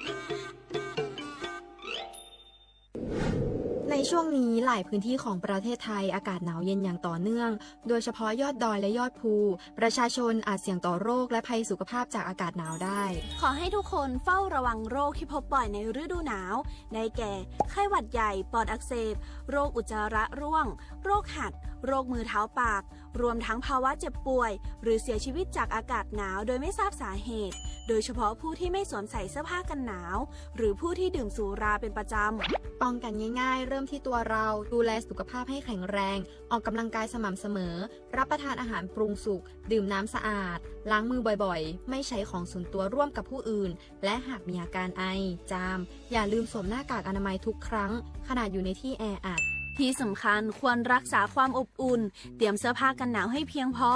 ในช่วงนี้หลายพื้นที่ของประเทศไทยอากาศหนาวเย็นอย่างต่อเนื่องโดยเฉพาะยอดดอยและยอดภูประชาชนอาจเสี่ยงต่อโรคและภัยสุขภาพจากอากาศหนาวได้ขอให้ทุกคนเฝ้าระวังโรคที่พบบ่อยในฤดูหนาวได้แก่ไข้หวัดใหญ่ปอดอักเสบโรคอุจจาระร่วงโรคหัดโรคมือเท้าปากรวมทั้งภาวะเจ็บป่วยหรือเสียชีวิตจากอากาศหนาวโดยไม่ทราบสาเหตุโดยเฉพาะผู้ที่ไม่สวมใส่เสื้อผ้ากันหนาวหรือผู้ที่ดื่มสุราเป็นประจำป้องกันง่ายๆเริ่มที่ตัวเราดูแลสุขภาพให้แข็งแรงออกกำลังกายสม่ำเสมอรับประทานอาหารปรุงสุกดื่มน้ำสะอาดล้างมือบ่อยๆไม่ใช้ของส่วนตัวร่วมกับผู้อื่นและหากมีอาการไอจามอย่าลืมสวมหน้ากากอนามัยทุกครั้งขณะอยู่ในที่แออัดที่สำคัญควรรักษาความอบอุ่นเตรียมเสื้อผ้ากันหนาวให้เพียงพอ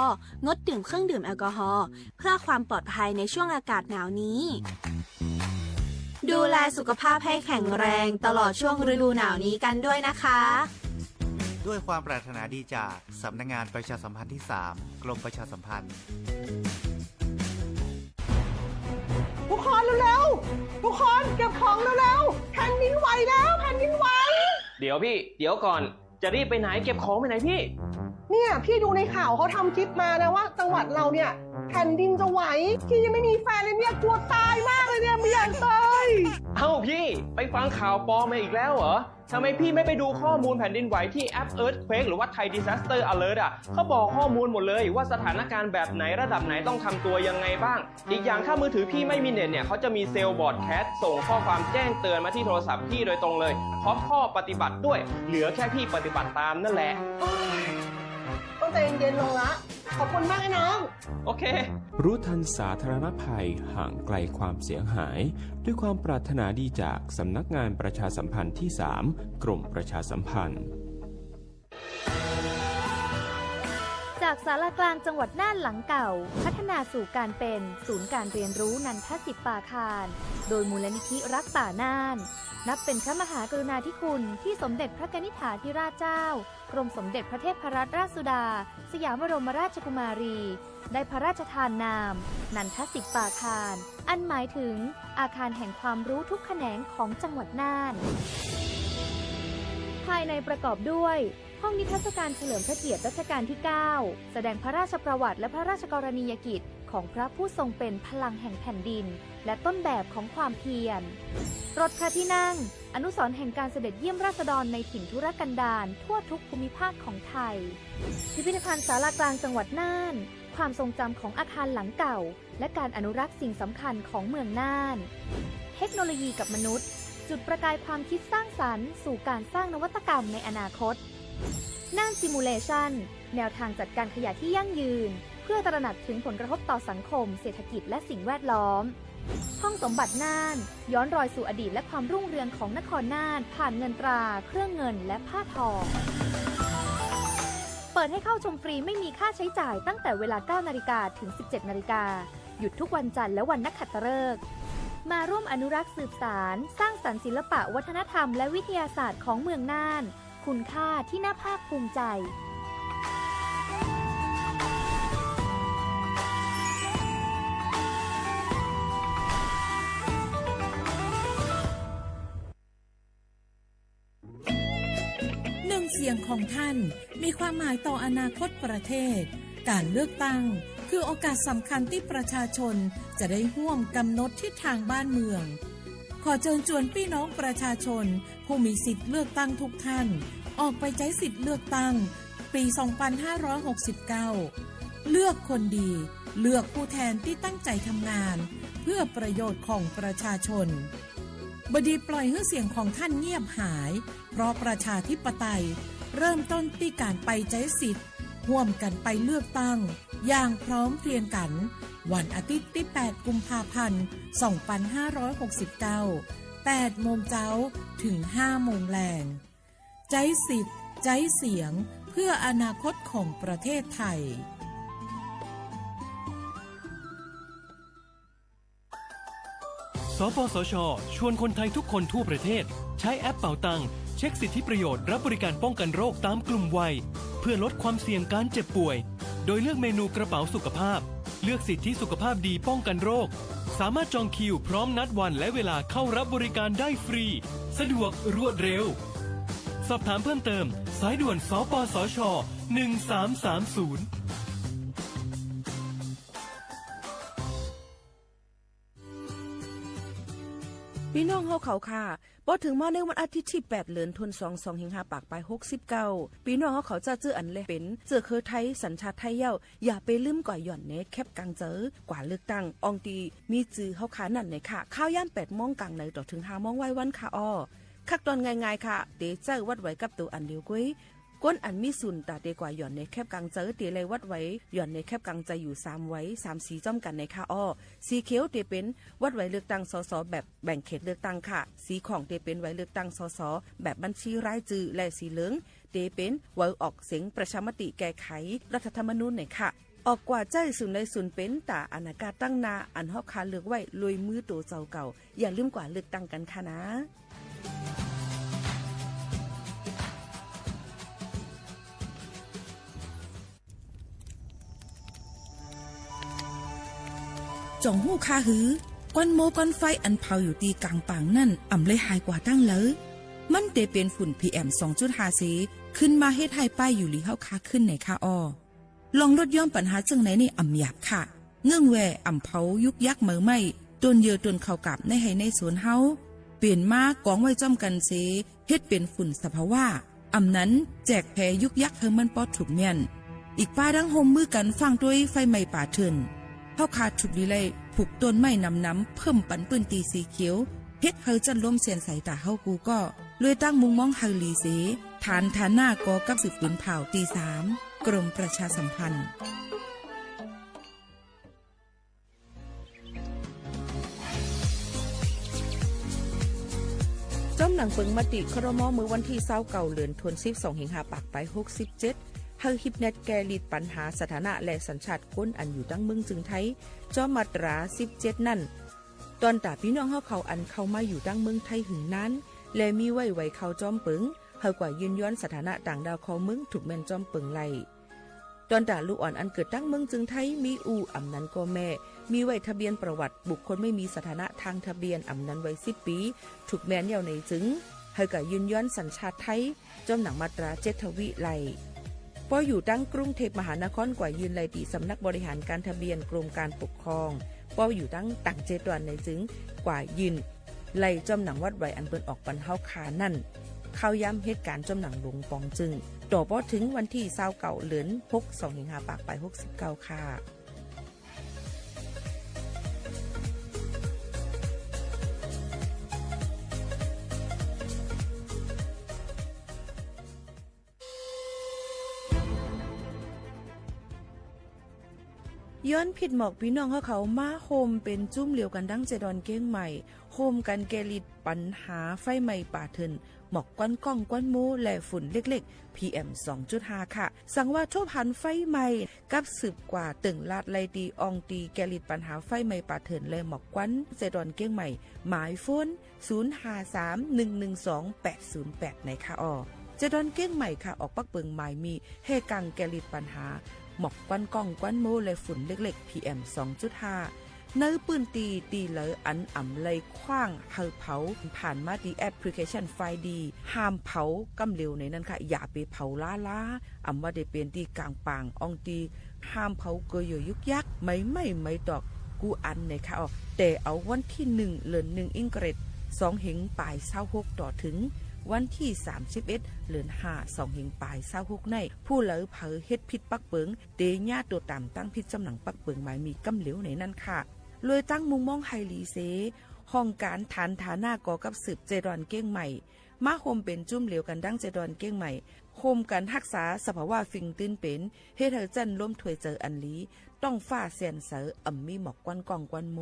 งดดื่มเครื่องดื่มแอลกอฮอล์เพื่อความปลอดภัยในช่วงอากาศหนาวนี้ดูแลสุขภาพให้แข็งแรงตลอดช่วงฤดูหนาวนี้กันด้วยนะคะด้วยความปรารถนาดีจากสำนักงานประชาสัมพันธ์ที่ 3 กรมประชาสัมพันธ์ทุกคนเร็วๆทุกคนเก็บของเร็วๆแผ่นดินไหวแล้วแผ่นดินไหวเดี๋ยวพี่เดี๋ยวก่อนจะรีบไปไหนเก็บของไปไหนพี่เนี่ยพี่ดูในข่าวเขาทำคลิปมานะว่าจังหวัดเราเนี่ยแผ่นดินจะไหวพี่ยังไม่มีแฟนเลยเนี่ยกลัวตายมากเลยเนี่ยไม่อยากตายเอ้าพี่ไปฟังข่าวปลอมมาอีกแล้วเหรอทำไมพี่ไม่ไปดูข้อมูลแผ่นดินไหวที่แอป Earthquake หรือว่า Thai Disaster Alert อ่ะเขาบอกข้อมูลหมดเลยว่าสถานการณ์แบบไหนระดับไหนต้องทำตัวยังไงบ้างอีกอย่างถ้ามือถือพี่ไม่มีเน็ตเนี่ยเขาจะมีเซลล์บอร์ดแคสส่งข้อความแจ้งเตือนมาที่โทรศัพท์พี่โดยตรงเลยพร้อมข้อปฏิบัติด้วยเหลือแค่พี่ปฏิบัติตามนั่นแหละต้องใจเย็นๆลงละขอบคุณมากไอ้น้องโอเครู้ทันสาธารณภัยห่างไกลความเสียหายด้วยความปรารถนาดีจากสำนักงานประชาสัมพันธ์ที่ 3 กรมประชาสัมพันธ์จากศาลากลางจังหวัดน่านหลังเก่าพัฒนาสู่การเป็นศูนย์การเรียนรู้นันทศิษย์ป่าคารโดยมูลนิธิรักป่าน่านนับเป็นพระมหากรุณาธิคุณที่สมเด็จพระกนิษฐาธิราชเจ้ากรมสมเด็จพระเทพรัตนราชสุดาสยามบรมราชกุมารีได้พระราชทานนามนันทศิษย์ป่าคารอันหมายถึงอาคารแห่งความรู้ทุกแขนงของจังหวัดน่านภายในประกอบด้วยห้องนิทรรศการเฉลิมพระเกียรติรัชกาลที่ 9แสดงพระราชประวัติและพระราชกรณียกิจของพระผู้ทรงเป็นพลังแห่งแผ่นดินและต้นแบบของความเพียรรถพระที่นั่งอนุสรณ์แห่งการเสด็จเยี่ยมราษฎรในถิ่นทุรกันดารทั่วทุกภูมิภาคของไทยพิพิธภัณฑ์ศาลากลางจังหวัดน่านความทรงจำของอาคารหลังเก่าและการอนุรักษ์สิ่งสำคัญของเมืองน่านเทคโนโลยีกับมนุษย์จุดประกายความคิดสร้างสรรค์สู่การสร้างนวัตกรรมในอนาคต น่านซิมูเลชันแนวทางจัดการขยะที่ยั่งยืนเพื่อตระหนักถึงผลกระทบต่อสังคมเศรษฐกิจและสิ่งแวดล้อมห้องสมบัติน่านย้อนรอยสู่อดีตและความรุ่งเรืองของนครน่านผ่านเงินตราเครื่องเงินและผ้าทองเปิดให้เข้าชมฟรีไม่มีค่าใช้จ่ายตั้งแต่เวลา 9 นาฬิกาถึง 17 นาฬิกาหยุดทุกวันจันทร์และวันนักขัตฤกษ์มาร่วมอนุรักษ์สืบสานสร้างสรรค์ศิลปะวัฒนธรรมและวิทยาศาสตร์ของเมืองน่านคุณค่าที่น่าภาคภูมิใจเสียงของท่านมีความหมายต่ออนาคตประเทศการเลือกตั้งคือโอกาสสำคัญที่ประชาชนจะได้ร่วมกำหนดทิศทางบ้านเมืองขอเชิญชวนพี่น้องประชาชนผู้มีสิทธิ์เลือกตั้งทุกท่านออกไปใช้สิทธิ์เลือกตั้งปี 2569 เลือกคนดีเลือกผู้แทนที่ตั้งใจทำงานเพื่อประโยชน์ของประชาชนบดีปล่อยให้เสียงของท่านเงียบหายเพราะประชาธิปไตยเริ่มต้นที่การไปใช้สิทธิ์ร่วมกันไปเลือกตั้งอย่างพร้อมเพรียงกันวันอาทิตย์ที่ 8 กุมภาพันธ์ 2569 8 โมงเช้าถึง 5 โมงแลงใช้สิทธิ์ใช้เสียงเพื่ออนาคตของประเทศไทยสปสช.ชวนคนไทยทุกคนทั่วประเทศใช้แอปเป๋าตังค์เช็คสิทธิประโยชน์รับบริการป้องกันโรคตามกลุ่มวัยเพื่อลดความเสี่ยงการเจ็บป่วยโดยเลือกเมนูกระเป๋าสุขภาพเลือกสิทธิสุขภาพดีป้องกันโรคสามารถจองคิวพร้อมนัดวันและเวลาเข้ารับบริการได้ฟรีสะดวกรวดเร็วสอบถามเพิ่มเติมสายด่วนสปสช1330พี่น้องเฮาเขาค่ะพอถึงมาในวันอาทิตย์ที่8เดือนธันวาคม25ปากไป69พี่น้องเฮาเขาจะจื้ออันเลยเป็นเจอคือไทยสัญชาติไทยเย้าอย่าไปลืมก่อยหย่อนเนแคบกลางเจอกว่าเลือกตั้งอองตีมีจื้อเฮาขานั่นไหนค่ะข้าวย่าม8 โมงกลางในต่อถึง5 โมงไว้วันค่ะอ้อคักตอนง่ายๆค่ะเตเจ้าวัดไว้กับตัวอันเดียวกุ้ยก้นอันมีสุนตาเดกว่าหย่อนในแคบกลางเจอเตเลยวัดไว้หย่อนในแคบกลางใจอยู่3ไว้3สีจ้อมกันในค่ะอ้อสีเขียวเตเป็นวัดไว้เลือกตั้งสสแบบแบ่งเขตเลือกตั้งค่ะสีของเตเป็นไว้เลือกตั้งสสแบบบัญชีรายชื่อและสีเหลืองเตเป็นไว้ออกเสียงประชามติแก้ไขรัฐธรรมนูญในค่ะออกกว่าใจสุนในสุนเป็นตาอนาคตตั้งนาอันฮอกคาเลือกไว้ลุยมือตัวเจ้าเก่าอย่าลืมกว่าเลือกตั้งกันค่ะนะจ่องหู้คาหือก้อนโมก้อนไฟอันเผาอยู่ตีกลางปางนั่นอ่ำเลยหายกว่าตั้งเลยมันเตเป็นฝุ่น PM 2.5 สีขึ้นมาเฮ็ดให้ป้ายอยู่ลีเฮาคาขึ้นในคาอ้อลองลดย่อมปัญหาจังไหนในอ่ำหยาบค่ะเงื่องแวอ่ำเผายุกยักเหมือไม่ต้นเยือต้นเข้ากับในให้ในสวนเฮาเปลี่ยนมากองไว้จ้อมกันเสเฮ็ดเป็นฝุ่นสภาวะอ่ำนั้นแจกแพยุกยักเฮามันปอดถูกเมียนอีกป้าดังโฮมมือกันฟังด้วยไฟไหม้ป่าเถินเฮาขาดฉุกลีไลผูกต้นไม้น้ำเพิ่มปันปืนตีสีเขียวเฮ็ดเฮาจันล้มเสียนใส่ตาเฮากูก็เลยตั้งมุงมองเฮาลีเสฐานหน้ากอกับสืบปืนเผาตี3กรมประชาสัมพันธ์จ้อมหนังเปิงมติครม.มือวันที่29เดือนธันวาคม25ปากไป67เฮาฮิปเน็ตแกลิดปัญหาสถานะและสัญชาติคนอันอยู่ตั้งเมืองจึงไทยจอมมาตรา17นั่นตอนตาพี่น้องเฮาเขาอันเข้ามาอยู่ตั้งเมืองไทยหึงนั้นและมีไว้เขาจอมปึงเฮากว่ายืนย้อนสถานะต่างดาวเขาเมืองถูกแม่นจอมปึงไล่ตอนตาลูกอ่อนอันเกิดตั้งเมืองจึงไทยมีอู่อำนั้นก็แม่มีไว้ทะเบียนประวัติบุคคลไม่มีสถานะทางทะเบียนอำนั้นไว้10 ปีถูกแม่นยาวในจึงเฮากว่ายืนย้อนสัญชาติไทยจอมหนังมาตรา7ทวิไล่พออยู่ตั้งกรุงเทพมหานครกว่ายืนไลตีสำนักบริหารการทะเบียนกรมการปกครองพออยู่ตั้งต่างเจตวันในจึงกว่ายืนไล่จอมหนังวัดไว้อันเปิ้นออกปันเฮาคานั่นเข้าย้ำเหตุการณ์จอมหนังหลงปองจึงต่อพอถึงวันที่29เดือน62ปากไป69ค่ะ ย้อนผิดหมอกพี่น้องเขามาโฮมเป็นจุ้มเหลียวกันดั้งเจดอนเก้งใหม่โฮมกันแกลิดปัญหาไฟไหม้ป่าเถินหมอกก้อนก้องก้อนมูและฝุ่นเล็กๆ PM 2.5 ค่ะ สั่งว่าทั่วพันไฟไหม้กับสืบกว่าตึงลาดไลดีอองตีแกลิดปัญหาไฟไหม้ป่าเถินและหมอกก้อนเจดอนเก้งใหม่หมายฟ้น0531128008ในค่ะเจดอนเก้งใหม่ค่ะออกปักเปิงหมายมีเฮกังแกลิดปัญหาหมอกก้อนก้องก้อนโมและฝุ่นเล็กๆ PM 2.5 เนื้อปืนตีเหลออันอ่ำเลยคว้างเฮาเผาผ่านมาดีแอปพลิเคชันไฟดีห้ามเผากำเร็วในนั้นค่ะอย่าไปเผาล้าอ่ำว่าได้เป็นตีกลางปางอองตีห้ามเผาเกยยุกยักไม่ตอกกูอันในค่ะแต่เอาวันที่1เดือน1อิงเกรด2เหงปลาย26ต่อถึงวันที่31เดือน5 2เหงปลาย26ในผู้เหลอเผอเฮ็ดผิดปักเปิงเตญาตัวตามตั้งผิดจำหนังปักเปิงหมายมีกำเหลวในนั้นค่ะเลยตั้งมุงมองไฮลีเซห้องการฐานฐานาก่อกับสืบเจดอนเก้งใหม่มาโฮมเป็นจุ่มเหลวกันดั้งเจดอนเก้งใหม่โฮมกันรักษาสภาวะฟิงตื้นเป็นเฮ็ดให้จันล้มถวยเจออันลีต้องฟ้าแสนเสออ่ำมีหมอกกวนกองกวนโม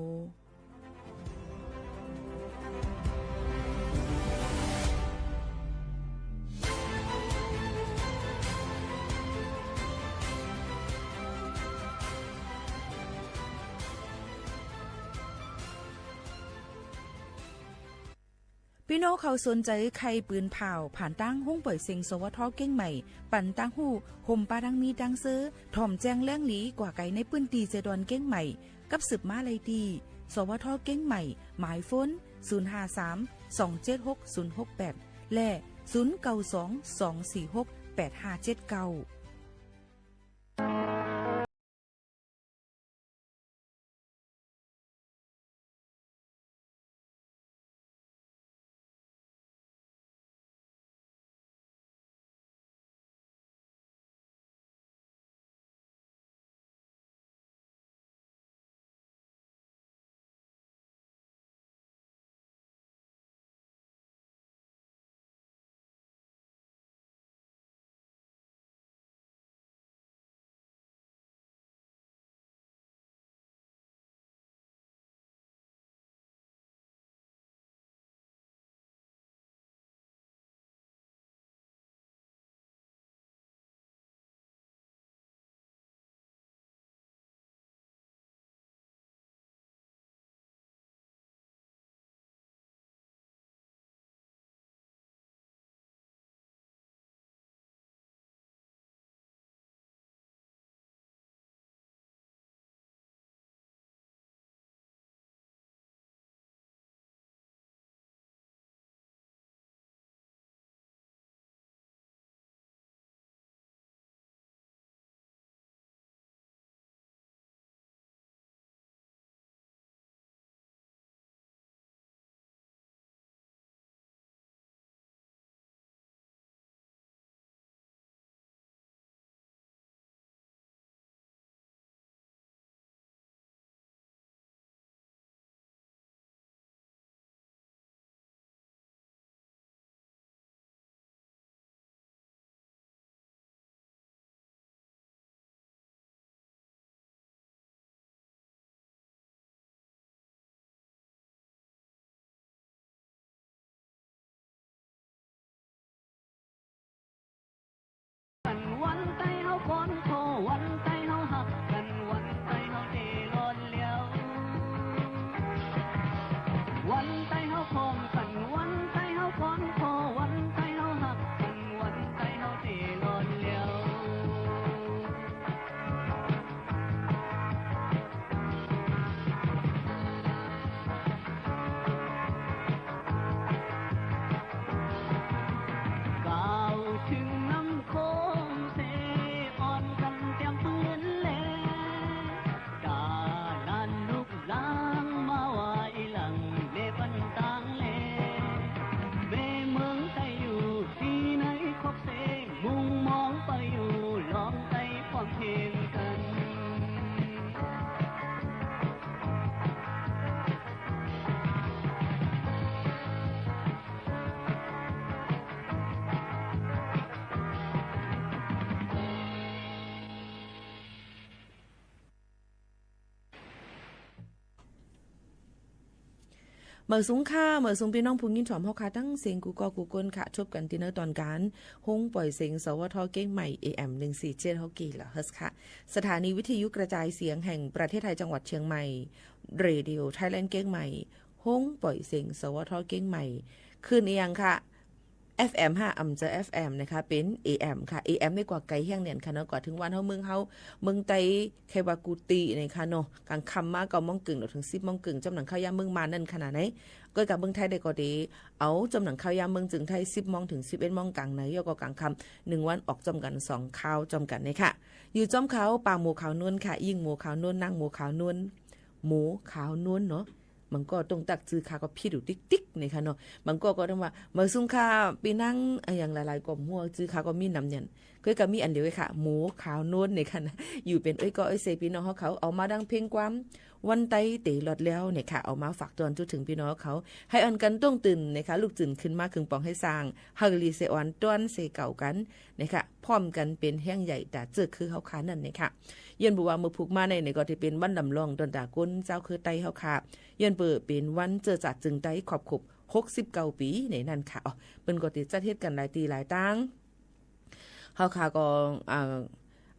พี่น้องเขาสนใจใครปืนเผาผ่านตั้งห้องปล่อยเซ็งสวทเก้งใหม่ปั่นตั้งหูห่มปลาดังมีดังซื้อถ่อมแจ้งแล้งหลีกว่าไก่ในปืนตีเจดอนเก้งใหม่กับสืบมาเลยดีสวทเก้งใหม่หมายฟ้น053276068และ0922468579 เมื่อสูงค่าเมื่อสูงพี่น้องผู้ยินถ่อมเฮาค่ะตั้งเสียงกูก็กูก้นค่ะชบกันที่เนอตอนการฮงปล่อยเสียงสวทเก้งใหม่ AM 147เฮากี่ละเฮิร์ทค่ะสถานีวิทยุกระจายเสียงแห่งประเทศไทยจังหวัดเชียงใหม่เรดิโอไทยแลนด์เก้งใหม่ฮงปล่อยเสียงสวทเก้งใหม่คืนเอียงค่ะFM 5อำเจอ FM นะคะเป็น AM ค่ะ AM ไม่กว่าไกลแห่งเนี่ยค่ะเนาะก่อนถึงวันเฮาเมืองไตไควากูตินะคะเนาะกลางค่ำมา9:00 นถึง 10:00 นจำหนังข้าวยามเมืองมานั่นขนาดไหนก็กับเมืองไทยได้ก็ดีเอาจำหนังข้าวยามเมืองจึงไทย 10:00 นถึง 11:00 นกลางไหนยก็กลางค่ำ1วันออกจำกัน2ข่าวจำกันนี่ค่ะอยู่จอมเขาปางหมูขาวนวลค่ะยิ่งหมูขาวนวลนางหมูขาวนวลหมูขาวนวลเนาะมันก็ตรงตักจื้อค่าก็พี่ดูติ๊กๆนี่ค่ะเนาะมันก็ต้องว่าเมื่อซุ่มค่าไปนั่งอย่างหลายๆกลุ่มหัวจื้อค่าก็มีนำเนี่ยก็ก็มีอันเดียวค่ะหมูขาวนวลนี่ค่ะนะอยู่เป็นก็เซพี่น้องเขาเอามาดังเพลงความวันไตเตะหลอดแล้วเนี่ยค่ะเอามาฝากตอนจุดถึงพี่น้องเขาให้อันกันต้องตื่นนะคะลูกตื่นขึ้นมาครึ่งปองให้สร้างฮักลีเซออนต้นเซเก่ากันนะคะพร้อมกันเป็นแห้งใหญ่แต่เจอคือเขาขานั่นเนี่ยค่ะยันบอกว่ามือผูกมาในก็ที่เป็นวันลำลองตอนดาก้นเจ้าคือไตเฮาค่ะยันเปิดเป็นวันเจอจัดจึงไตขอบขบ69 ปีในนั่นค่ะเปิ้นก็ติดจัดเฮ็ดกันหลายตีหลายตั้งเฮาค่ะก็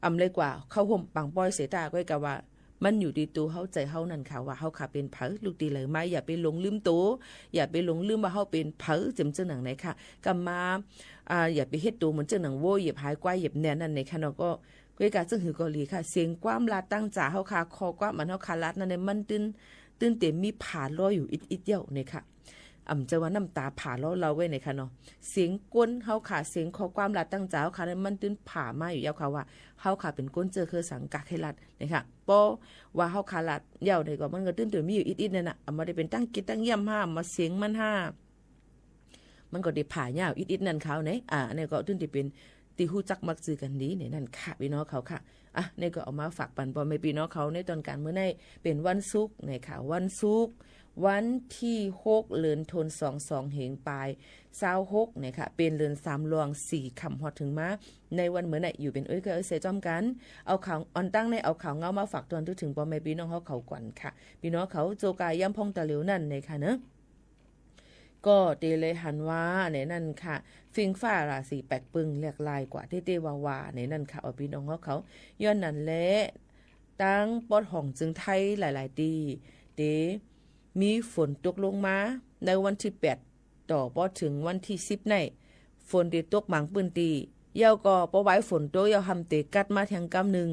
อำเลยกว่าเข้าห่มปังป้อยเสตาก็กับว่ามันอยู่ที่ตัวเฮาใจเฮานั่นค่ะว่าเฮาค่ะเป็นเผอลูกตีเลยไหมอย่าไปหลงลืมตัวอย่าไปหลงลืมว่าเฮาเป็นเผอจำจังหนังไหนค่ะกำมาอย่าไปเฮ็ดตัวเหมือนจังหนังโว้ยเหยียบหายกวายเหยียบแน่นั่นในค่ะเนาะก็ก้อยกาซึ่งหือกอลีค่ะเสียงความลาตั้งจ่าเฮาค่ะคอความมันเฮาค่ะลัดนั่นมันตื้นเต็มมีผ่าลอยอยู่อิดเดียวเนี่ยค่ะจะว่าน้ำตาผ่าล้อเราไว้ในค่ะเนาะเสียงก้นเฮาค่ะเสียงข้อความลาตั้งจ้าค่ะนั้นมันตื้นผ่ามาอยู่ยาวค่ะว่าเฮาค่ะเป็นก้นเจอคือสังกัดให้รัดนะคะปอว่าเฮาค่ะรัดยาวได้ก็มันก็ตื้นมีอยู่อิดนั่นน่ะมาได้เป็นตั้งกิจตั้งเยี่ยมห้ามาเสียงมันห้ามันก็ได้ผ่ายาวอิดนั่นเขาไหนเนี่ยก็ตื้นที่เป็นตีฮู้จักมักซื้อกันดีเนี่ยนั่นค่ะพี่น้องเขาค่ะนี่ก็เอามาฝากปันปอไม่พี่น้องเขาในตอนการมื้อในเป็นวันศุกร์ในค่ะวันศุกร์วันที่6เดือนธันวาคมเหงปลาย26เนี่ยค่ะเป็นเดือน3รวง4ค่ำฮอดถึงมาในวันมื้อไหนอยู่เป็นก็เสจอมกันเอาข่าวออนตั้งในเอาข่าวเงามาฝากตอนถึงปอไม่พี่น้องเขาก่อนค่ะพี่น้องเขาโจกายย่ำพองตะเหลียวนั่นในค่ะเนาะก็เตเลยหันว่าในนั่นค่ะฟิงฟ้าราศีแปลกปึงแหลกลายกว่าเต้ๆวาในนั่นค่ะเอาพี่น้องเขาย้อนนั่นแหละตั้งปอดห้องจึงไทยหลายๆตีเตมีฝนตกลงมาในวันที่8ต่อพอถึงวันที่10ในฝนได้ตกหมางปืนตียาวก็ปอไว้ฝนตกยาวหำเตกัดมาแทงกำหนึ่ง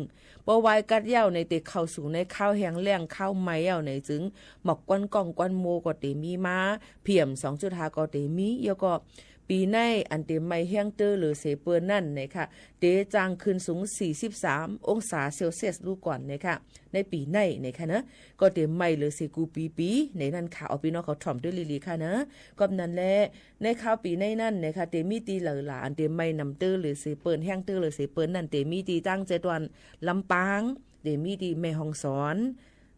ปอไว้กัดยาวในเตเข้าสู่ในข้าวแห้งแล้งข้าวไม้ยาวในจึงหมอกกวนกองกวนโมก็เตมีมาเพียม2.5ก็เตมียาวก็ปีในอันเตไม่แห้งเตอหรือเสเปิ้นนั่นนะคะเตจางขึ้นสูง43องศาเซลเซียสดูก่อนนะคะในปีในนะคะนะก็เตไม่หรือเสกูปีในนั้นค่ะเอาพี่น้องเขาถ่อมด้วยลีค่ะนะก็นั้นแหละในข้าวปีในนั่นนะคะเตมีตีเหลือหลาอันเตไม่นำเตอหรือเสเปิ้นแห้งเตอหรือเสเปิ้นนั่นเตมีตีตั้งใจตอนลำปางเตมีตีแม่ฮ่องสอน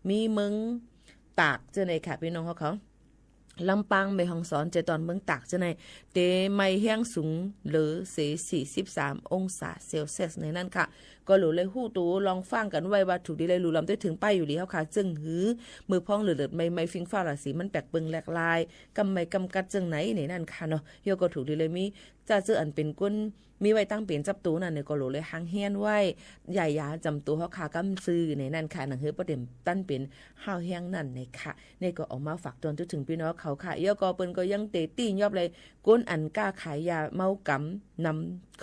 มีเมืองตากเจอในค่ะพี่น้องเขาลำปางแม่ฮ่องสอนเจตอนเมืองตากจะในเตไม่แห้งสูงหรือเส43องศาเซลเซียสในนั้นค่ะก็หลูเลยฮู้ตูลองฟังกันไว้ว่าถูกดีเลยรู้ลำได้ถึงป้ายอยู่ดีเขาค่ะจึงหือมือพ้องเหลือไม่ฟิงฟ้าราศีมันแปลกเปิงแหลกลายกำไม่กำกัดจึงไหนในนั้นค่ะเนาะโยก็ถูกดีเลยมีจะเจออันเป็นก้นมีไว้ตั้งเปลี่ยนจับตูนั่นเนี่ยก็หลูเลยหางเฮียนไว้ใหญ่ยาจำตัวเขาค่ะกำซื้อในนั้นค่ะหนังเฮือประเด็นตั้นเป็นห้าวแห้งนั่นในค่ะนี่ก็ออกมาฝากตอนถึงพี่น้องเขาค่ะโยก็เปิ้นก็ยังเตตี้ยอบเลยก้นอันกล้าขายยาเมากำนำ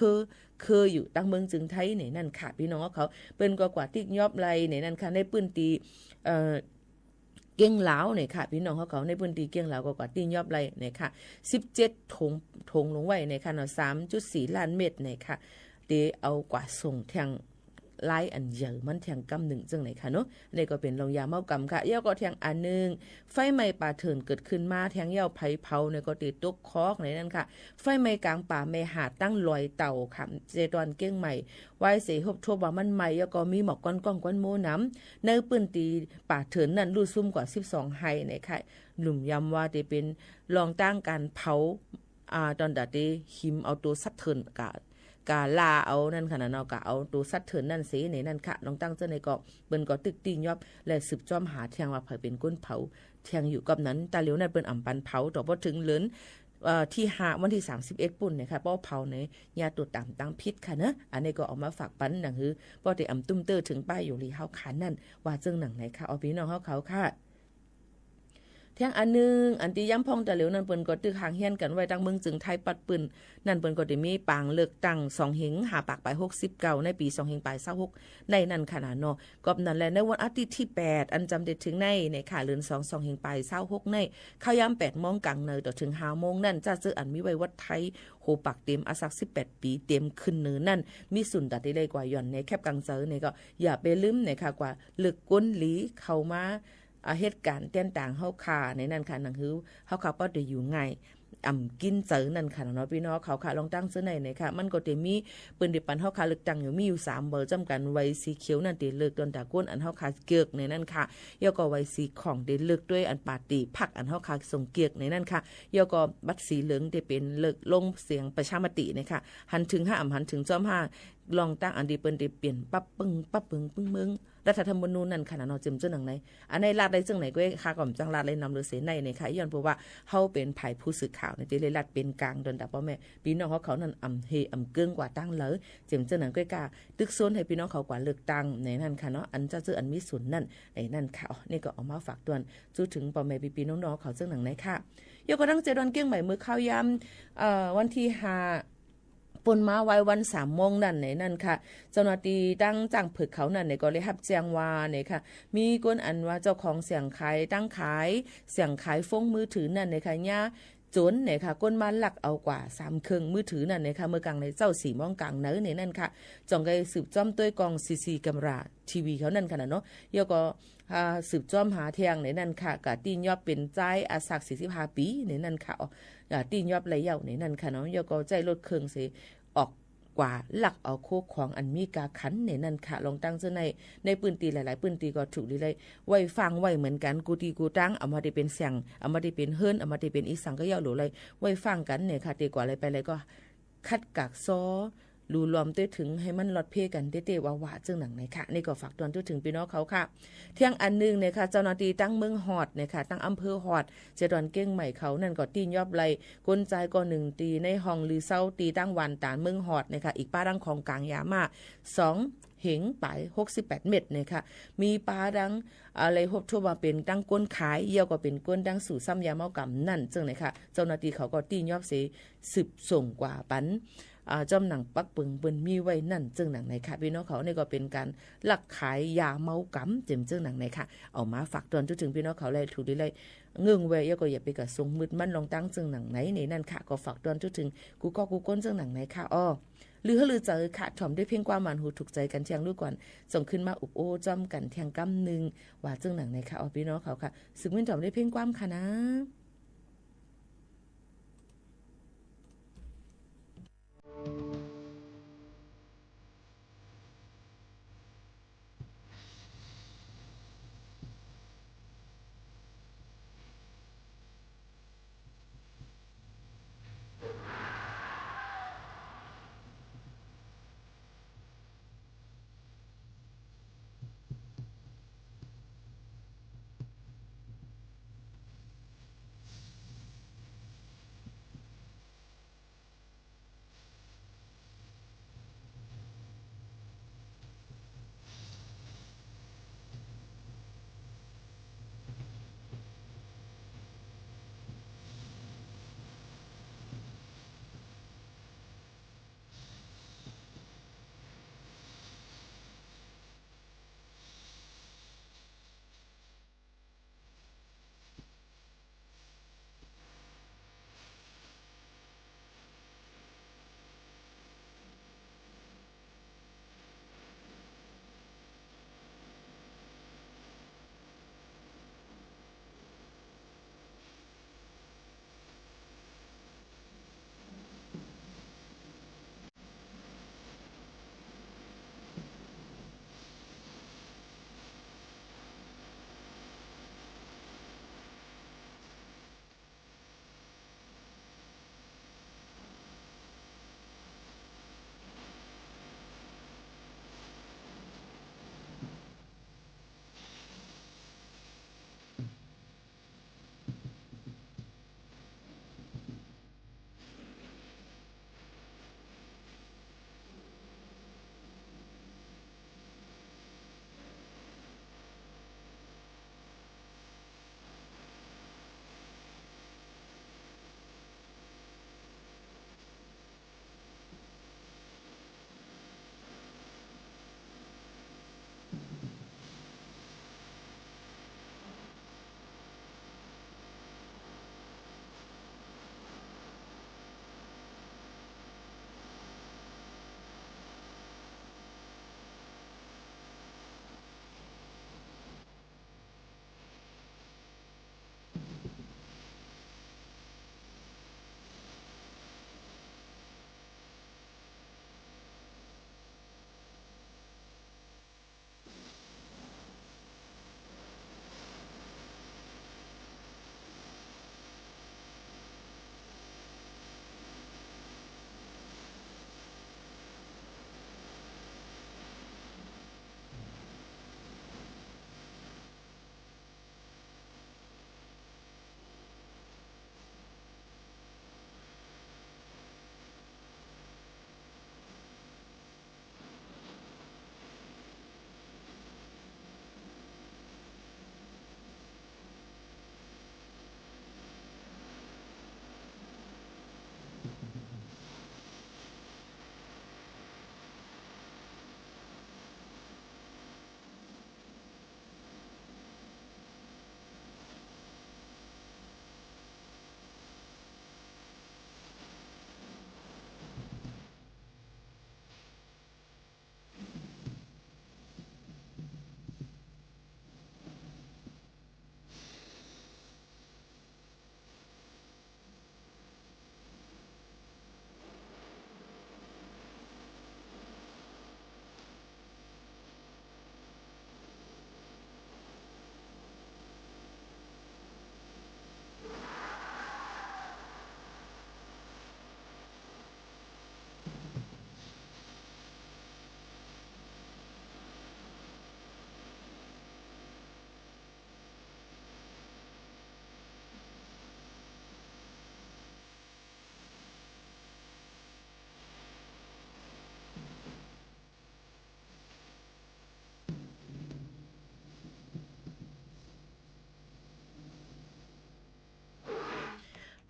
คืออยู่ตั้งเมืองจึงไทยในนั่นค่ะพี่น้องเขาเป็นกว่าติ๊กยอบไรในนั่นค่ะในปืนตีเกี้ยงเหลาเนี่ยค่ะพี่น้องเขาในพื้นที่เกี้ยงเหลากว่าตียอบไรเนี่ยค่ะ17ถงลงไว้ในค่ะเนาะ 3.4 ล้านเมตรเนี่ยค่ะเตเอากว่าส่งแทงลายอันเยอะมันแทงกำหนึ่งจังไหนค่ะเนาะนี่ก็เป็นโรงยาเมากำค่ะยาวก็แทงอันนึงไฟไหม้ป่าเถื่อนเกิดขึ้นมาแทงยาวไผ่เผาเนี่ยก็ติดตกคอกในนั้นค่ะไฟไหม้กลางป่าแม่หาดตั้งลอยเต่าค่ะเจตอนเก้งใหม่ไว้เสียหบทั่วว่ามันใหม่ยาวก็มีหมอกก้อนโมน้ำในปืนตีป่าเถื่อนนั่นรูซุ่มกว่า12ไฮในค่ะหลุมยำว่าจะเป็นลองตั้งการเผาตอนดัดหิมเอาตัวซัดเถื่อนกะ กาลาเอานั่นค่ะเนาะกะเอาตัวสัตว์เถินนั่นสิในนั่นค่ะน้องตั้งเจ้าในก็เปิ้นก็ตึกตีนยอบและสืบจ้อมหาเทียงว่าไผเป็นก้นเผาเทียงอยู่กับนั้นตาเหลียวนั่นเปิ้นอำปันเผาต่อบ่ถึงเลินที่5วันที่31ปุ่นนะคะป้อเผาในยาตัวตามตั้งพิษค่ะเนอะอันนี้ก็เอามาฝากปันหนังฮือป้อได้อำตุ้มเตอถึงป้ายอยู่ลีเฮาขันนั่นว่าจึงหนังไหนค่ะเอาพี่น้องเฮาเขาค่ะเที่ยงอันนึงอันที่ย้ำพองแต่เหลียวนั่นเปิ้นก็ตึกหางเฮียนกันไว้ตั้งเมืองจึงไทยปัดปืนนั่นเปิ้นก็ได้มีปางเลือกตั้ง2เหงหาปากไป69ในปี2เหงไป26ในนั้นขนาดเนาะก็นั่นแหละในวันอาทิตย์ที่8อันจำได้ถึงในค่ะเดือน2เหงไป26ในเข้ายาม8:00 นกลางเนยต่อถึง5:00 นนั่นจะซื้ออันมีไว้วัดไทยโหปักเต็มอาสัก18ปีเต็มขึ้นเนินนั่นมีสุนตัดได้กว่าย่อนในแคบกลางเซอนี่ก็อย่าไปลืมนะคะกว่าเลือกก้นหลีเข้ามาเหตุการณ์เต้นต่างเฮาคาในนั้นค่ะหนังฮือเฮาคาบ่ได้อยู่ง่ายกินเจอนั่นค่ะเนาะพี่น้องเขาค่ะลองตั้งซื้อในค่ะมันก็จะมีปืนดิปันเฮาคาเลือกตั้งอยู่มีอยู่3เบอร์จำกันไว้สีเขียวนั่นติเลือกตอนตะก้นอันเฮาคาเกียกในนั้นค่ะยก็ไว้สีของได้เลือกด้วยอันปาติพักอันเฮาคาส่งเกียกในนั้นค่ะยก็บัตรสีเหลืองได้เป็นเลือกลงเสียงประชามตินะคะหันถึง5หันถึงจอม5ลองตั้งอันดีเปิ้นได้เปลี่ยนปั๊บปึ้งปั๊บปึ้งปึ้งมึงรัฐธรรมนูญนั่นค่ะเนาะจึงจังหนังไหนอันในลาดได้จังไหนก็ค่าก่อมจังลาดเลยนำหรือเสในค่ะย้อนเพราะว่าเฮาเป็นภายผู้สื่อข่าวในที่เลยลาดเป็นกลางดนดับพ่อแม่พี่น้องเขานั่นเกิงกว่าตั้งเลยจึงจังหนังก็กล้าตึกโซนให้พี่น้องเขากว่าเลือกตั้งในนั่นค่ะเนาะอันจะซื้ออันมีศูนย์นั่นในนั่นค่ะนี่ก็เอามาฝากตวนจู้ถึงพ่อแม่พี่น้องๆเขาจังหนังไหนค่ะยกกระทั่งเจดอนเกี้ยงใหม่มื้อข้าวยามวันที่5ปนมาไว้วัน3 โมงนั่นไหนนั่นค่ะเจ้าหน้าที่ตั้งจังผึกเขานั่นไหนก็เลยรับแจ้งว่าเนี่ยค่ะมีคนอันว่าเจ้าของเสียงขายตั้งขายเสียงขายฟงมือถือนั่นเนี่ยค่ะย่าโจรเนี่ยค่ะก้นมาลักเอากว่า3 เครื่องมือถือนั่นเนี่ยค่ะเมื่อกลางในเจ้า4 มองกลางเนื้อเนี่ยนั่นค่ะจ่องไกสืบจ้อมด้วยกองซีกัมราทีวีเขานั่นค่ะเนาะยก็สืบจ้อมหาเทียงในนั่นค่ะกะตีนยอบเป็นใจอาศัก45 ปีในนั่นค่ะตีนยอบไหลเย่าในนั่นค่ะเนาะยก็ใจลดเครื่องสิออกกว่าหลักเอาโคกของอันมีกาขันในนั่นค่ะลองตั้งเสื้อในปืนตีหลายๆปืนตีก็ถูกเลยไว้ฟังไว้เหมือนกันกูตีกูตั้งเอามาได้เป็นเสียงเอามาได้เป็นเฮิรนเอามาได้เป็นอีสังก็เย่าหรือเลยไว้ฟังกันเนี่ยค่ะตีกว่าอะไรไปเลยก็คัดกากซอรูรวมด้วยถึงให้มันลดเพกันเต้ๆว่าๆจึงหนังไหนค่ะนี่ก็ฝากตอนถึงพี่น้องเขาค่ะเที่ยงอันนึงเนี่ยค่ะเจ้าหน้าที่ตั้งเมืองฮอดเนี่ยค่ะตั้งอำเภอฮอดเจดอนเก้งใหม่เขานั่นก็ตีนยอบไหลก้นใจก็1ตีในห้องลือเศร้าตีตั้งวันตานเมืองฮอดเนี่ยค่ะอีกป้าดังของกลางยามา2 เหงไป68 เม็ดเนี่ยค่ะมีปลาดังอะไรพบทั่วมาเป็นตั้งก้นขายเยี่ยวก็เป็นก้นดังสู่ซ้ำยาเมากำนั่นจึงเลยค่ะเจ้าหน้าที่เขาก็ตีนยอบเสสืบส่งกว่าปันจอมหนังปักปึงเปิ้นมีไว้นั่นจึงหนังไหนค่ะพี่น้องเขานี่ก็เป็นการลักขายยาเมากำจึงหนังไหนค่ะเอามาฝากตอนถึงพี่น้องเขาเลยถูกได้เลยเงืองไว้ยก็อย่าไปกระทรงมืดมันลองตั้งจึงหนังไหนในนั่นค่ะก็ฝากตอนถึงกูก้นจึงหนังไหนค่ะหรือเจอค่ะถ่อมด้วยเพียงความหมันหูถูกใจกันเที่ยงลูกก่อนส่งขึ้นมาอุบโอจอมกันเที่ยงกำนึงว่าจึงหนังไหนค่ะพี่น้องเขาค่ะสึกมันถ่อมด้วยเพียงความค่ะนะ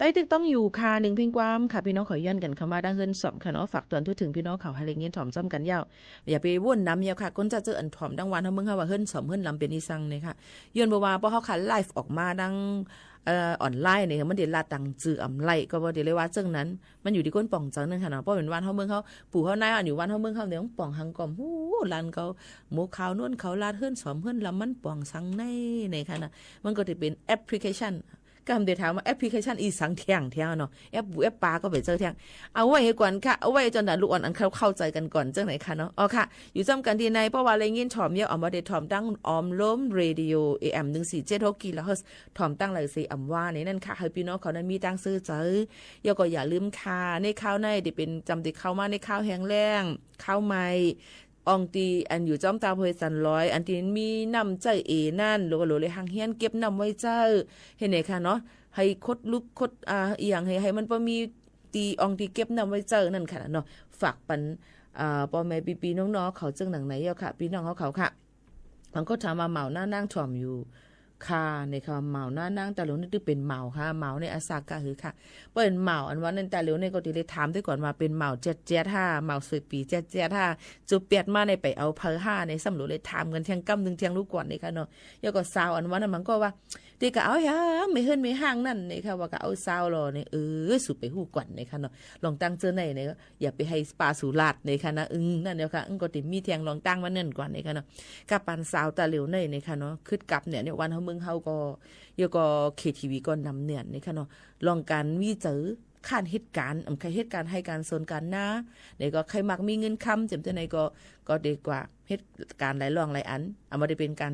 ต้ตึกต้องอยู่คา1เพียงความค่ะพี่น้องขอย้อนกันเข้ามาดังเฮินสอมค่ะเนาะฝากเตือนทุกถึงพี่น้องเขาให้เล็งเงี้ยถ่อมซ้ำกันยาวอย่าไปว่นน้ำยาวค่ะก้นจะเจออันถ่อมดังวันเฮามึงเฮาว่าเฮินสอมเฮินลำเป็นอีสังเนี่ยค่ะย้อนบ่ว่าเพราะเฮาคันไลฟ์ออกมาดังออนไลน์เนี่ยมันเดี๋ยวลาตังจื้ออำไลก็บ่ได้เลยว่าจังนั้นมันอยู่ที่ก้นป่องจังนึงค่ะเนาะเพราะเป็นวันเฮาเมืองเฮาปู่เฮานายอันอยู่วันเฮาเมืองเฮาเนี่ยป่องหังกอมฮู้ลานเขาหมูขาวนวลเขาลาดเฮิรนสอมเฮิรนลำมันป่องสังในค่ะนะมันก็จะเป็นแอปพลิเคชันก็เดี๋ยวถามว่าแอปพลิเคชันอีสังเทียงเนาะแอปปลาก็ไปเจอเทียงเอาไว้ให้ก่อนค่ะเอาไว้จนลูกอ่อนอันเข้าใจกันก่อนจังไหนค่ะเนาะอ๋อค่ะอยู่ซ้ำกันที่ในเพราะว่าอะไรเงี้ยถ่อมเยอะออกมาได้ถ่อมตั้งออมล้มเรดิโอ AM 1476กิโลเฮิรตซ์ถ่อมตั้งหลายสีอำว่าในนั่นค่ะให้พี่น้องเขานั้นมีตั้งซื้อเจอยาก็อย่าลืมค่ะในข้าวในที่เป็นจำติเข้ามาในข้าวแห้งแล้งข้าวใหม่อองตีอันอยู่จ้อมตาเพยสันร้อยอันที่มีน้ำใจนั่นหรือว่าเลยหางเฮียนเก็บน้ำไว้เจ้าเห็นไหมค่ะเนาะให้คดลุกคดอีหยังให้มันบ่มีตีอองตีเก็บน้ำไว้เจอนั่นค่ะเนาะฝากปันพ่อแม่ปีๆน้องๆเขาจึงหนังไหนค่ะพี่น้องเขาค่ะมันก็ถามมาเหมาหน้านั่งถ่อมอยู่ค่ะในคำเหมาหน้านั่งแต่หลวงนี่คือเป็นเหมาค่ะเหมาในอาสากะหือค่ะเป็นเหมาอันว่านั่นแต่หลวงในก็ติเลยถามด้วยก่อนว่าเป็นเหมาเจ็ดห้าเหมา10 ปีเจ็ดห้าจุเปียดมาในไปเอาเพอ5ในสำรวจเลยถามกันเที่ยงกำนึงเที่ยงลูกก่อนนี่ค่ะเนาะแล้วก็สาวอันว่านั้นมันก็ว่าที่ก็เอาอย่าไม่เฮิรนไม่ห่างนั่นนี่ค่ะว่าก็เอาสาวรอนี่สุดไปฮู้ก่อนนี่ค่ะเนาะลองตั้งเจอในนี่อย่าไปให้ปลาสุราษฎร์นี่ค่ะนะนั่นเดียวค่ะก็ติมีเที่ยงลองตั้งมานั่นก่อนนี่ค่ะเนาะกับปันสาวตาเหลวในนี่ค่ะเนาะคึดกลับเนี่ยวันเฮามึงเฮาก็ยก็ KTV ก็นำเนี่ยนี่ค่ะเนาะลองการวิจัยขั้นเหตุการณ์ใครเหตุการณ์ให้การส่วนการนะนี่ก็ใครมักมีเงินคำจำตัวไหนก็ดีกว่าเหตุการณ์หลายรองหลายอันเอามาได้เป็นการ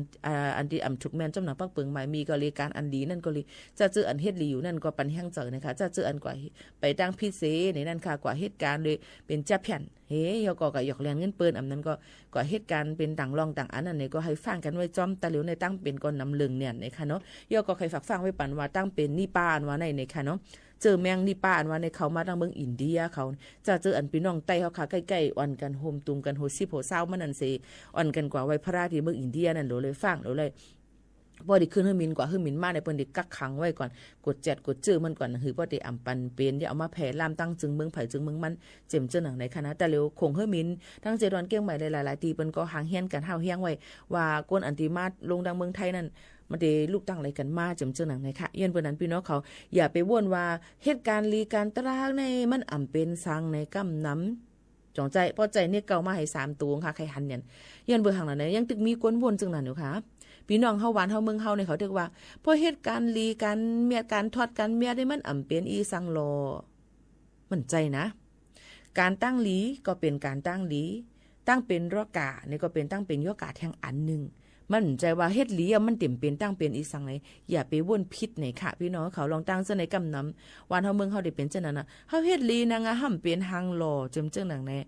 อันที่ทุกแม่นจำหนักปักเปิงหมายมีก็เลยการอันดีนั่นก็เลยจะเจออันเฮ็ดหลีอยู่นั่นก็ปันแห้งเจอนะคะจะเจออันกว่าไปตั้งพิเศษในนั่นค่ะกว่าเหตุการณ์เลยเป็นจับแผ่นเฮ้ยก็หยอกแรงเงินเปิ้นอันนั้นก็กว่าเหตุการณ์เป็นต่างรองต่างอันนั้นนี่ก็ให้ฟังกันไว้จอมตะเหลียวในตั้งเป็นก่อนนำลึงเนี่ยนะคะเนาะยก็ใครฝากฟังไว้ปันว่าตั้งเป็นนี่ป้าอันว่าในนะคะเนาะเจอแมงนี่ป้าอันว่าในเขามาทางเมืองอินเดียเขาจะเจออันพี่น้องไต้เขาค่ะใกล้ๆอ่อนกันโฮมตุมกันโฮซิโผเศร้ามันนั่นสิอ่อนกันกว่าไว้พระราที่เมืองอินเดียนั่นโดเลยฟังโดเลยบ่ได้ขึ้นเฮือมินกว่าเฮือมินมาในเปิ้นได้กักขังไว้ก่อนกดกดจื้อมันก่อนคือบ่ได้อำปันเป็นอย่าเอามาแผ่ลามตั้งจึงเมืองไผจึงเมืองมันเจ็มเจ้าหนังในคณะแต่เร็วคงเฮือมินทั้งเจดอนเกี้ยงใหม่หลายๆตีเปิ้นก็หางเฮียนกันห้าวเฮียงไว้ว่าก้นอันติมาลงดังเมืองไทยนั่นมันได้ลูกตั้งอะไรกันมาเจ็มเจ้าหนังในค่ะเย็นเปิ้นนั้นพี่น้องเขาอย่าไปว่นว่าเหตุการณ์ลีการตรางในมันอำเป็นสังในกำน้ำจองใจพอใจเนี่ยเก่ามาให้3ตัวค่ะใครหันเนี่ยยันเบอร์หางนั้นยังตึกมีก้นวนจังนั้นอยู่ค่ะพี่น้องเฮาหวานเฮาเมืองเฮาเนี่ยเขาเรียกว่าพอเหตุการณ์ลีกันเมียการทอดกันเมียได้มันอำเป็นอีสังรอมันใจนะการตั้งลีก็เป็นการตั้งลีตั้งเป็นรอกาเนี่ยก็เป็นตั้งเป็นยอกาแทงอันนึงมันใจว่าเฮ็ดลีมันเต็มเป็นตั้งเป็นอีสังไหนอย่าไปวนพิษไหนค่ะพี่น้องเขาลองตั้งซะในกำน้ำวันเฮาเมืองเฮาได้เป็นจังนั้นน่ะเฮาเฮ็ดลีนางห่ำเป็นหางรอจังหนังแน่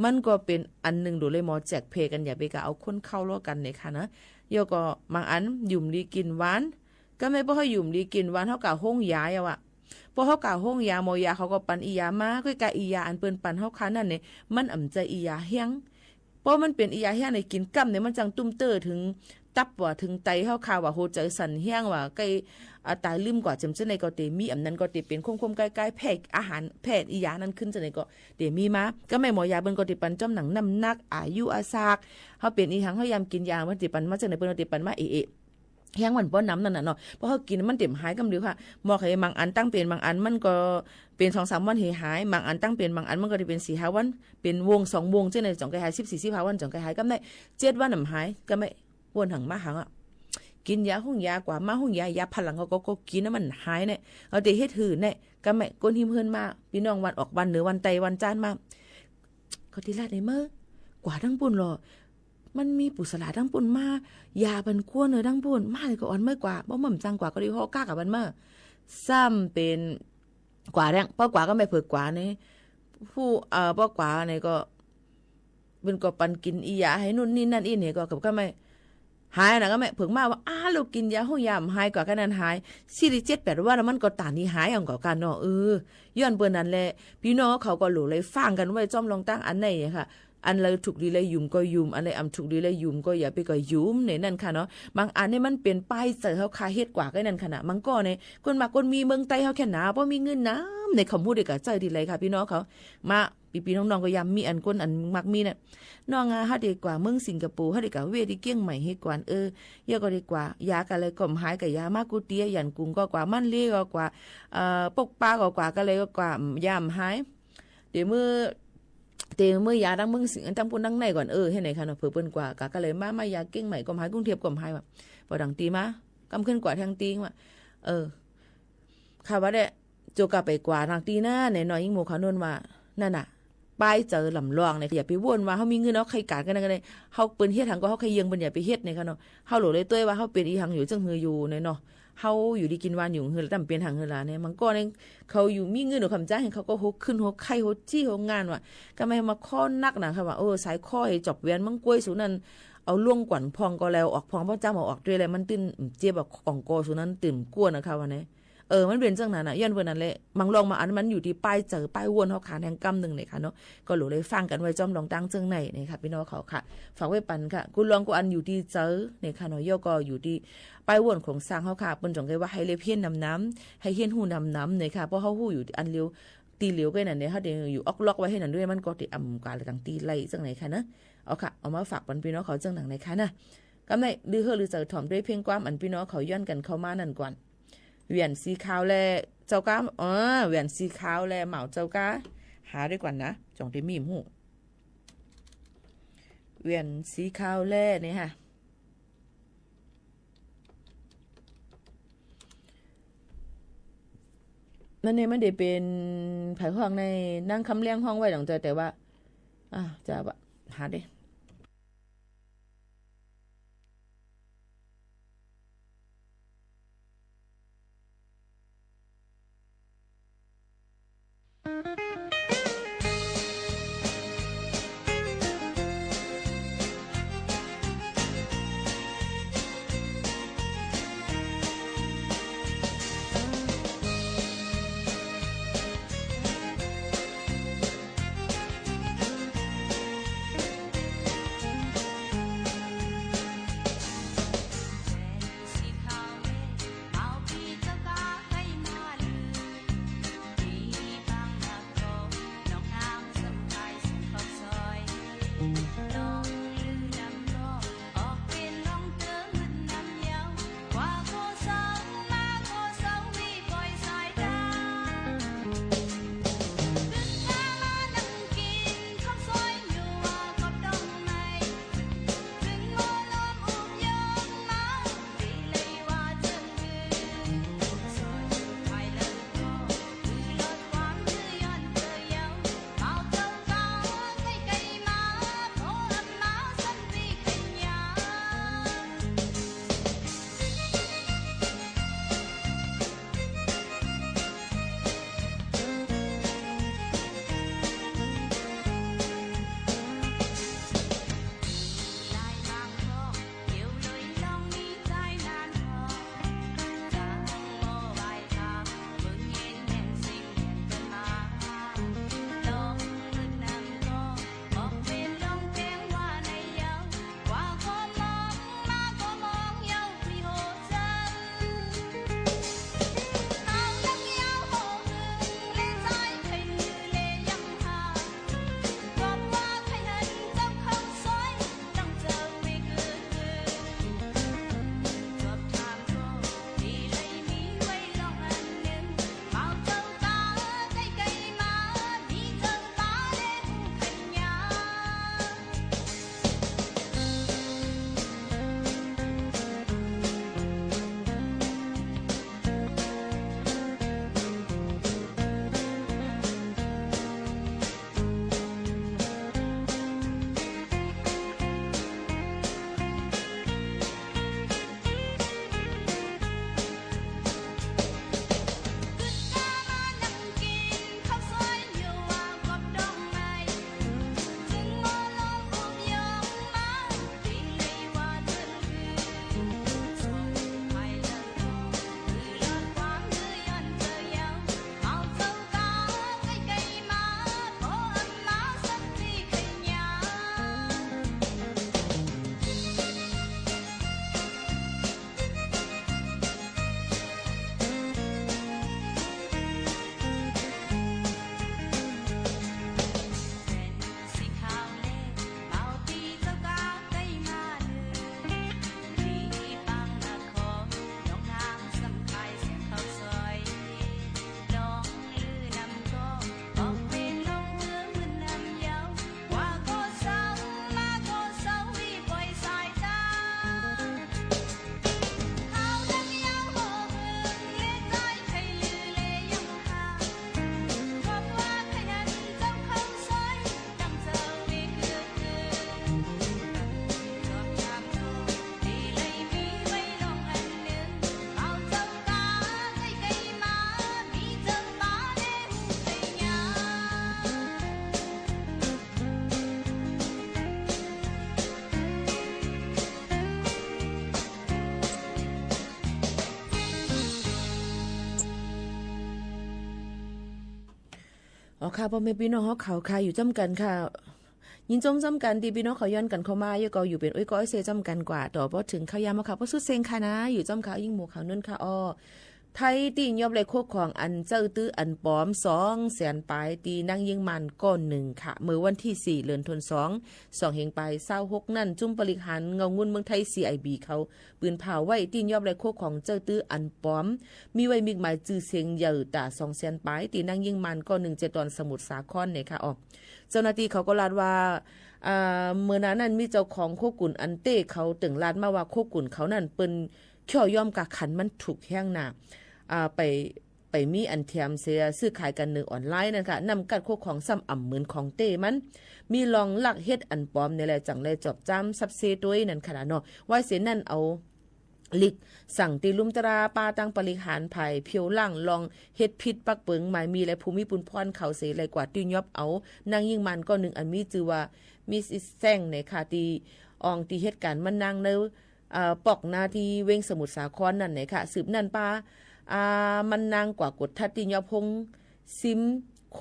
มันก็เป็นอันนึงโดเลยหมอแจกเพกันอย่าไปกะเอาคนเข้าล้อกันในค่ะนะโยก็บางอันยุ่มลีกินหวานก็ไม่บ่ให้ยุ่มลีกินหวานเฮากะห้องยาเอาอะพอเฮากะห้องยาหมอยาเขาก็ปันอียามาค่อยกะอียาอันเปิ้นปันเฮาคันนั่นนี่มันอำใจอียาเฮียงเพราะมันเป็นอียาเฮียงในกินกำเนี่ยมันจังตุ้มเตอถึงตับว่าถึงไตเฮาข่าวว่าโหใจสั่นเฮียงว่าใกล้ตายลืมกว่าจำจังได๋ก็เตมีอำนั้นก็เตเป็นคมๆใกล้ๆแพทย์อาหารแพทย์อียานั้นขึ้นจังได๋ก็เตมีมาก็แม่หมอยาเบิ่นก็เตปันจอมหนังน้ำหนักอายุอาซากเฮาเป็นอีหังเฮายามกินยามันเตปันมาจังได๋เพิ่นเตปันมาเฮียงมันบ่น้ำนั่นน่ะเนาะเพราะเฮากินมันเต็มหายกำเดียวค่ะหมอกให้บางอันตั้งเป็นบางอันมันก็เป็น 2-3 วันหายบางอันตั้งเป็นบางอันมันก็ได้เป็น 4-5 วันเป็นวง2วงจังได๋จ่องก็หาย14-15 วันจ่องก็หายก็ได้7 วันน่ะหายก็ไม่วนหังมาหังอ่ะกินยาห้องยากว่ามาห้องยาพลังก็กินแล้วมันหายเนี่ยเอาแต่เฮ็ดหื่นเนี่ยก็ไม่ก้นหิมเฮินมาพี่น้องวันออกวันเหนือวันไตวันจานมาเขาที่ลาดในเมื่อกว่าทั้งปุ่นหรอมันมีปุสลาทั้งปุ่นมายาบันคั่วเนื้อทั้งปุ่นมาเลยก็อ่อนเมื่อกว่าบ่หม่ำจังกว่าก็ดีฮอกล้ากับบันเมื่อซ้ำเป็นกว่าแรงป้ากว่าก็ไม่เผือกกว่าเนี่ยผู้ป้ากว่าเนี่ยก็เป็นก็ปันกินอียาให้นู่นนี่นั่นอีเนี่ยก็ไม่หายนะก็แม่เพิ่งมาว่าเรากินยาห้องยาหายกว่ากันนั้นหาย47-8ว่าแล้วมันก็ตานี้หายเอากว่ากันเนาะย้อนเปิ้นนั่นแหละพี่น้องเขาก็หลู่เลยฟังกันไว้จ้อมลองตั้งอันไหนค่ะ อันเราถูกดีเลยยุมก็ยุมอันไหนอำถูกดีเลยยุมก็อย่าไปก็ยุมในนั่นค่ะเนาะบางอันนี่มันเป็นป้ายเสือเขาคาเฮ็ดกว่าก็นั่นค่ะนะมันก็ในคนมาคนมีเมืองไต้เขาแค่หนาเพราะมีเงินน้ำในคำพูดเด็กกับเจอดีเลยค่ะพี่น้องเขามาปีน้องๆก็ยำมีอันก้นอันมักมีเนี่ยน้องอ่ะฮะดีกว่าเมืองสิงคโปร์ฮะดีกว่าเวทีเกี้ยงใหม่ให้กว่าเยอะก็ดีกว่ายากันเลยก่อมหายกับยามากูเตียยันกุงก็กว่ามันเลี้ยก็กว่าปกปลาก็กว่าก็เลยก็กว่ายามหายเดี๋ยวเมื่อยาดังมึงสิงตั้งปุ่นดังในก่อนให้ไหนคะเนาะเผื่อเปิ้นกว่ากะก็เลยมายาเก้งใหม่ก็หายกรุงเทพก็หายว่าพอดังตีมากำขึ้นกว่าทางตีว่าค่ะว่าได้โจกะไปกว่าทางตีหน้าในน้อยยิ่งโมขานนว่านั่นน่ะป้ายเจอลำลองเนี่ยอย่าไปวนว่าเฮามีเงินเนาะใครกาดกันได้เฮาเปิ้นเฮ็ดทางก็เฮาใครยังเปิ้นอย่าไปเฮ็ดในค่ะเนาะเฮาโหลเลยต้วยว่าเฮาเป็นอีหังอยู่จังหืออยู่ในเนาะเฮาอยู่ดีกินวานอยู่หือตำเป็นทางหือลาเนี่ยมันก็เนี่ยเขาอยู่มีเงินหรือคำจ้างให้เขาก็ฮกขึ้นฮกไข่ฮกจี้ฮกงานว่ะก็ไม่มาข้อนักนะค่ะว่าสายข้อให้จบเวียนมังกล้วยสูนั้นเอาล่วงกวนพองก็แล้วออกพองพ่อจ้ามาออกด้วยอะไรมันตื่นเจี๊ยบแบบของกอสูนั้นตื่นกวนนะคะวันนี้มันเป็นจังนั้นน่ะย้อนเพิ่นนั่นแหละมังลองมาอันมันอยู่ที่ป้ายเจอป้ายวนเฮาขาแห่งกำนึงเลยค่ะเนาะก็หลูเลยฟังกันไว้จอมลองตั้งจังไหนนี่ค่ะพี่น้องเขาค่ะฝากไว้ปันค่ะกูลองกูอันอยู่ที่เจอนี่ค่ะเนาะย่อก็อยู่ที่ป้ายวนของสร้างเฮาค่ะเปิ้นจงไว้ว่าให้เลียเพี้ยนน้ำให้เฮียนหูน้ำนี่ค่ะเพราะเฮาฮู้อยู่อันเลียวตีเหลียวก็นั่นเนี่ยเฮาได้อยู่ออกล็อกไว้ให้นั่นด้วยมันก็สิอำกาละตังตีไล่จังไหนค่ะนะเอาค่ะเอามาฝากปันพี่น้องเขาจังหนังไหนค่ะนะกำไดลือเฮอหรือเจอถ่อมด้วยเพียงความอันพี่น้องเขาย้อนกันเข้ามานั่นก่อนเหวียนสีขาวแลเจ้าก้าเหวียนสีขาวแลเหมาเจ้าก้าหาด้วยก่อนนะจงได้มีหูเหวียนสีขาวแลนี่ค่ะนั่นเนี่ยมันได้เป็นไผ่ห้องในนั่งคำเลี้ยงห้องไว้หลังใจแต่ว่าจะหาได้ ค่ะพ่อแม่พี่น้องเฮาเขาค่ะอยู่จำกันค่ะยินจมจำกันดีพี่น้องเขาย้อนกันเข้ามาอยู่ก็อยู่เป็นอ้อยก้อยเซจำกันกว่าต่อพอถึงข้าวยามมาค่ะเพราะสุดเซ็งค่ะนะอยู่จำค่ะยิ่งหมู่เขานั่นค่ะอ้อไทยตียอบเลยโคกของอันเจ้าตื้ออันปอม200,000ปลายตีนั่งยิงมันก้อน1ค่ะเมื่อวันที่4เดือนธันวาคม2เฮงไป26นั่นจุ่มปริหันเงางุ่นเมืองไทย CIB เขาปืนเผาไว้ตียอบเลยโคกของเจ้าตื้ออันปอมมีไว้มีหมายจื่อเสียงใหญ่ตา200,000ปลายตีนั่งยิงมันก้อน1เจตอนสมุทรสาครเนี่ยค่ะอ๋อเจ้าหน้าที่เขาก็ลาดว่าเมื่อนั้นมีเจ้าของโคกุ่นอันเต้เขาตึงลาดมาว่าโคกุ่นเขานั่นเปิ้นข้อย่อมกะขันมันถูกแห้งหน้าไปมีอันเทียมเสียซื้อขายกัน1ออนไลน์นั่นค่ะนำกัดโคของซ้ำอ่ำเหมือนของเต้มันมีลองลักเฮ็ดอันปลอมนี่แหละจังเลยจอบจ้ำซับเซด้วยนั่นค่ะเนาะว่าเสียนั่นเอาลิกสั่งตีลุมตราปาตังปริหารภัยเพียวล่างลองเฮ็ดพิษปักเปิงหมายมีและภูมิปุนพรเขาเสไรกว่าตียอบเอานางยิ่งมันก็1อันมีชื่อว่ามิสแซงในค่ะตีอองตีเฮ็ดการมันนางในปอกนาที่เวงสมุทรสาครนั่นไหนค่ะสืบนั่นปามันนางกว่ากดทัดติยอพงซิมโค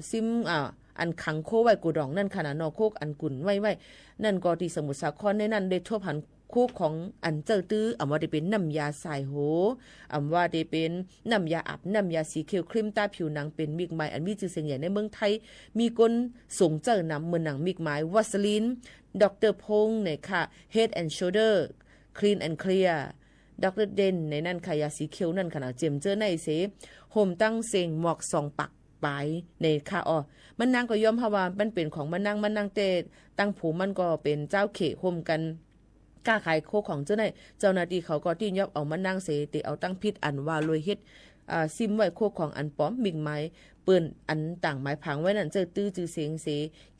ซิมอันขังโคไว้กูดองนั่นขนาดนอโคกอันกุ่นไว้นั่นก็ที่สมุทรสาครในนั้นได้ทั่วผันโคกของอันเจอตื้ออำว่าได้เป็นน้ำยาสายโหอำว่าได้เป็นน้ำยาอาบน้ำยาสีเขียวครีมตาผิวหนังเป็นมิกไม้อันมีชื่อเสียงใหญ่ในเมืองไทยมีคนส่งเจอนำเมืองหนังมิกไม้วัสลินดร.พงษ์เนี่ยค่ะ Head and Shoulder Clean and Clear ดร.เดนในนั่นค่ะยาสีเขียวนั่นขนาดเจียมเจอในเสห่มตั้งเสียงหมอก2ปักปลายในค่ะอ๋อมันนางก็ยอมเพราะว่ามันเป็นของมันนางเตตั้งผูมันก็เป็นเจ้าเขห่มกันกล้าขายโคของเจ้าหน้าที่เขาก็ที่ยอบเอามานั่งเสติเอาตั้งพิษอันว่าลอยเฮ็ดซิมไว้โคของอันป้อมมิกไม้เปิ้นอันต่างหมายผังไว้นั่นเจอตื้อจือเสียงเส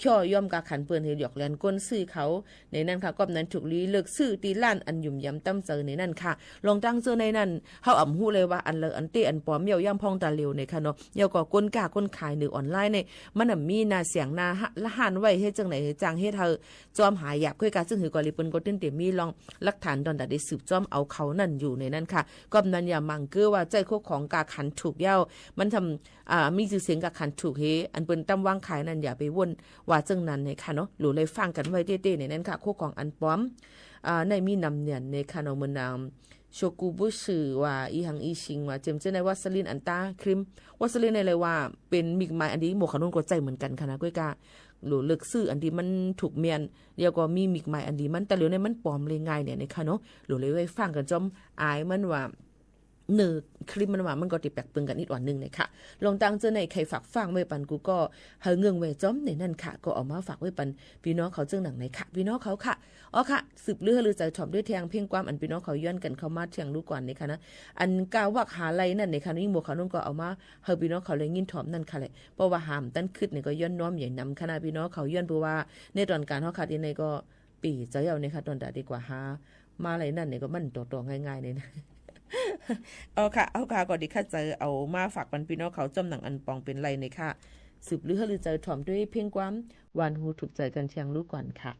ข้อย่อมกะขันเปิ้นเฮ็ดหยอกแลนก้นซื้อเขาในนั้นค่ะก็นั้นถูกลีเลิกซื้อตีล้านอันยุ่มยำต้ำเจอในนั้นค่ะลองตั้งเจอในนั้นเฮาอ่ำฮู้เลยว่าอันเลออันเตอันป้อมเหี่ยวย่ำพองตาเหลวในค่ะเนาะเหี่ยวก็ก้นกล้าก้นขาย1ออนไลน์ในมันมีหน้าเสียงหน้าละหันไว้เฮ็ดจังไหนจังเฮ็ดเฮาจอมหาหยาบค่อยกะซึ่งหือก็ลิเปิ้นก็ตึ้นเต็มมีลองหลักฐานดอนดาได้สืบจอมเอาเขานั่นอยู่ในนั้นค่ะก็นั้นอย่ามังเกือว่าใจโคของกาขันถูกเย้ามันทำมีชื่อเสียงกาขันถูกเฮอันเปิ้นตำวางขายนั่นอย่าไปวนว่าจังนั้นในค่ะเนาะหรือเลยฟังกันไว้เต้ๆในนั้นค่ะโคของอันป้อมในมีนำเนี่ยในค่ะเนาะมื้อนางโชกุบุสึว่าอีหังอีชิงว่าเจมเจในวัสลินอันตาครีมวัสลินในเลยว่าเป็นมิกไม้อันนี้หมวกขนุนก็ใจเหมือนกันค่ะนะก้อยกาหรือเลือกซื้ออันที่มันถูกเมียนเดี๋ยวก็มีมิกไม้อันนี้มันแต่เหลือในมันปลอมเลยง่ายเนี่ยในค่ะเนาะหรือเลยไว้ฟังกันจอมอายมันว่าคลิปมันว่ามันก็ติแปลกปึงกันนิดอ่อนนึงนะคะลองตั้งเจอในใครฝากฟังไว้ปันกูก็เฮาเงืองไว้จ้อมในนั่นค่ะก็ออกมาฝากไว้ปันพี่น้องเขาเจ้าหนังไหนค่ะพี่น้องเขาค่ะอ๋อค่ะสืบเลือใจถอมด้วยเทียงเพ่งความอันพี่น้องเขาย้อนกันเข้ามาเทียงรู้ก่อนนะคะนะอันกาวักหาไรนั่นในค่ะนี่หมู่เขานุ่นก็เอามาเฮาพี่น้องเขาเลยยินถอมนั่นค่ะแหละเพราะว่าหามตั้นขึ้นเนี่ยก็ย้อนน้อมใหญ่นำคณะพี่น้องเขาย้อนเพราะว่าในตอนการเฮาขาดในก็ปีเจ้าเนี่ยค่ะตอนดาดีกว่าหามาอะไรนั่นเนี่ยก็มันตัวง่ายๆเลยนะเอาค่ะก่อนดีค่ะเจอเอามาฝากปันพี่น้องเขาจำหนังอันปองเป็นไรในค่ะสืบหรือเจอถ่อมด้วยเพ่งความวานหูถูกใจกันเชียงรู้ก่อนค่ะ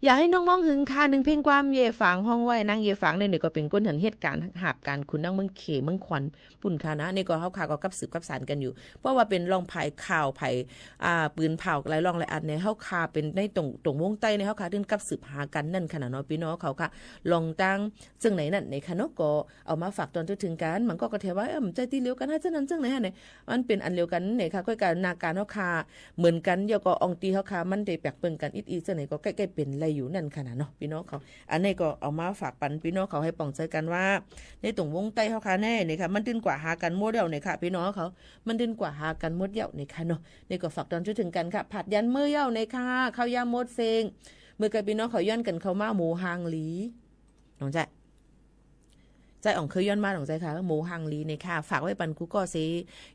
อยากให้น้องๆหึงค่า1เพลงความเย่ฝางห้องไว้นางเย่ฝางเนี่ยก็เป็นก้นหันเหตุการณ์หาบการคุณนางเมืองเขเมืองขวัญปุ่นค่ะนะนี่ก็เฮาค่ะก็กับสืบกับสารกันอยู่เพราะว่าเป็นรองไผข่าวไผปืนเผาหลายรองหลายอันในเฮาค่ะเป็นในตรงวงใต้ในเฮาค่ะถึงกับสืบหากันนั่นขนาดน้อยพี่น้องเขาค่ะลองตั้งซึ่งไหนนั่นในค่ะเนาะก็เอามาฝากตอนถึงกันมันก็แท้ว่าใจที่เลียวกันให้จังนั้นจังไหนฮะเนี่ยมันเป็นอันเดียวกันเนี่ยค่ะก็การนาการเฮาค่ะเหมือนกันเดี๋ยวก็อองตีเฮาค่ะมันได้แปลกเปิ้นกันอีจังไหนก็ใกล้ๆเป็นอะไรอยู่นั่นขนาดเนาะพี่น้องเขาอันนี้ก็เอามาฝากปันพี่น้องเขาให้ปองใจกันว่าในตรงวงใต้เฮาค่ะแน่นี่ค่ะมันดึงกว่าหากันหมดแล้วนี่ค่ะพี่น้องเขามันดึงกว่าหากันหมดแล้วนี่ค่ะเนาะนี่ก็ฝากตอนถึงกันค่ะผัดยันมื้อเย้านี่ค่ะข้าวยามหมดเซงมื้อกับพี่น้องเขาย้อนกันเข้ามาหมูหางหลีน้องใจอ่องเคยย้อนมาของใจค่ะหมูหังลีในค่ะฝากไว้ปันกูก็เซ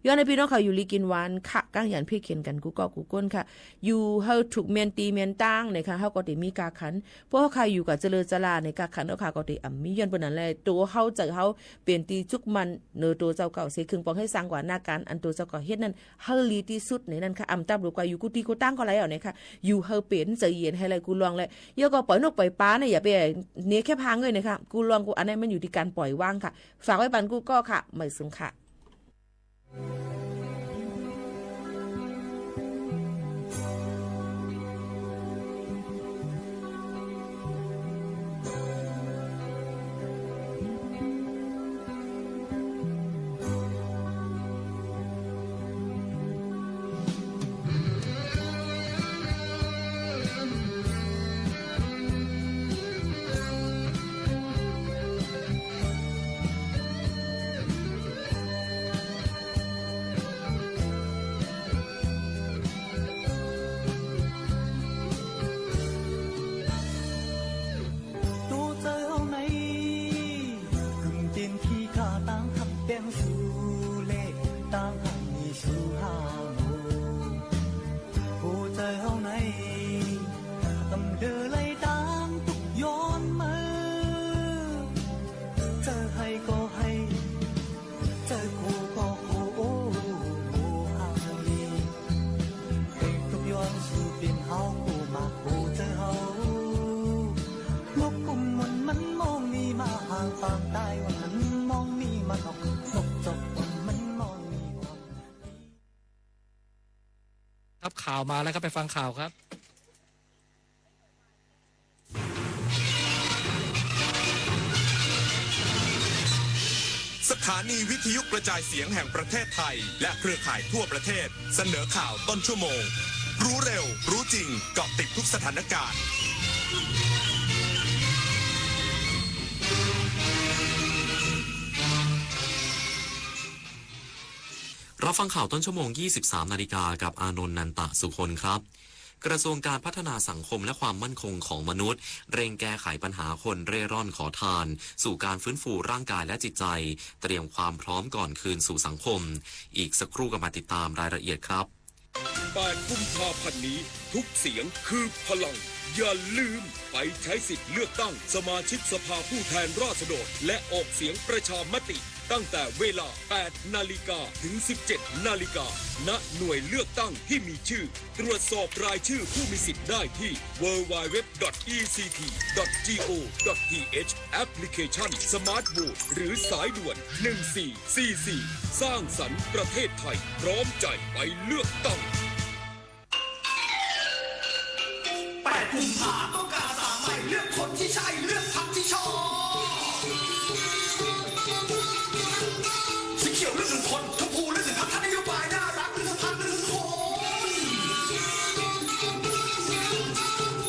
ย้อนในพี่น้องเขาอยู่ลีกินหวานค่ะก้างหยันพี่เขียนกันกูก็กูก้นค่ะอยู่เฮาถูกเมียนตีเมียนตั้งในค่ะเฮาก็ได้มีกาขันเพราะเขาค่ะอยู่กับเจริญจลาในกาขันเฮาค่ะก็ได้มีย้อนปนนั้นแหละตัวเฮาจะเฮาเปลี่ยนตีจุกมันเนอตัวเจ้าเก่าเสครึ่งปองให้สร้างกว่าหน้าการอันตัวเจ้าเก่าเฮ็ดนั้นเฮาลีที่สุดในนั้นค่ะตับรู้กว่าอยู่กูตีกูตั้งก็ไรเอาเนี่ยค่ะอยู่เฮาเปลี่ยนใจเย็นให้ไรกูลองเลยเยอะก็ปล่อยนกปล่อยปลาเนี่ยอย่าไปเนี้ยแค่พังเลยนะคะกูลองกูอันนี้มันอยู่ที่การปล่อยว่างค่ะฝากไว้ปันกูก็ค่ะไม่ซึ้งค่ะครับข่าวมาแล้วครับไปฟังข่าวครับสถานีวิทยุกระจายเสียงแห่งประเทศไทยและเครือข่ายทั่วประเทศเสนอข่าวต้นชั่วโมงรู้เร็วรู้จริงเกาะติดทุกสถานการณ์รับฟังข่าวต้นชั่วโมง 23 นาฬิกากับอานนท์ นันตะสุคนครับ กระทรวงการพัฒนาสังคมและความมั่นคงของมนุษย์เร่งแก้ไขปัญหาคนเร่ร่อนขอทานสู่การฟื้นฟูร่างกายและจิตใจเตรียมความพร้อมก่อนคืนสู่สังคมอีกสักครู่ก็มาติดตามรายละเอียดครับ 8 กุมภาพันธ์นี้ทุกเสียงคือพลังอย่าลืมไปใช้สิทธิ์เลือกตั้งสมาชิกสภาผู้แทนราษฎรและออกเสียงประชามติตั้งแต่เวลา 8 นาฬิกาถึง 17 นาฬิกาณหน่วยเลือกตั้งที่มีชื่อตรวจสอบรายชื่อผู้มีสิทธิ์ได้ที่ www.ect.go.th แอปพลิเคชัน Smart Vote หรือสายด่วน 1444 สร้างสรรค์ประเทศไทยพร้อมใจไปเลือกตั้ง 8 กุมภาพันธ์ต้องการสามใหม่เลือกคนที่ใช่เลือกพรรคที่ชอบสีเขียวเลือก1 คนชมพูเลือก1 พรรคท่านนโยบายน่ารักเลือกพรรคเลือก1 ค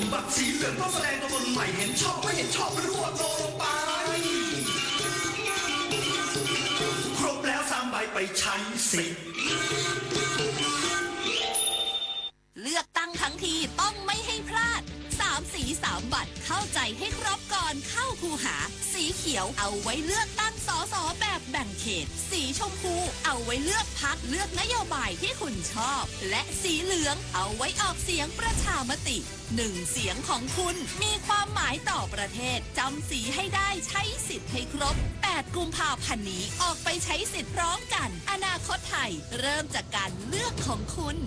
นบัตรสีเหลืองต้องแสดงตัวตนใหม่เห็นชอบไม่เห็นชอบไม่รู้ว่าโดนลงไปครบแล้ว3 ใบไปใช้สิทธิ์เลือกตั้งทั้งทีต้องไม่ให้พลาด3 สี3 บัตรเข้าใจให้ครบก่อนเข้าคูหาสีเขียวเอาไว้เลือกตั้งสสแบบแบ่งเขตสีชมพูเอาไว้เลือกพรรคเลือกนโยบายที่คุณชอบและสีเหลืองเอาไว้ออกเสียงประชามติ1 เสียงของคุณมีความหมายต่อประเทศจำสีให้ได้ใช้สิทธิ์ให้ครบ8 กุมภาพันธ์นี้ออกไปใช้สิทธิ์พร้อมกันอนาคตไทยเริ่มจากการเลือกของคุณ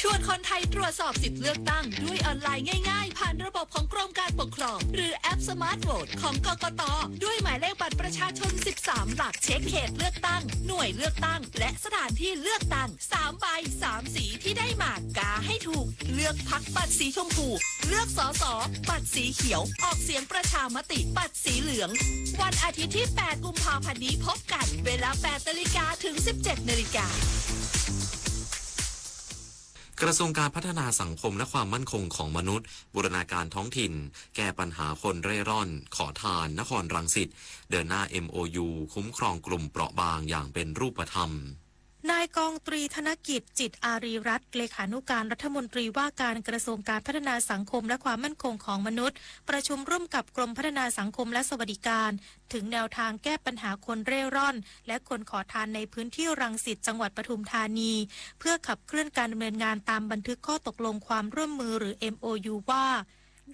ช่วง วนคนไทยตรวจสอบสิทธิเลือกตั้งด้วยออนไลน์ง่ายๆผ่านระบบของกรมการปกครองหรือแอป Smart Vote ของกกต.ด้วยหมายเลขบัตรประชาชน13หลักเช็คเขตเลือกตั้งหน่วยเลือกตั้งและสถานที่เลือกตั้ง3ใบ3สีที่ได้มากาให้ถูกเลือกพรรคบัตรสีชมพูเลือกสสบัตรสีเขียวออกเสียงประชามติบัตรสีเหลืองวันอาทิตย์ที่8กุมภาพันธ์นี้พบกันเวลา 8 นาฬิกาถึง 17 นาฬิกากระทรวงการพัฒนาสังคมและความมั่นคงของมนุษย์บูรณาการท้องถิ่นแก้ปัญหาคนเร่ร่อนขอทานนครรังสิตเดินหน้า MOU คุ้มครองกลุ่มเปราะบางอย่างเป็นรูปธรรมนายกองตรีธนกิจจิตอารีรัตน์เลขานุการรัฐมนตรีว่าการกระทรวงการพัฒนาสังคมและความมั่นคงของมนุษย์ประชุมร่วมกับกรมพัฒนาสังคมและสวัสดิการถึงแนวทางแก้ปัญหาคนเร่ร่อนและคนขอทานในพื้นที่รังสิตจังหวัดปทุมธานีเพื่อขับเคลื่อนการดำเนินงานตามบันทึกข้อตกลงความร่วมมือหรือ MOU ว่า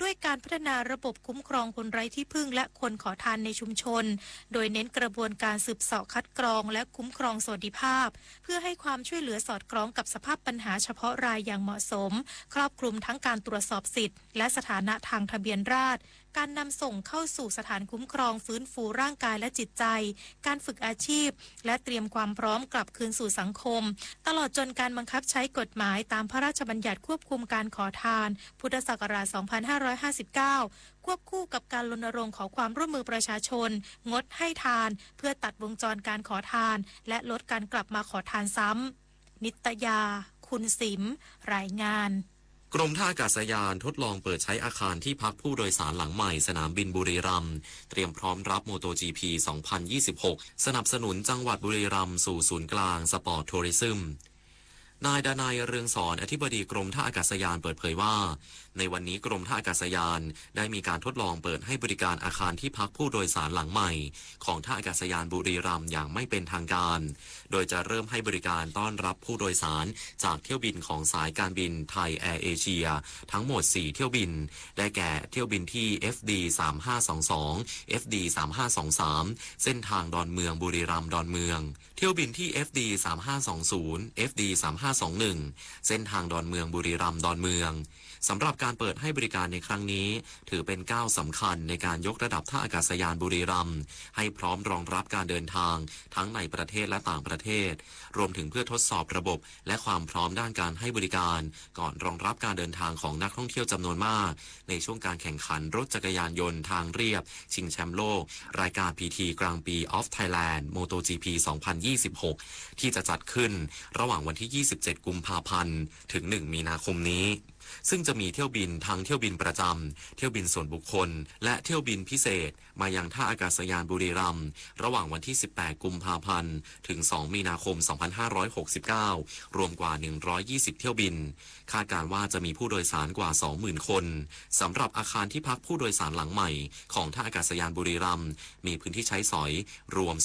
ด้วยการพัฒนาระบบคุ้มครองคนไร้ที่พึ่งและคนขอทานในชุมชนโดยเน้นกระบวนการสืบเสาะคัดกรองและคุ้มครองสวัสดิภาพเพื่อให้ความช่วยเหลือสอดคล้องกับสภาพปัญหาเฉพาะรายอย่างเหมาะสมครอบคลุมทั้งการตรวจสอบสิทธิ์และสถานะทางทะเบียนราษฎรการนำส่งเข้าสู่สถานคุ้มครองฟื้นฟูร่างกายและจิตใจการฝึกอาชีพและเตรียมความพร้อมกลับคืนสู่สังคมตลอดจนการบังคับใช้กฎหมายตามพระราชบัญญัติควบคุมการขอทานพุทธศักราช 2559 ควบคู่กับการรณรงค์ขอความร่วมมือประชาชนงดให้ทานเพื่อตัดวงจรการขอทานและลดการกลับมาขอทานซ้ำนิตยาคุณสิมรายงานกรมท่าอากาศยานทดลองเปิดใช้อาคารที่พักผู้โดยสารหลังใหม่สนามบินบุรีรัมย์เตรียมพร้อมรับโมโต GP 2026 สนับสนุนจังหวัดบุรีรัมย์สู่ศูนย์กลางสปอร์ตทัวริซึมนายดนัยเรืองสอนอธิบดีกรมท่าอากาศยานเปิดเผยว่าในวันนี้กรมท่าอากาศยานได้มีการทดลองเปิดให้บริการอาคารที่พักผู้โดยสารหลังใหม่ของท่าอากาศยานบุรีรัมย์อย่างไม่เป็นทางการโดยจะเริ่มให้บริการต้อนรับผู้โดยสารจากเที่ยวบินของสายการบินไทยแอร์เอเชียทั้งหมด4เที่ยวบินได้แก่เที่ยวบินที่ FD 3522 FD 3523เส้นทางดอนเมืองบุรีรัมย์ดอนเมืองเที่ยวบินที่ FD 3520 FD 3521เส้นทางดอนเมืองบุรีรัมย์ดอนเมืองสำหรับการเปิดให้บริการในครั้งนี้ถือเป็นก้าวสำคัญในการยกระดับท่าอากาศยานบุรีรัมย์ให้พร้อมรองรับการเดินทางทั้งในประเทศและต่างประเทศรวมถึงเพื่อทดสอบระบบและความพร้อมด้านการให้บริการก่อนรองรับการเดินทางของนักท่องเที่ยวจำนวนมากในช่วงการแข่งขันรถจักรยานยนต์ทางเรียบชิงแชมป์โลกรายการ PT Grand Prix of Thailand MotoGP 2026 ที่จะจัดขึ้นระหว่างวันที่ 27 กุมภาพันธ์ถึง 1 มีนาคมนี้ซึ่งจะมีเที่ยวบินทั้งเที่ยวบินประจำเที่ยวบินส่วนบุคคลและเที่ยวบินพิเศษมายังท่าอากาศยานบุรีรัมย์ระหว่างวันที่ 18 กุมภาพันธ์ถึง 2 มีนาคม 2569 รวมกว่า 120 เที่ยวบินคาดการว่าจะมีผู้โดยสารกว่า 20,000 คนสำหรับอาคารที่พักผู้โดยสารหลังใหม่ของท่าอากาศยานบุรีรัมย์มีพื้นที่ใช้สอยรวม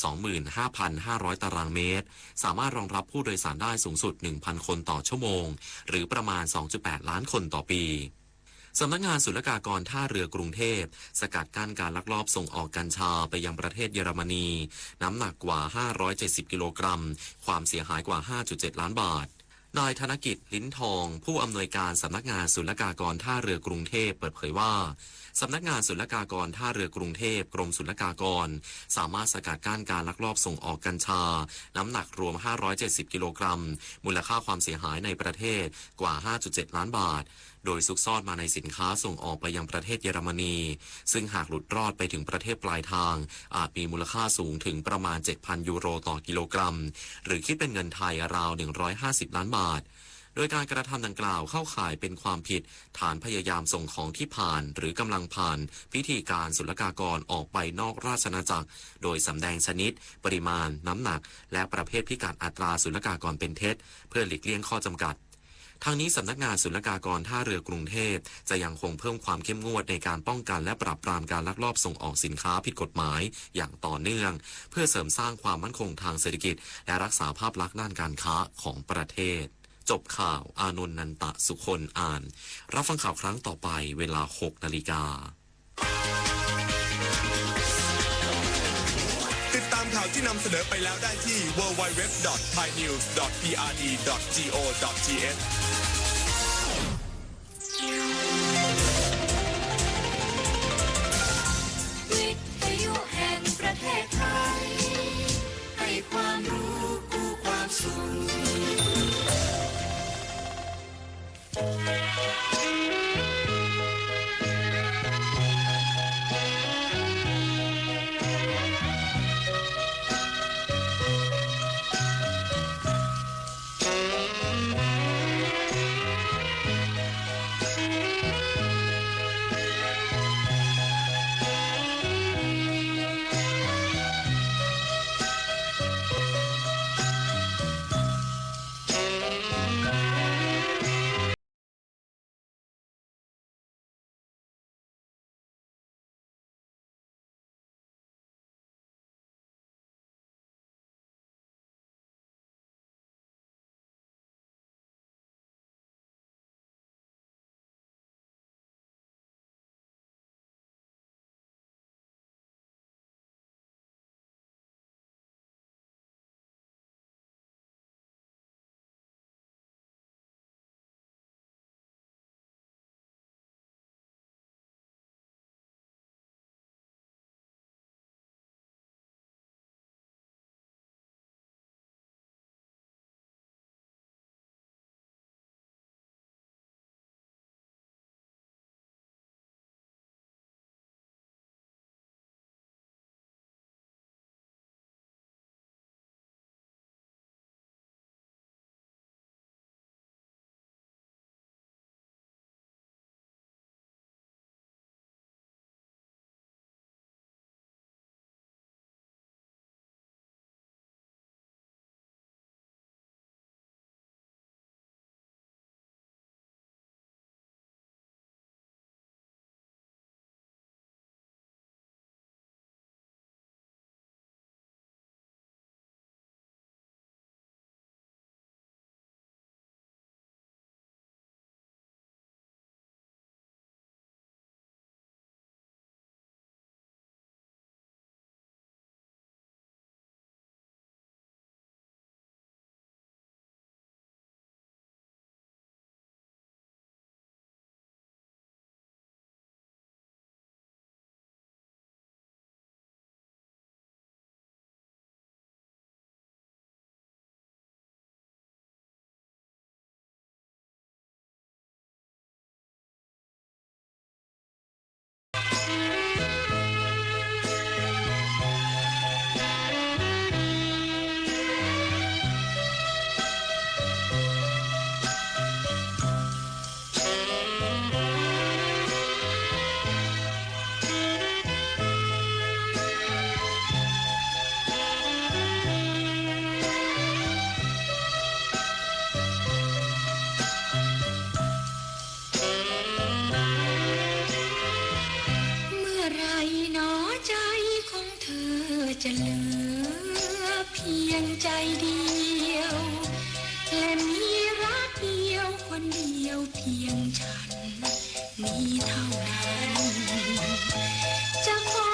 25,500 ตารางเมตรสามารถรองรับผู้โดยสารได้สูงสุด 1,000 คนต่อชั่วโมงหรือประมาณ 2.8 ล้านคนต่อปีสำนักงานศุลกากรท่าเรือกรุงเทพสกัดกั้นการลักลอบส่งออกกัญชาไปยังประเทศเยอรมนีน้ำหนักกว่า570กิโลกรัมความเสียหายกว่า 5.7 ล้านบาทนายธนกิจลิ้นทองผู้อำนวยการสำนักงานศุลกากรท่าเรือกรุงเทพเปิดเผยว่าสำนักงานศุลกากรท่าเรือกรุงเทพกรมศุลกากรสามารถสกัดกั้นการลักลอบส่งออกกัญชาน้ำหนักรวม570กิโลกรัมมูลค่าความเสียหายในประเทศกว่า 5.7 ล้านบาทโดยซุกซ่อนมาในสินค้าส่งออกไปยังประเทศเยอรมนีซึ่งหากหลุดรอดไปถึงประเทศปลายทางอาจมีมูลค่าสูงถึงประมาณ 7,000 ยูโรต่อกิโลกรัมหรือคิดเป็นเงินไทยราว150 ล้านบาทโดยการกระทำดังกล่าวเข้าข่ายเป็นความผิดฐานพยายามส่งของที่ผ่านหรือกำลังผ่านพิธีการศุลกากรออกไปนอกราชอาณาจักรโดยสำแดงชนิดปริมาณน้ำหนักและประเภทพิกัดอัตราศุลกากรเป็นเท็จเพื่อหลีกเลี่ยงข้อจำกัดทางนี้สำนักงานศุลกากรท่าเรือกรุงเทพจะยังคงเพิ่มความเข้มงวดในการป้องกันและปราบปรามการลักลอบส่งออกสินค้าผิดกฎหมายอย่างต่อเนื่องเพื่อเสริมสร้างความมั่นคงทางเศรษฐกิจและรักษาภาพลักษณ์ด้านการค้าของประเทศจบข่าวอานนท์นันตะสุคนอ่านรับฟังข่าวครั้งต่อไปเวลา 6 นาฬิกาติดตามข่าวที่นำเสนอไปแล้วได้ที่ www.thainews.prd.go.th จะเหลือเพียงใจเดียวและมีรักเดียวคนเดียวเพียงฉันนี้เท่านั้นจะขอ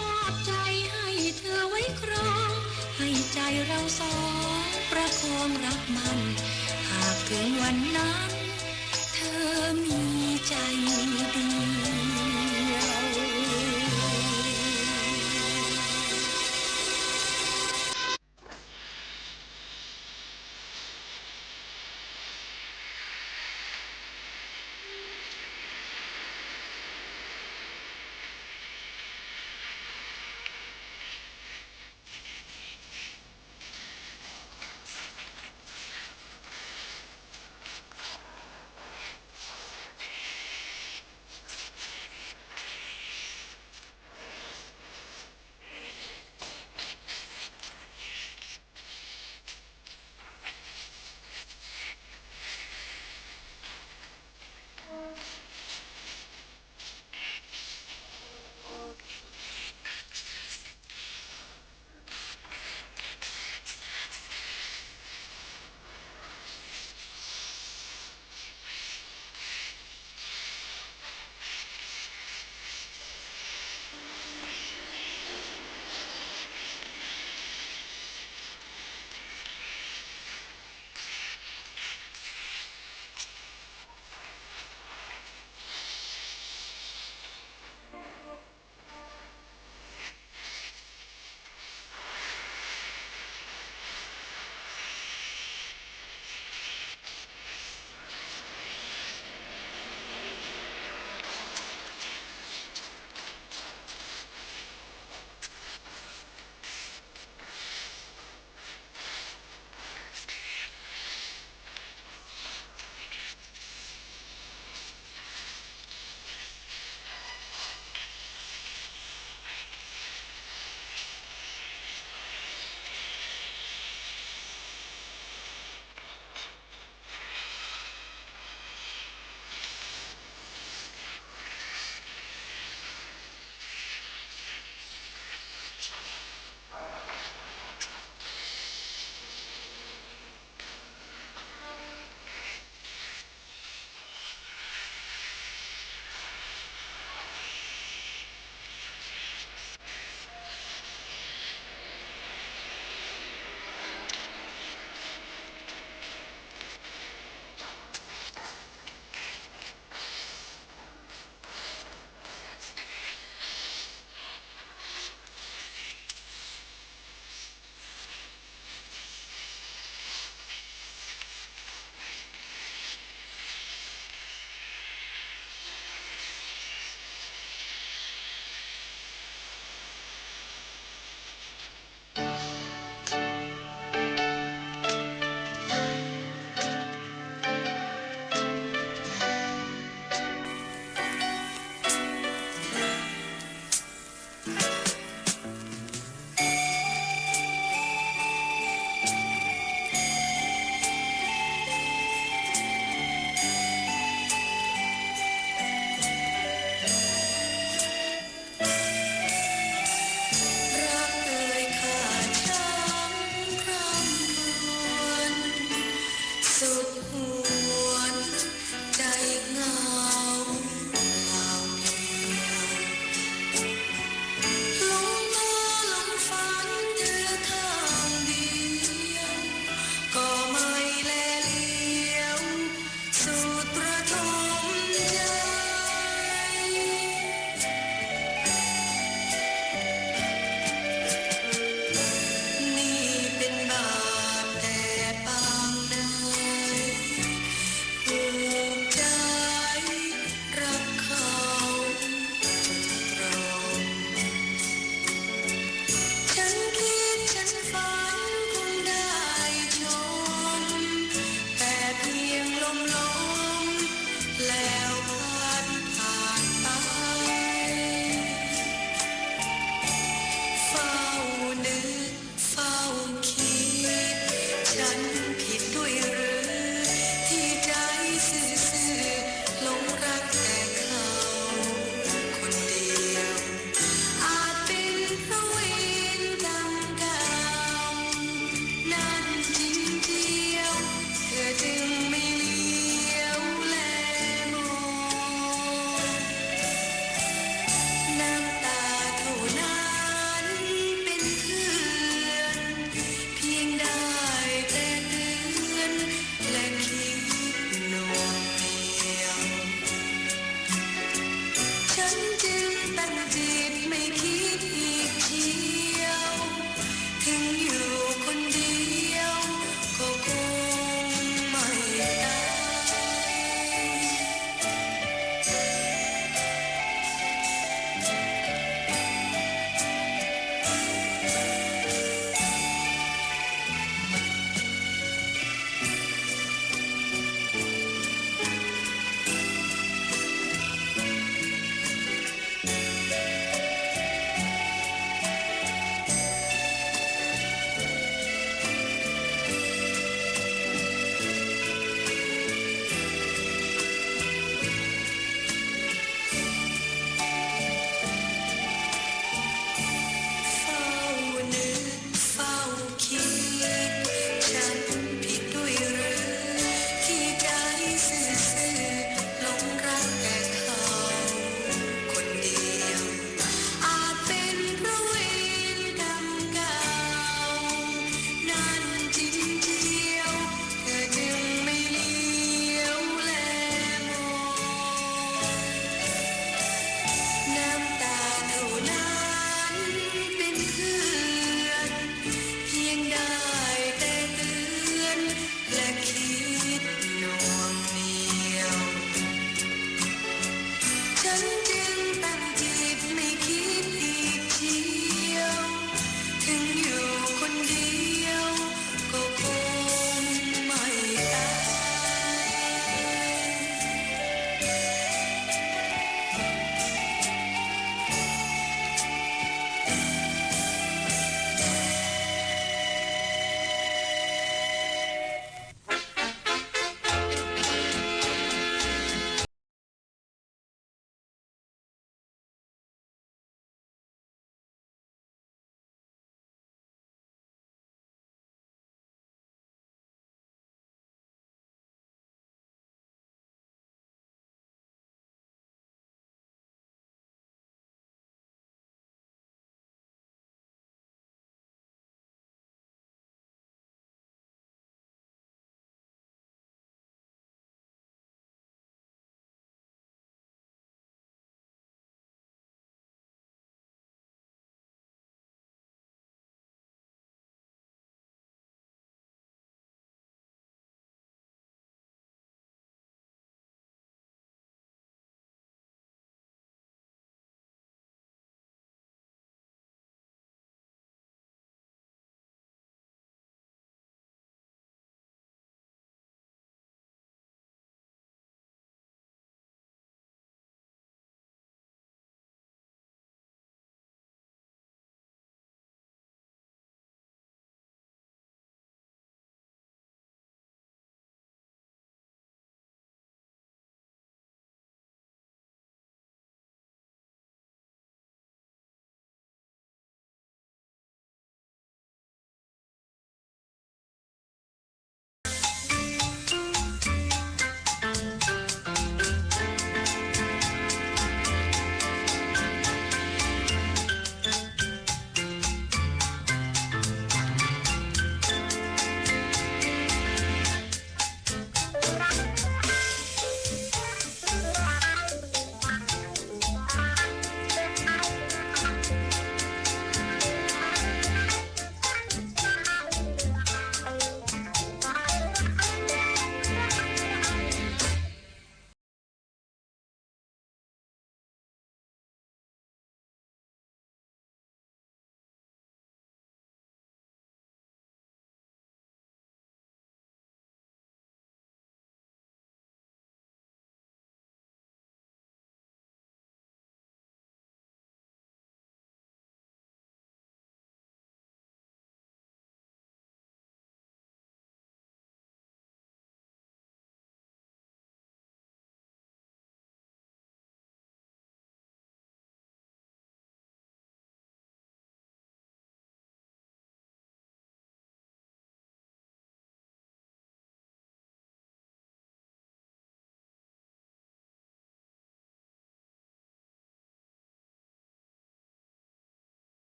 มอบใจให้เธอไว้ครองให้ใจเราสองประคองรักมันหากถึงวันนั้นเธอมีใจเดียว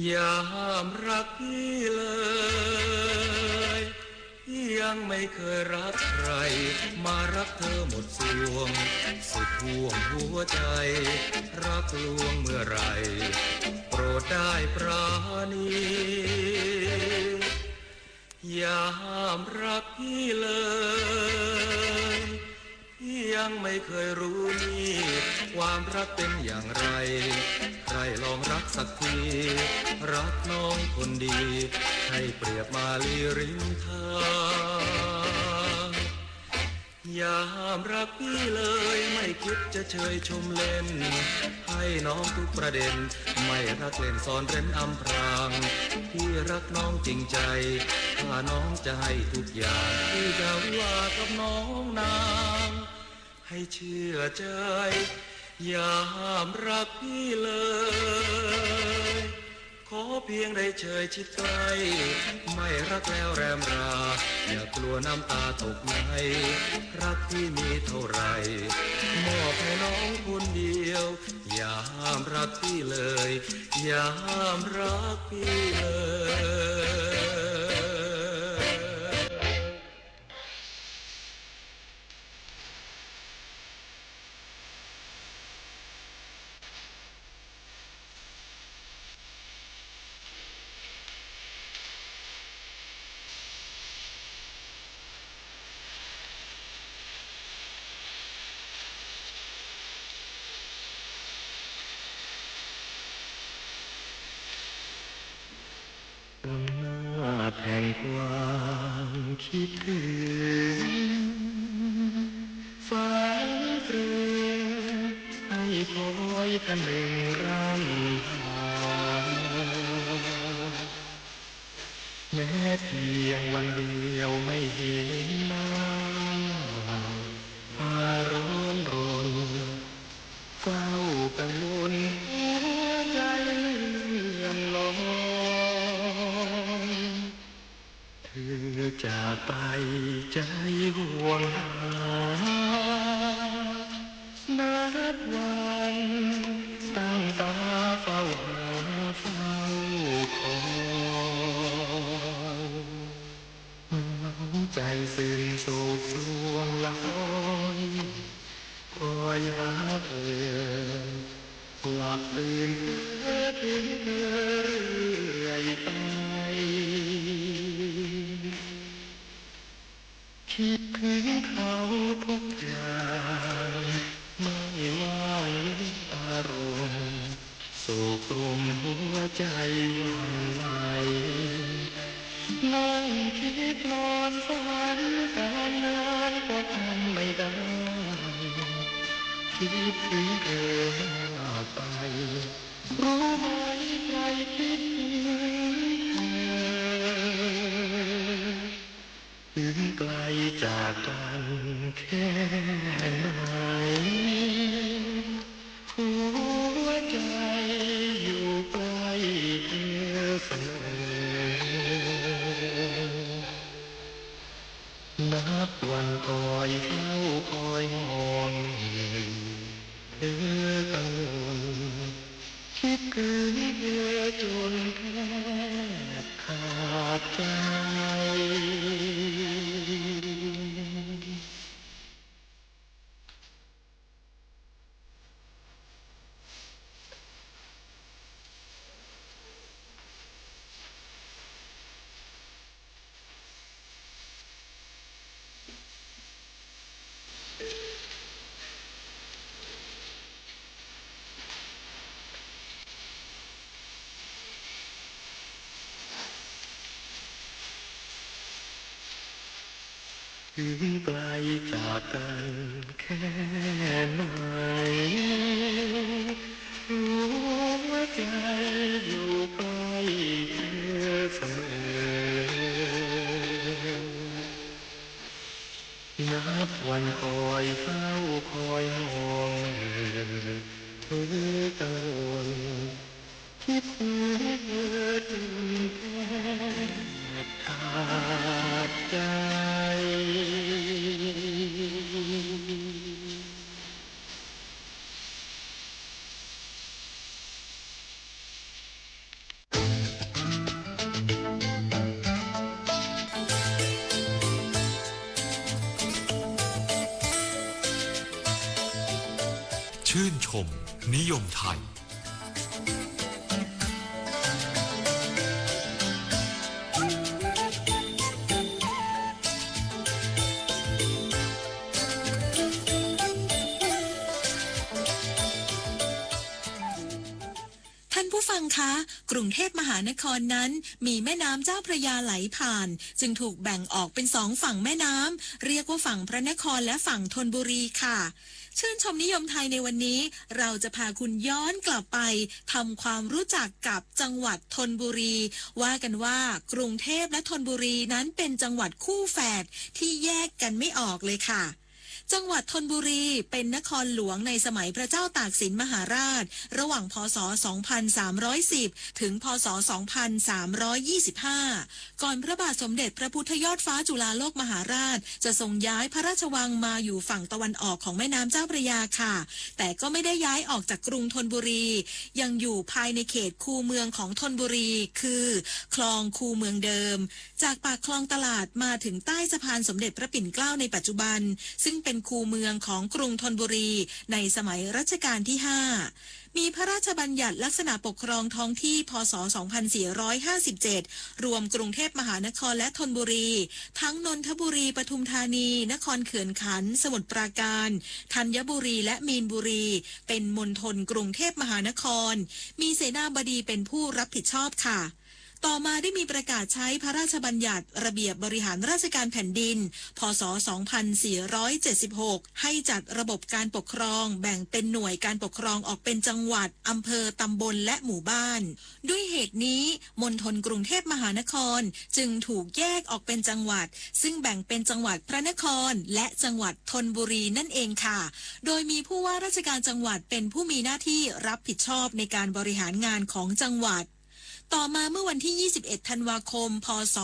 ยามรักพี่เลยยังไม่เคยรักใครมารักเธอหมดสวงสุดห่วงหัวใจรักลวงเมื่อไรโปรดได้ปราณียามรักพี่เลยยังไม่เคยรู้นี่ความรักเป็นอย่างไรใครลองรักสักทีรักน้องคนดีให้เปรียบมาลีริมทางยามรักพี่เลยไม่คิดจะเชยชมเล่นให้น้องทุกประเด็นไม่รักเล่นซ่อนเร้นอำพรางพี่รักน้องจริงใจถ้าน้องจะให้ทุกอย่างที่จะว่ากับน้องนางให้เชื่อใจยามรักพี่เลยขอเพียงได้เชยชิดใกล้ไม่รักแล้วแรมราอย่ากลัวน้ำตาตกในรักที่มีเท่าไรมอบให้น้องคนเดียวยามรักพี่เลยยามรักพี่เลยแห่งความคิดถึงฟ้าเรืองให้คอยกันหนึ่งรำหาแม้เพียงวันเดียวไม่เห็นหน้าพาร้อนรนเฝ้ากังวลหัวใจเลื่อนลอยเธอจากไปใจห่วงหานัดวันตั้งตาเฝ้าหาเฝ้าคอยใจซึ้งโศกสวงลอยคอยหาเธอหลับตื่นเพื่อถึงเธอเรื่อยไปคิดถึงเขาทุกอย่างไม่ว่าอารมณ์โศกกลุ่มหัวใจวันไหวนั่งคิดนอนฝันการนานก็ทำไม่ได้คิดถึงเธอมากไปรู้ไหมใครคิดถึงเธอถึงไกลจากกันแค่ไหนหัวใจอยู่ใกล้เธอเสมอนับวันคอยเฝ้าคอยห่วงเธอกังวลคิดถึงเธอจนแทบขาดใจถึงไกลจากกันแค่ไหนหัวใจอยู่ใกล้เธอเสมอนับวันคอยเฝ้าคอยห่วงเธอกังวลคิดถึงเธอจนแทบขาดใจ ชื่นชมนิยมไทยท่านผู้ฟังคะกรุงเทพมหานครนั้นมีแม่น้ำเจ้าพระยาไหลผ่านจึงถูกแบ่งออกเป็นสองฝั่งแม่น้ำเรียกว่าฝั่งพระนครและฝั่งธนบุรีค่ะชื่นชมนิยมไทยในวันนี้เราจะพาคุณย้อนกลับไปทำความรู้จักกับจังหวัดธนบุรีว่ากันว่ากรุงเทพและธนบุรีนั้นเป็นจังหวัดคู่แฝดที่แยกกันไม่ออกเลยค่ะจังหวัดธนบุรีเป็นนครหลวงในสมัยพระเจ้าตากสินมหาราชระหว่างพ.ศ. 2310 ถึง พ.ศ. 2325 ก่อนพระบาทสมเด็จพระพุทธยอดฟ้าจุฬาโลกมหาราชจะทรงย้ายพระราชวังมาอยู่ฝั่งตะวันออกของแม่น้ำเจ้าพระยาค่ะแต่ก็ไม่ได้ย้ายออกจากกรุงธนบุรียังอยู่ภายในเขตคูเมืองของธนบุรีคือคลองคูเมืองเดิมจากปากคลองตลาดมาถึงใต้สะพานสมเด็จพระปิ่นเกล้าในปัจจุบันซึ่งเป็นคูเมืองของกรุงธนบุรีในสมัยรัชกาลที่ 5มีพระราชบัญญัติลักษณะปกครองท้องที่พ.ศ. 2457รวมกรุงเทพมหานครและธนบุรีทั้งนนทบุรีปทุมธานีนครเขื่อนขันธ์สมุทรปราการธัญบุรีและมีนบุรีเป็นมณฑลกรุงเทพมหานครมีเสนาบดีเป็นผู้รับผิดชอบค่ะต่อมาได้มีประกาศใช้พระราชบัญญัติระเบียบบริหารราชการแผ่นดินพ.ศ. 2476ให้จัดระบบการปกครองแบ่งเป็นหน่วยการปกครองออกเป็นจังหวัดอำเภอตำบลและหมู่บ้านด้วยเหตุนี้มณฑลกรุงเทพมหานครจึงถูกแยกออกเป็นจังหวัดซึ่งแบ่งเป็นจังหวัดพระนครและจังหวัดธนบุรีนั่นเองค่ะโดยมีผู้ว่าราชการจังหวัดเป็นผู้มีหน้าที่รับผิดชอบในการบริหารงานของจังหวัดต่อมาเมื่อวันที่ 21 ธันวาคม พ.ศ.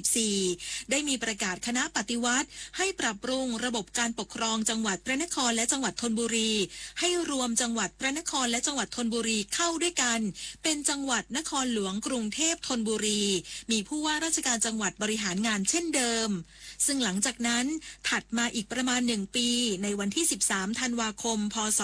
2514 ได้มีประกาศคณะปฏิวัติให้ปรับปรุงระบบการปกครองจังหวัดพระนครและจังหวัดธนบุรีให้รวมจังหวัดพระนครและจังหวัดธนบุรีเข้าด้วยกันเป็นจังหวัดนครหลวงกรุงเทพธนบุรีมีผู้ว่าราชการจังหวัดบริหารงานเช่นเดิมซึ่งหลังจากนั้นถัดมาอีกประมาณ1ปีในวันที่ 13 ธันวาคม พ.ศ.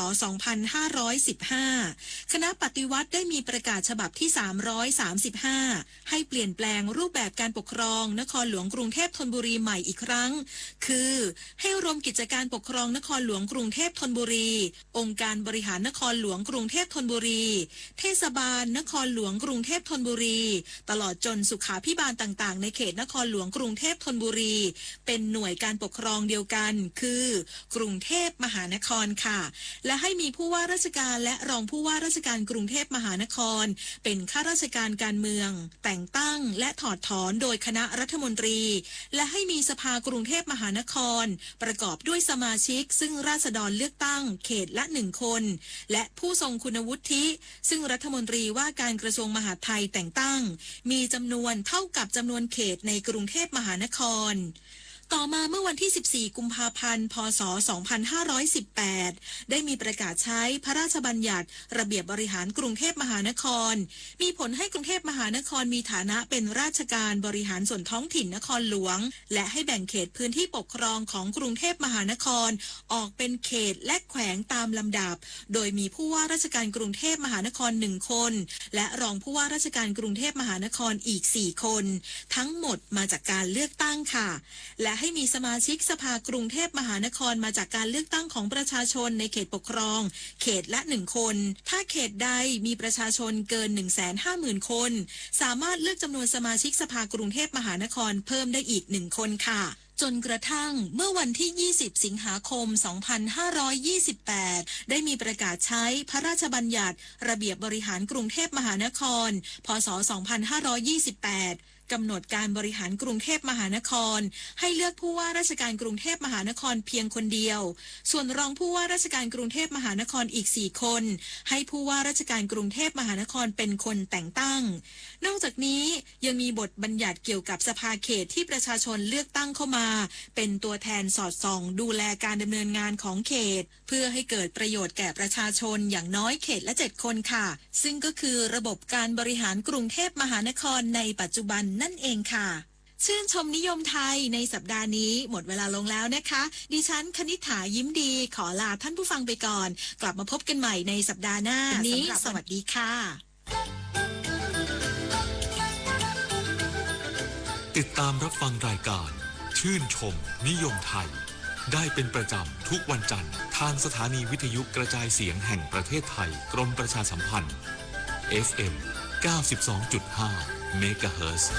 2515 คณะปฏิวัติได้มีประกาศฉบับที่ 335 ให้เปลี่ยนแปลงรูปแบบการปกครองนครหลวงกรุงเทพธนบุรีใหม่อีกครั้งคือให้รวมกิจการปกครองนครหลวงกรุงเทพธนบุรีองค์การบริหารนครหลวงกรุงเทพธนบุรีเทศบาลนครหลวงกรุงเทพธนบุรีตลอดจนสุขาภิบาลต่างๆในเขตนครหลวงกรุงเทพธนบุรีเป็นหน่วยการปกครองเดียวกันคือกรุงเทพมหานครค่ะและให้มีผู้ว่าราชการและรองผู้ว่าราชการกรุงเทพมหานครเป็นข้าราชการการเมืองแต่งตั้งและถอดถอนโดยคณะรัฐมนตรีและให้มีสภากรุงเทพมหานครประกอบด้วยสมาชิกซึ่งราษฎรเลือกตั้งเขตละ1คนและผู้ทรงคุณวุฒิซึ่งรัฐมนตรีว่าการกระทรวงมหาดไทยแต่งตั้งมีจำนวนเท่ากับจำนวนเขตในกรุงเทพมหานครต่อมาเมื่อวันที่ 14 กุมภาพันธ์ พ.ศ. 2518 ได้มีประกาศใช้พระราชบัญญัติระเบียบบริหารกรุงเทพมหานครมีผลให้กรุงเทพมหานครมีฐานะเป็นราชการบริหารส่วนท้องถิ่นนครหลวงและให้แบ่งเขตพื้นที่ปกครองของกรุงเทพมหานครออกเป็นเขตและแขวงตามลำดับโดยมีผู้ว่าราชการกรุงเทพมหานคร1คนและรองผู้ว่าราชการกรุงเทพมหานครอีก4คนทั้งหมดมาจากการเลือกตั้งค่ะและให้มีสมาชิกสภากรุงเทพมหานครมาจากการเลือกตั้งของประชาชนในเขตปกครองเขตละ1คนถ้าเขตใดมีประชาชนเกิน 150,000 คนสามารถเลือกจำนวนสมาชิกสภากรุงเทพมหานครเพิ่มได้อีก1คนค่ะจนกระทั่งเมื่อวันที่ 20 สิงหาคม 2528 ได้มีประกาศใช้พระราชบัญญัติระเบียบบริหารกรุงเทพมหานคร พ.ศ. 2528กำหนดการบริหารกรุงเทพมหานครให้เลือกผู้ว่าราชการกรุงเทพมหานครเพียงคนเดียวส่วนรองผู้ว่าราชการกรุงเทพมหานครอีก4คนให้ผู้ว่าราชการกรุงเทพมหานครเป็นคนแต่งตั้งนอกจากนี้ยังมีบทบัญญัติเกี่ยวกับสภาเขตที่ประชาชนเลือกตั้งเข้ามาเป็นตัวแทนสอดส่องดูแลการดำเนินงานของเขตเพื่อให้เกิดประโยชน์แก่ประชาชนอย่างน้อยเขตละ7คนค่ะซึ่งก็คือระบบการบริหารกรุงเทพมหานครในปัจจุบันนั่นเองค่ะ ชื่นชมนิยมไทยในสัปดาห์นี้หมดเวลาลงแล้วนะคะดิฉันคณิษฐายิ้มดีขอลาท่านผู้ฟังไปก่อนกลับมาพบกันใหม่ในสัปดาห์หน้าวันนี้สวัสดีค่ะติดตามรับฟังรายการชื่นชมนิยมไทยได้เป็นประจำทุกวันจันทร์ทางสถานีวิทยุกระจายเสียงแห่งประเทศไทยกรมประชาสัมพันธ์ FM 92.5 เมกะเฮิรตซ์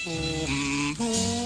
ภูมิ